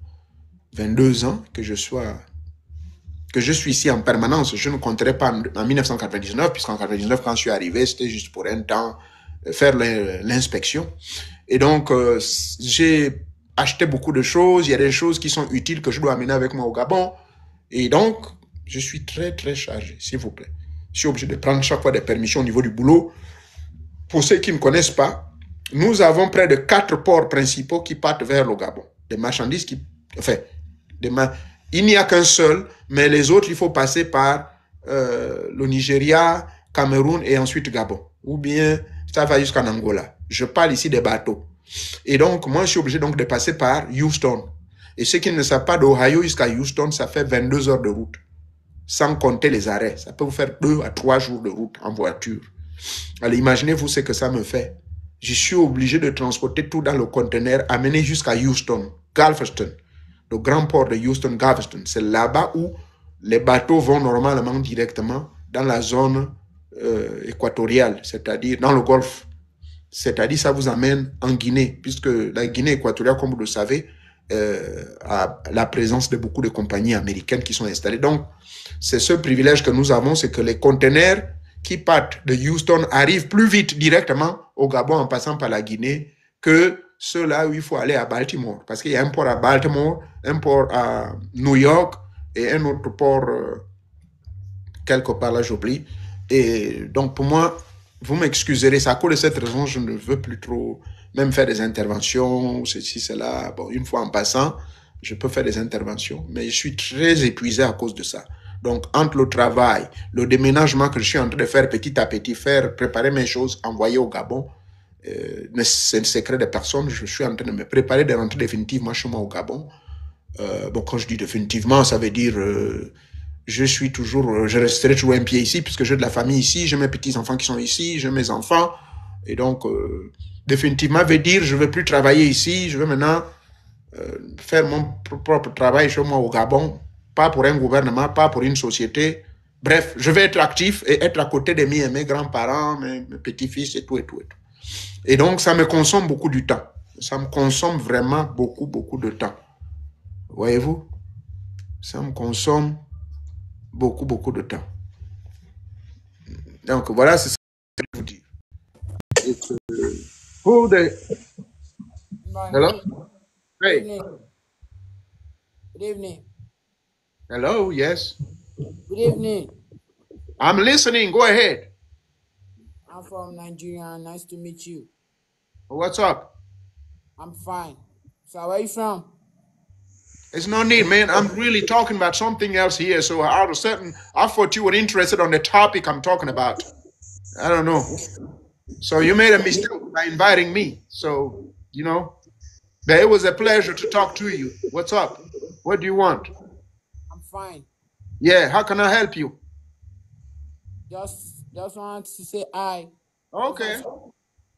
22 ans que je suis ici en permanence. Je ne compterai pas en 1999, puisqu'en 1999, quand je suis arrivé, c'était juste pour un temps faire l'inspection. Et donc, j'ai acheté beaucoup de choses. Il y a des choses qui sont utiles que je dois amener avec moi au Gabon. Et donc, je suis très, très chargé, s'il vous plaît. Je suis obligé de prendre chaque fois des permissions au niveau du boulot. Pour ceux qui ne connaissent pas, nous avons près de 4 ports principaux qui partent vers le Gabon. Des marchandises qui... Enfin, il n'y a qu'un seul, mais les autres, il faut passer par le Nigeria, Cameroun et ensuite Gabon. Ou bien, ça va jusqu'en Angola. Je parle ici des bateaux. Et donc, moi, je suis obligé donc de passer par Houston. Et ceux qui ne savent pas, d'Ohio jusqu'à Houston, ça fait 22 heures de route. Sans compter les arrêts. Ça peut vous faire 2 à 3 jours de route en voiture. Alors, imaginez-vous ce que ça me fait. Je suis obligé de transporter tout dans le conteneur, amener jusqu'à Houston, Galveston, le grand port de Houston, Galveston. C'est là-bas où les bateaux vont normalement directement dans la zone équatoriale, c'est-à-dire dans le Golfe. C'est-à-dire ça vous amène en Guinée, puisque la Guinée équatoriale, comme vous le savez, a la présence de beaucoup de compagnies américaines qui sont installées. Donc, c'est ce privilège que nous avons, c'est que les conteneurs qui partent de Houston arrivent plus vite directement au Gabon en passant par la Guinée que ceux-là où il faut aller à Baltimore. Parce qu'il y a un port à Baltimore, un port à New York et un autre port quelque part là, j'oublie. Et donc, pour moi, vous m'excuserez, c'est à cause de cette raison, je ne veux plus trop même faire des interventions, ceci, cela. Bon, une fois en passant, je peux faire des interventions, mais je suis très épuisé à cause de ça. Donc, entre le travail, le déménagement que je suis en train de faire petit à petit, préparer mes choses, envoyer au Gabon, c'est le secret de personne. Je suis en train de me préparer de rentrer définitivement chez moi au Gabon. Bon, quand je dis définitivement, ça veut dire je resterai toujours un pied ici, puisque j'ai de la famille ici, j'ai mes petits-enfants qui sont ici, j'ai mes enfants. Et donc, définitivement, veut dire je ne veux plus travailler ici, je veux maintenant faire mon propre travail chez moi au Gabon, pas pour un gouvernement, pas pour une société. Bref, je vais être actif et être à côté de mes grands-parents, mes petits-fils et tout, et tout, et tout. Et donc, ça me consomme beaucoup du temps. Ça me consomme vraiment beaucoup, beaucoup de temps. Voyez-vous? Ça me consomme beaucoup, beaucoup de temps. Donc, voilà, c'est ce que je vous dis. Hello? Hey. Good evening. Hello, yes. Good evening. I'm listening. Go ahead. I'm from Nigeria. Nice to meet you. What's up? I'm fine. So where are you from? There's no need, man. I'm really talking about something else here. So I thought you were interested on the topic I'm talking about. I don't know. So you made a mistake by inviting me. So, you know, but it was a pleasure to talk to you. What's up? What do you want? I'm fine. Yeah, how can I help you? Just wanted to say hi. Okay.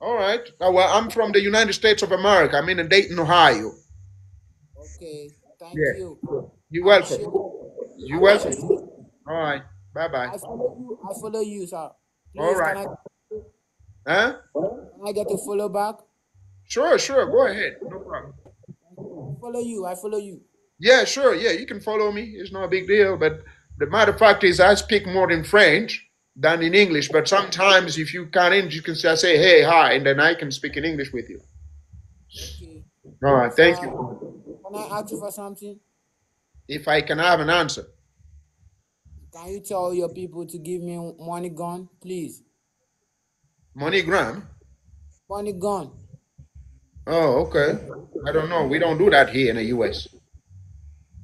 All right. Well, I'm from the United States of America. I'm in Dayton, Ohio. Okay. Thank you. You're welcome. You're welcome. All right. Bye-bye. I follow you, sir. Please, all right. Huh? Can I get a follow back? Sure. Go ahead. No problem. I follow you. Yeah, sure. Yeah, you can follow me. It's not a big deal. But the matter of fact is I speak more in French than in English. But sometimes if you can't, you can say, hey, hi, and then I can speak in English with you. Okay. All right. Thank you. Can I ask you for something? If I can have an answer. Can you tell your people to give me money gun, please? MoneyGram? Money gun. Oh, okay. I don't know. We don't do that here in the U.S.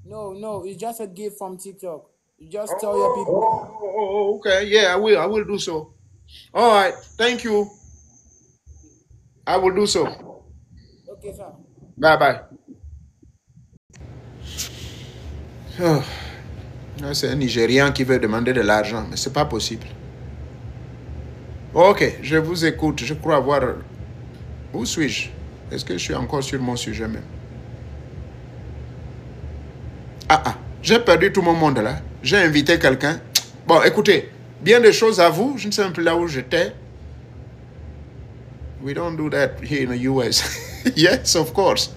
No. It's just a gift from TikTok. You just tell your people. Oh, okay. Yeah, I will do so. All right. Thank you. I will do so. Okay, sir. Bye-bye. Oh. C'est un Nigérian qui veut demander de l'argent, mais c'est pas possible. Ok, je vous écoute. Je crois avoir... Où suis-je? Est-ce que je suis encore sur mon sujet même? J'ai perdu tout mon monde là. J'ai invité quelqu'un. Bon, écoutez, bien des choses à vous. Je ne sais un peu là où j'étais. We don't do that here in the US. Yes, of course.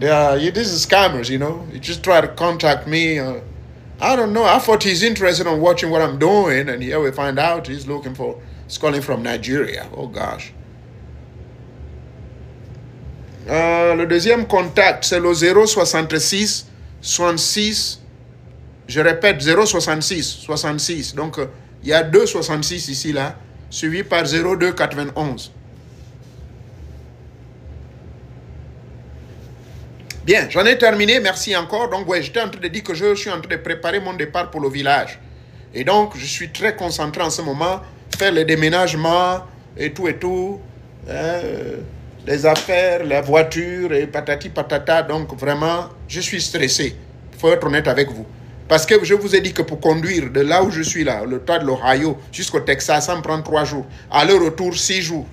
This is scammers, you know. You just try to contact me. I don't know. I thought he's interested in watching what I'm doing, and here we find out he's calling from Nigeria. Oh gosh. Le deuxième contact, c'est le 066 66. Je répète, 066 66. Donc, il y a 2 66 ici, là, suivi par 02 91. Bien, j'en ai terminé, merci encore. Donc, ouais, j'étais en train de dire que je suis en train de préparer mon départ pour le village. Et donc, je suis très concentré en ce moment, faire les déménagements et tout. Les affaires, la voiture et patati patata. Donc, vraiment, je suis stressé. Il faut être honnête avec vous. Parce que je vous ai dit que pour conduire de là où je suis là, le tas de l'Ohio, jusqu'au Texas, ça me prend 3 jours. Aller-retour, 6 jours.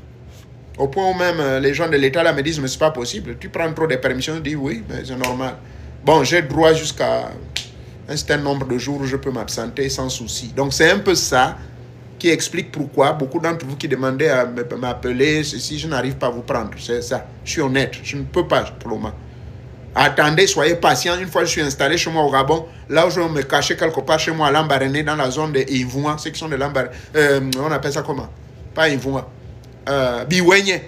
Au point où même les gens de l'État là me disent, mais c'est pas possible. Tu prends trop de permissions, je dis oui, mais c'est normal. Bon, j'ai droit jusqu'à un certain nombre de jours où je peux m'absenter sans souci. Donc, c'est un peu ça qui explique pourquoi beaucoup d'entre vous qui demandaient à m'appeler, ceci, je n'arrive pas à vous prendre. C'est ça. Je suis honnête. Je ne peux pas pour le moment. Attendez, soyez patient. Une fois que je suis installé chez moi au Gabon, là où je vais me cacher quelque part chez moi à Lambaréné, dans la zone de Ivouan, ceux qui sont de Lambaréné, on appelle ça comment? Pas Ivouan. Biwenye.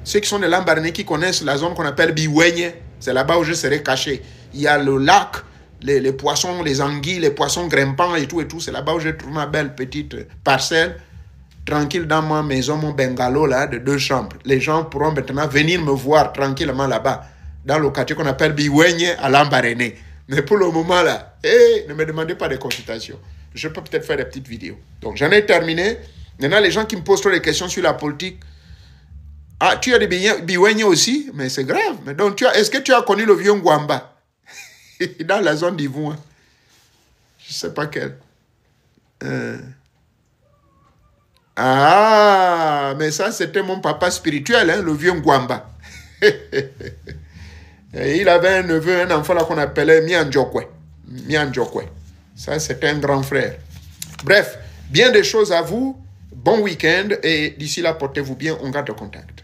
Ceux qui sont de Lambaréné qui connaissent la zone qu'on appelle Biwenye, c'est là-bas où je serai caché. Il y a le lac, les poissons, les anguilles, les poissons grimpants et tout. C'est là-bas où je trouve ma belle petite parcelle, tranquille dans ma maison, mon bungalow là, de 2 chambres. Les gens pourront maintenant venir me voir tranquillement là-bas, dans le quartier qu'on appelle Biwenye à Lambaréné. Mais pour le moment là, ne me demandez pas de consultation. Je peux peut-être faire des petites vidéos. Donc j'en ai terminé. Maintenant, les gens qui me posent trop de questions sur la politique. Ah, tu as des Biwenye aussi? Mais c'est grave. Mais donc, est-ce que tu as connu le vieux Ngwamba? Dans la zone d'Ivouan. Je ne sais pas quel. Ah, mais ça, c'était mon papa spirituel, hein, le vieux Ngwamba. Il avait un neveu, un enfant là qu'on appelait Mianjokwe. Mianjokwe. Ça, c'était un grand frère. Bref, bien des choses à vous. Bon week-end et d'ici là, portez-vous bien, on garde le contact.